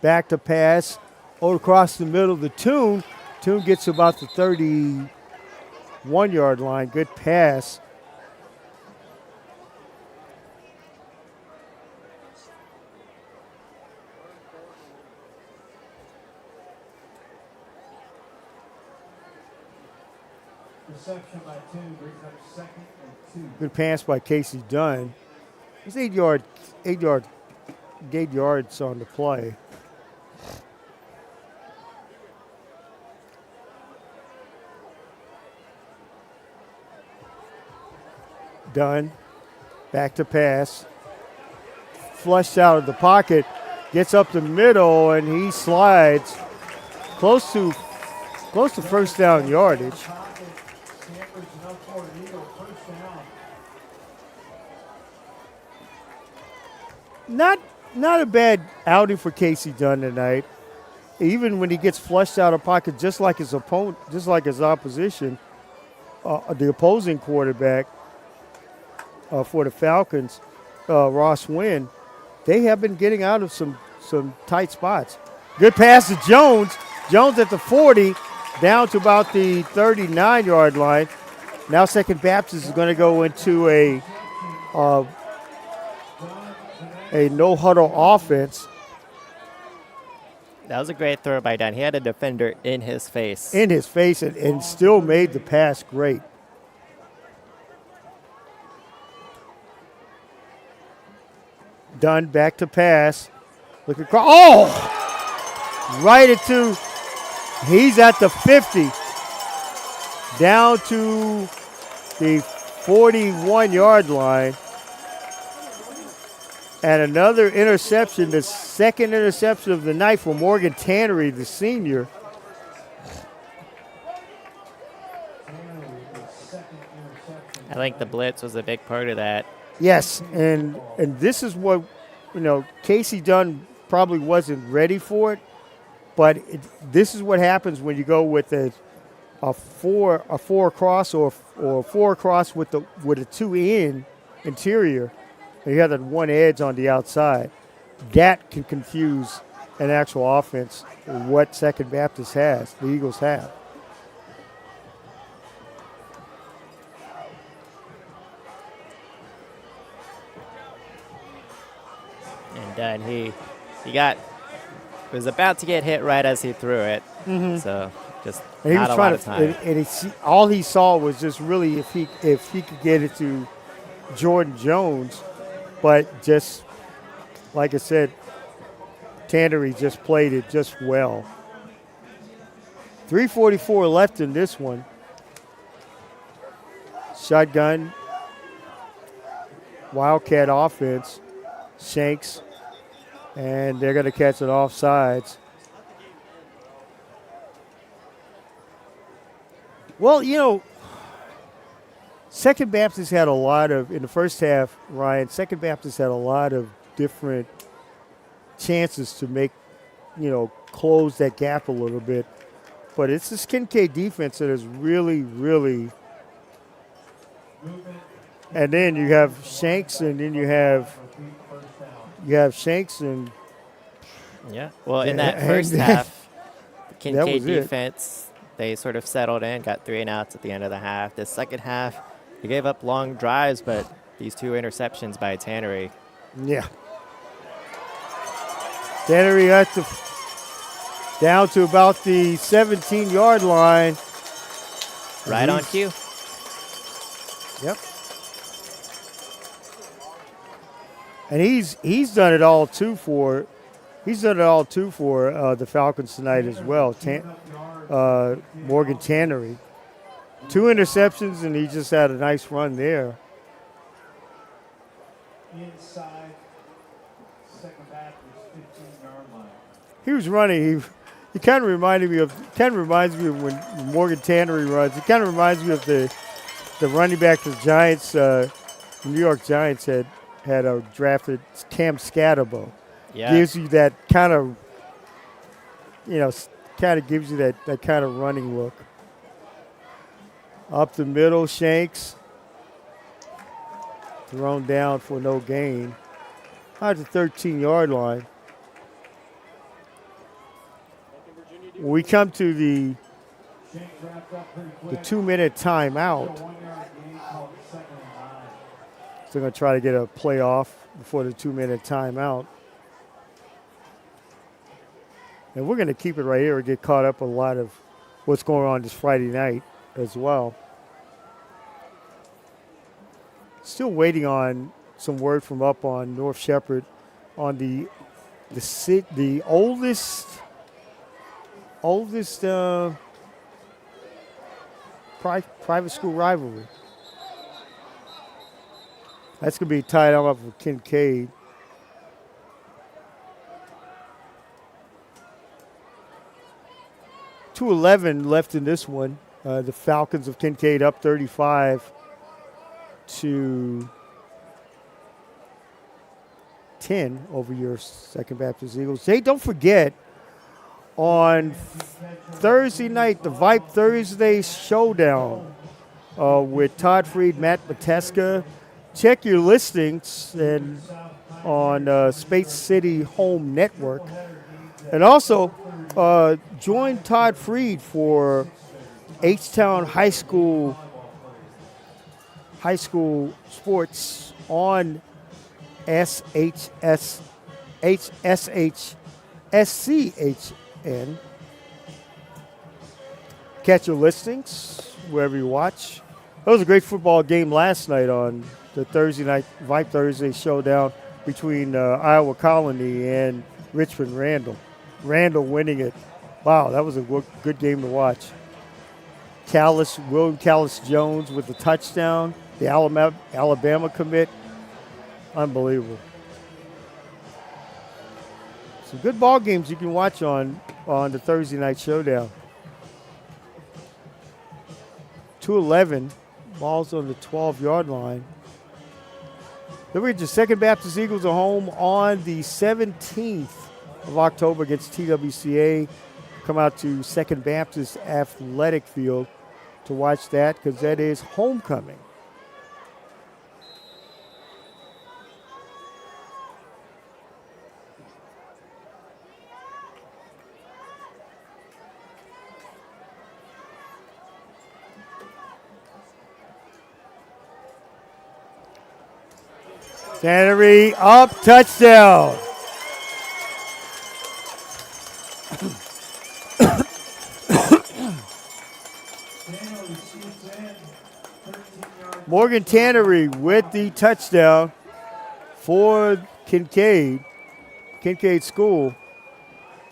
Back to pass, across the middle, the Toon. Toon gets about the 31-yard line. Good pass. Reception by Toon brings up 2nd and 2. Good pass by Casey Dunn. It's 8 yards on the play. Dunn, back to pass. Flushed out of the pocket, gets up the middle, and he slides close to first down yardage. Not a bad outing for Casey Dunn tonight. Even when he gets flushed out of pocket, just like his opponent, just like his opposition, the opposing quarterback for the Falcons, Ross Wynn, they have been getting out of some tight spots. Good pass to Jones. Jones at the 40, down to about the 39-yard line. Now Second Baptist is going to go into a no-huddle offense. That was a great throw by Dunn. He had a defender in his face. And still made the pass great. Dunn back to pass. Look across. Oh! Right into, he's at the 50. Down to the 41-yard line. And another interception, the second interception of the night for Morgan Tannery, the senior. I think the blitz was a big part of that. Yes, and this is what, Casey Dunn probably wasn't ready for it, but this is what happens when you go with a four across or four across with a 2 in interior. You have that one edge on the outside. That can confuse an actual offense, what Second Baptist has, the Eagles have. And Dunn, he was about to get hit right as he threw it. Mm-hmm. So just and not a lot of time. All he saw was just really if he could get it to Jordan Jones. But just, like I said, Tannery just played it just well. 3:44 left in this one. Shotgun, Wildcat offense, Shanks, and they're going to catch it offsides. Well, Second Baptist had a lot of, in the first half, Ryan, Second Baptist had a lot of different chances to make, close that gap a little bit. But it's this Kinkaid defense that is really, really. And then you have Shanks, and then you have Shanks and. Yeah. Well, in that first half, the Kinkaid defense, they sort of settled in, got 3 and outs at the end of the half. The second half, they gave up long drives, but these 2 interceptions by Tannery. Yeah. Tannery at the down to about the 17-yard line. Right on cue. Yep. And he's done it all too for the Falcons tonight as well. Morgan Tannery, 2 interceptions, and he just had a nice run there. Inside, second Baptist, 15-yard line. He was running. He kind of reminds me of when Morgan Tannery runs. He kind of reminds me of the running back for the Giants. The New York Giants had drafted Cam Scatterbo. Yeah. Gives you that kind of, gives you that kind of running look. Up the middle, Shanks. Thrown down for no gain. Out the 13-yard line. We come to the 2-minute timeout. So they're going to try to get a play off before the 2-minute timeout. And we're going to keep it right here and get caught up with a lot of what's going on this Friday night as well. Still waiting on some word from up on North Shepherd on the oldest private school rivalry. That's going to be tied up with Kinkaid. .211 left in this one. The Falcons of Kinkaid up 35 to 10 over your Second Baptist Eagles. Hey, don't forget, on Thursday night, the Vype Thursday Showdown with Todd Freed, Matt Mateska. Check your listings and on Space City Home Network. And also, join Todd Freed for H-Town High School sports on SHN. Catch your listings wherever you watch. That was a great football game last night on the Thursday night Vype Thursday Showdown between Iowa Colony and Richmond Randall. Randall winning it. Wow, that was a good game to watch. William Callis Jones with the touchdown. The Alabama commit. Unbelievable. Some good ball games you can watch on the Thursday night showdown. 2:11, ball's on the 12-yard line. Then we get the Second Baptist Eagles are home on the 17th of October against TWCA. Come out to Second Baptist Athletic Field to watch that because that is homecoming. Tannery up, touchdown. Morgan Tannery with the touchdown for Kinkaid School.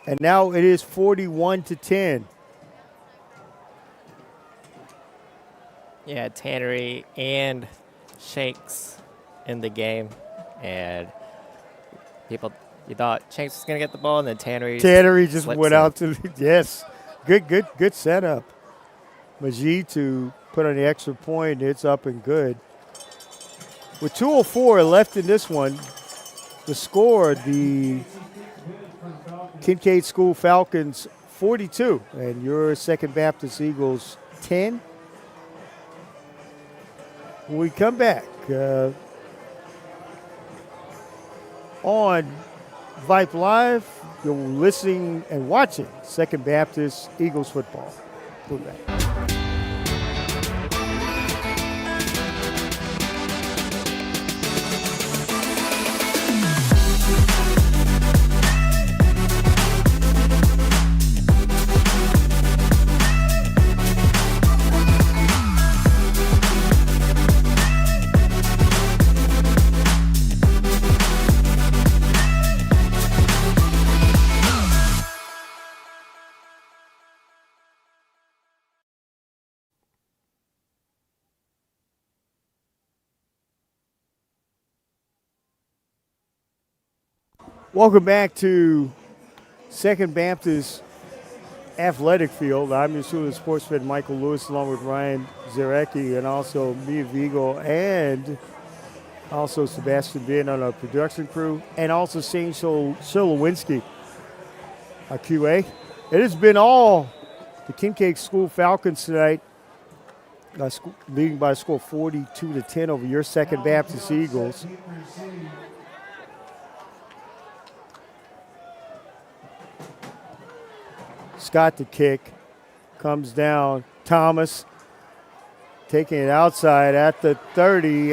And now it is 41-10. Yeah, Tannery and Shanks in the game. And you thought Shanks was going to get the ball, and then Tannery just went out to yes. Good setup. Majid to put on the extra point. It's up and good. With 2:04 left in this one, the score, the Kinkaid School Falcons 42 and your Second Baptist Eagles 10. When we come back on Vype Live, you're listening and watching Second Baptist Eagles football. We'll be back. Welcome back to Second Baptist Athletic Field. I'm your student sports vet Michael Lewis, along with Ryan Zarecki, and also Mia Vigo, and also Sebastian Bin on our production crew, and also Shane Shilowinski, our QA. It has been all the Kinkaid School Falcons tonight, leading by a score 42-10 over your Second Baptist Eagles. Scott the kick, comes down. Thomas taking it outside at the 30,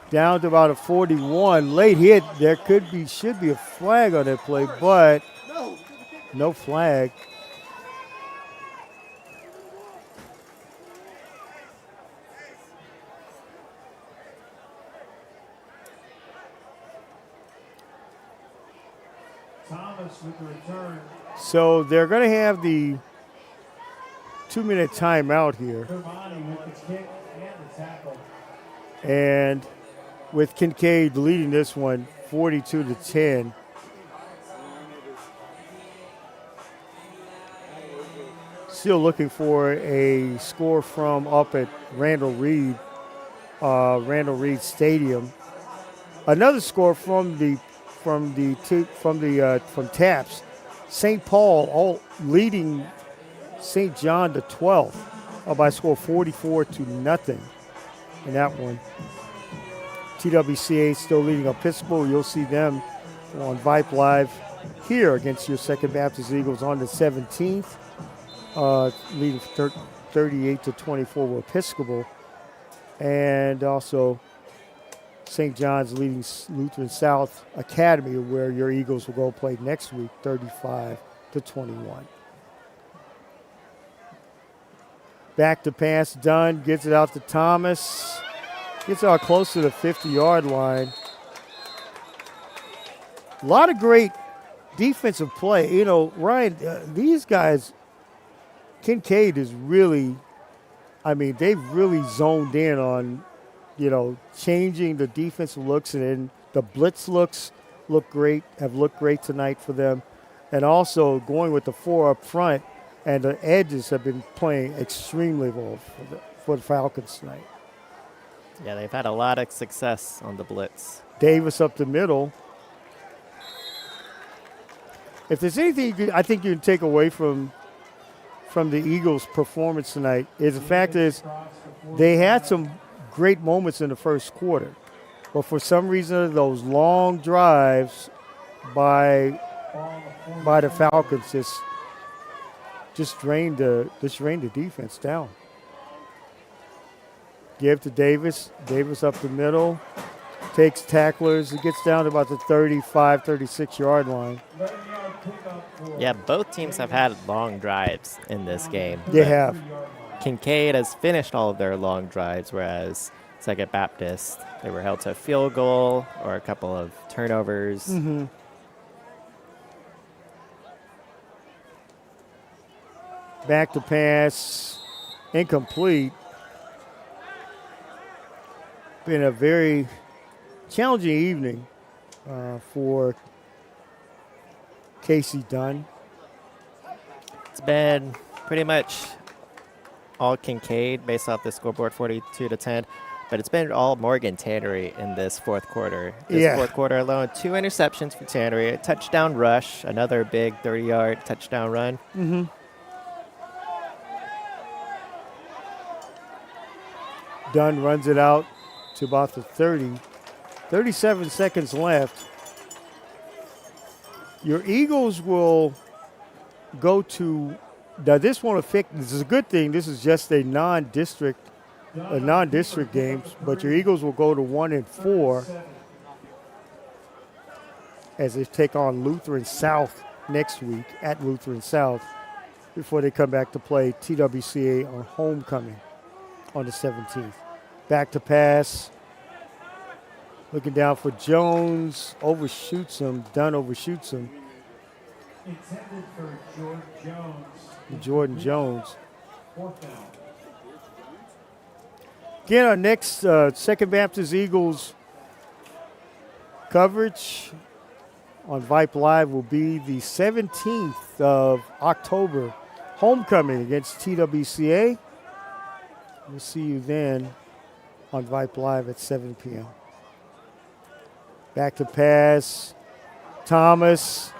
down to about a 41. Late hit. There should be a flag on that play, but no flag. Thomas with the return. So they're going to have the 2-minute timeout here. Kermani with the kick and the tackle. And with Kinkaid leading this one 42-10. Still looking for a score from up at Randall Reed Stadium. Another score from Taps. St. Paul leading St. John to 12 by a score 44-0 in that one. TWCA still leading Episcopal. You'll see them on Vype Live here against your Second Baptist Eagles on the 17th, leading 38-24 with Episcopal. And also St. John's leading Lutheran South Academy, where your Eagles will go play next week, 35-21. Back to pass, Dunn gets it out to Thomas. Gets out close to the 50-yard line. A lot of great defensive play. You know, Ryan, these guys, Kinkaid is really, they've really zoned in on, changing the defensive looks, and then the blitz looks have looked great tonight for them. And also going with the 4 up front, and the edges have been playing extremely well for the Falcons tonight. Yeah, they've had a lot of success on the blitz. Davis up the middle. If there's anything I think you can take away from the Eagles' performance tonight, is the fact is they had some great moments in the first quarter, but for some reason those long drives by the Falcons just drained the defense down. Give to Davis. Davis up the middle. Takes tacklers. It gets down to about the 35, 36-yard line. Yeah, both teams have had long drives in this game. They have. Kinkaid has finished all of their long drives, whereas Second Baptist, they were held to a field goal or a couple of turnovers. Mm-hmm. Back to pass. Incomplete. Been a very challenging evening for Casey Dunn. It's been pretty much all Kinkaid based off the scoreboard, 42-10. But it's been all Morgan Tannery in this fourth quarter. Fourth quarter alone, 2 interceptions for Tannery, a touchdown rush, another big 30-yard touchdown run. Mm-hmm. Dunn runs it out to about the 30. 37 seconds left. Your Eagles will go to, now this won't affect, this is a good thing, this is just a non-district games, but your Eagles will go to 1-4 as they take on Lutheran South next week at Lutheran South before they come back to play TWCA on homecoming on the 17th. Back to pass. Looking down for Jones. Overshoots him. Dunn overshoots him. Intended for Jordan Jones. Jordan Jones. 4th down. Again, our next Second Baptist Eagles coverage on Vype Live will be the 17th of October, homecoming against TWCA. We'll see you then on Vype Live at 7 p.m. Back to pass. Thomas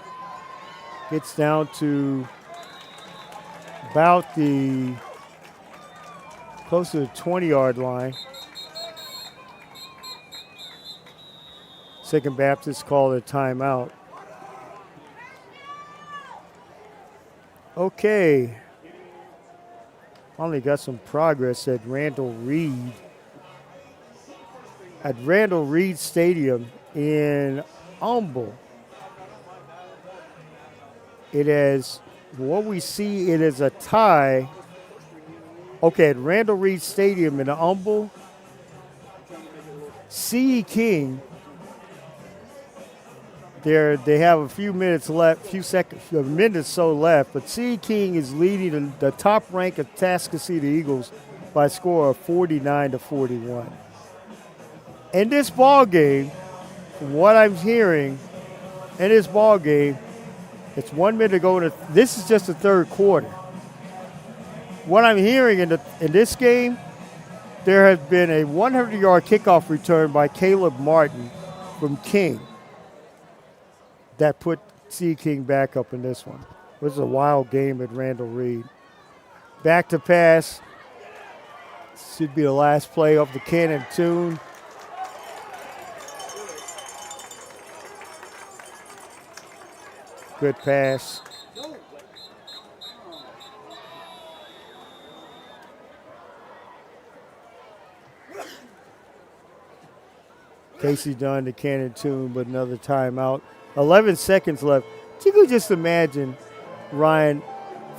gets down to about the close to the 20-yard line. Second Baptist called a timeout. Okay. Finally got some progress at Randall Reed. At Randall Reed Stadium in Humble. It is, what we see, it is a tie. Okay, at Randall Reed Stadium in Humble, C.E. King, they have a few minutes left, a minute or so left, but C.E. King is leading the top rank of Tascasita Eagles by a score of 49-41. In this ball game, from what I'm hearing, in this ball game, it's 1 minute to go. This is just the third quarter. What I'm hearing in this game, there has been a 100-yard kickoff return by Caleb Martin from King that put C. King back up in this one. It was a wild game at Randall Reed. Back to pass. Should be the last play of the Cannon Tune. Good pass. Casey Dunn to Cannon Tune, but another timeout. 11 seconds left. You can just imagine, Ryan,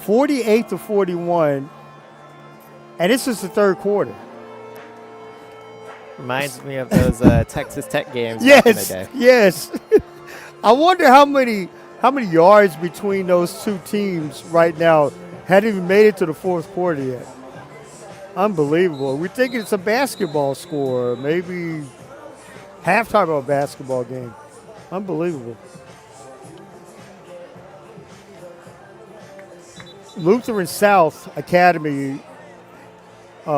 48-41, and this is the third quarter. Reminds me of those Texas Tech games back in the day. Yes. I wonder how many yards between those two teams right now hadn't even made it to the fourth quarter yet. Unbelievable. We're thinking it's a basketball score, maybe halftime of a basketball game. Unbelievable. Lutheran South Academy, they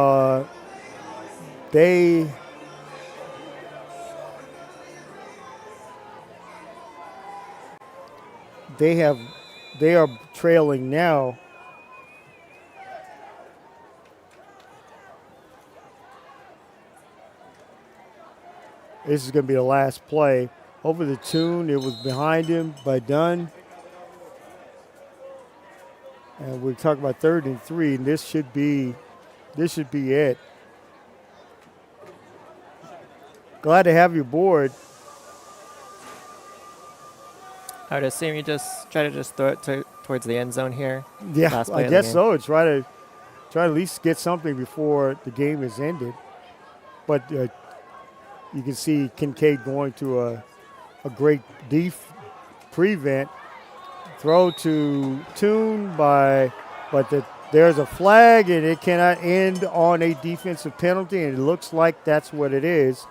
are trailing now. This is going to be the last play. Over the Tune, it was behind him by Dunn. And we're talking about 3rd and 3, and this should be it. Glad to have you aboard. I would assume you just try to throw it towards the end zone here. Yeah, Last play I of the guess game. so. Try to at least get something before the game is ended. But you can see Kinkaid going to a great prevent. Throw to Tune but there's a flag and it cannot end on a defensive penalty, and it looks like that's what it is.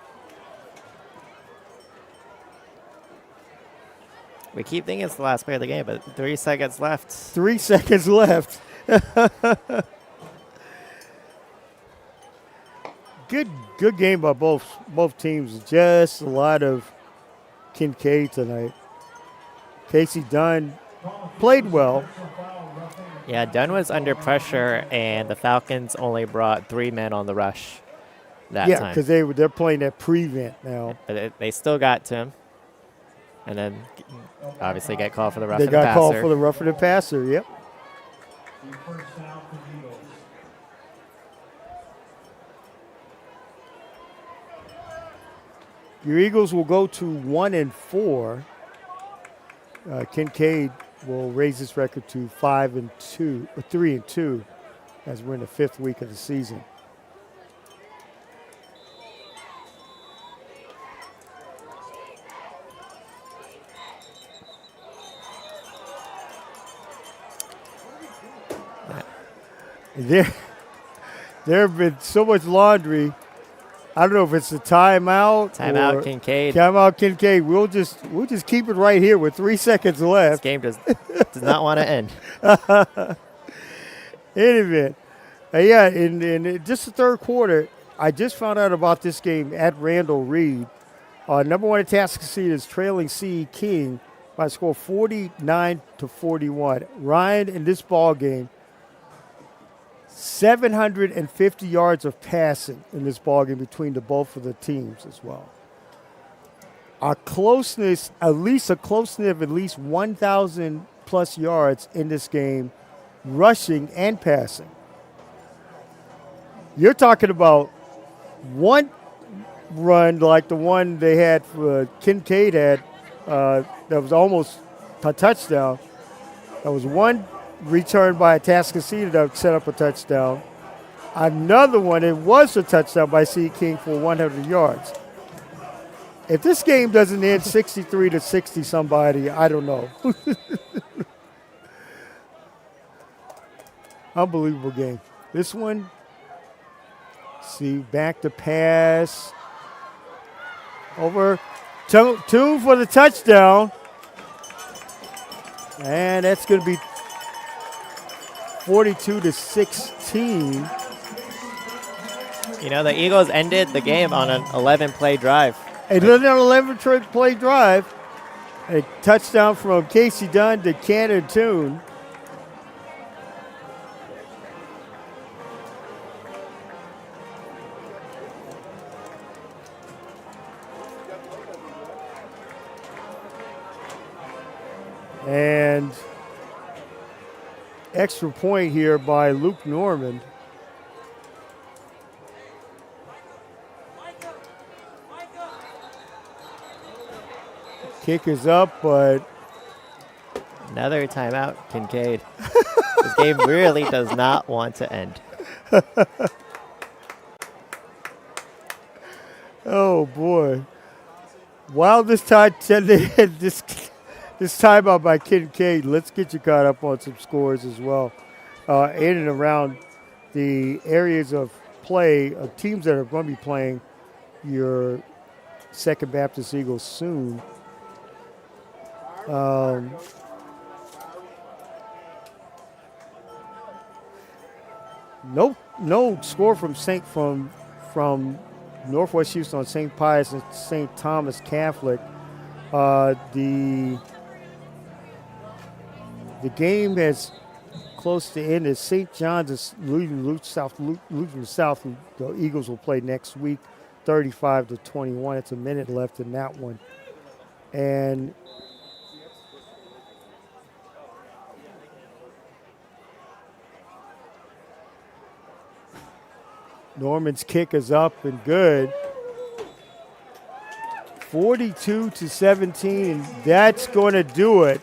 We keep thinking it's the last play of the game, but 3 seconds left. 3 seconds left. Good game by both teams. Just a lot of Kinkaid tonight. Casey Dunn played well. Yeah, Dunn was under pressure, and the Falcons only brought 3 men on the rush that Yeah, time. because they're playing that prevent now. But they still got to him. And then obviously get called for the They roughing the got passer. called for the roughing the passer. Yep. First down for the Eagles. Your Eagles will go to 1-4. Kinkaid will raise his record to 3-2, as we're in the 5th week of the season. There have been so much laundry I don't know if it's a timeout. Timeout, or Kinkaid. Timeout, Kinkaid. We'll just keep it right here with 3 seconds This left. game does not want to end. In event. Yeah, in just the third quarter, I just found out about this game at Randall Reed. Number one Atascocita is trailing C King by a score of 49-41. Ryan, in this ball game, 750 yards of passing in this ball game between the both of the teams as well. A closeness of at least 1,000 plus yards in this game, rushing and passing. You're talking about one run like the one they had for Kinkaid had that was almost a touchdown. That was one return by Atascocita that set up a touchdown. Another one, it was a touchdown by C. King for 100 yards. If this game doesn't end 63-60 somebody, I don't know. Unbelievable game. This one, see, back to pass. Over. Two for the touchdown. And that's going to be 42-16. You know, the Eagles ended the game on an 11-play drive. Another 11-play drive. A touchdown from Casey Dunn to Cannon Toon. And extra point here by Luke Norman. Kick is up, but Another timeout, Kinkaid. This game really does not want to end. oh boy! While this time this timeout by Kinkaid, let's get you caught up on some scores as well, in and around the areas of play of teams that are going to be playing your Second Baptist Eagles soon. No score from from Northwest Houston on St. Pius and St. Thomas Catholic. The game has close to end as St. John's is Lutheran South. The Eagles will play next week, 35-21. It's a minute left in that one, and Norman's kick is up and good. 42-17, and that's going to do it.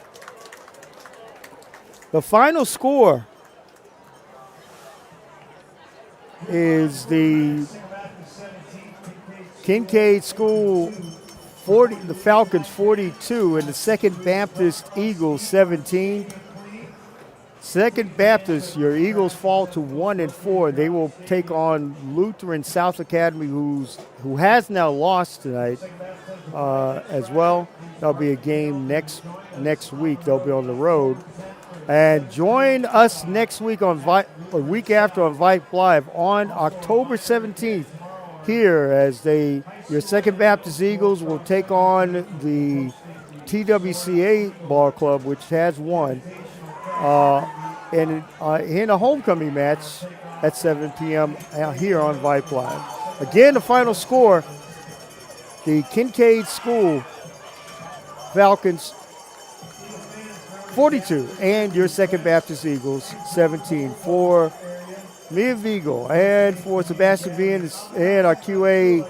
The final score is the Kinkaid School 40, the Falcons 42, and the Second Baptist Eagles 17. Second Baptist, your Eagles fall to 1-4. They will take on Lutheran South Academy, who has now lost tonight as well. That'll be a game next week. They'll be on the road. And join us next week on a week after on Vype Live on October 17th here as your Second Baptist Eagles will take on the TWCA Ball Club, which has won. In a homecoming match at 7 p.m. here on Vype Live. Again, the final score, the Kinkaid School Falcons 42 and your Second Baptist Eagles 17. For Mia Vigo and for Sebastian Bean and our QA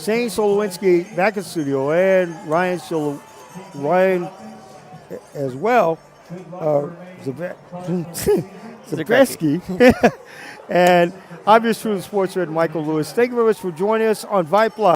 Shane Solowinski back in studio and Ryan as well. Zabreski. And I'm your true sports red, Michael Lewis. Thank you very much for joining us on Vype Live.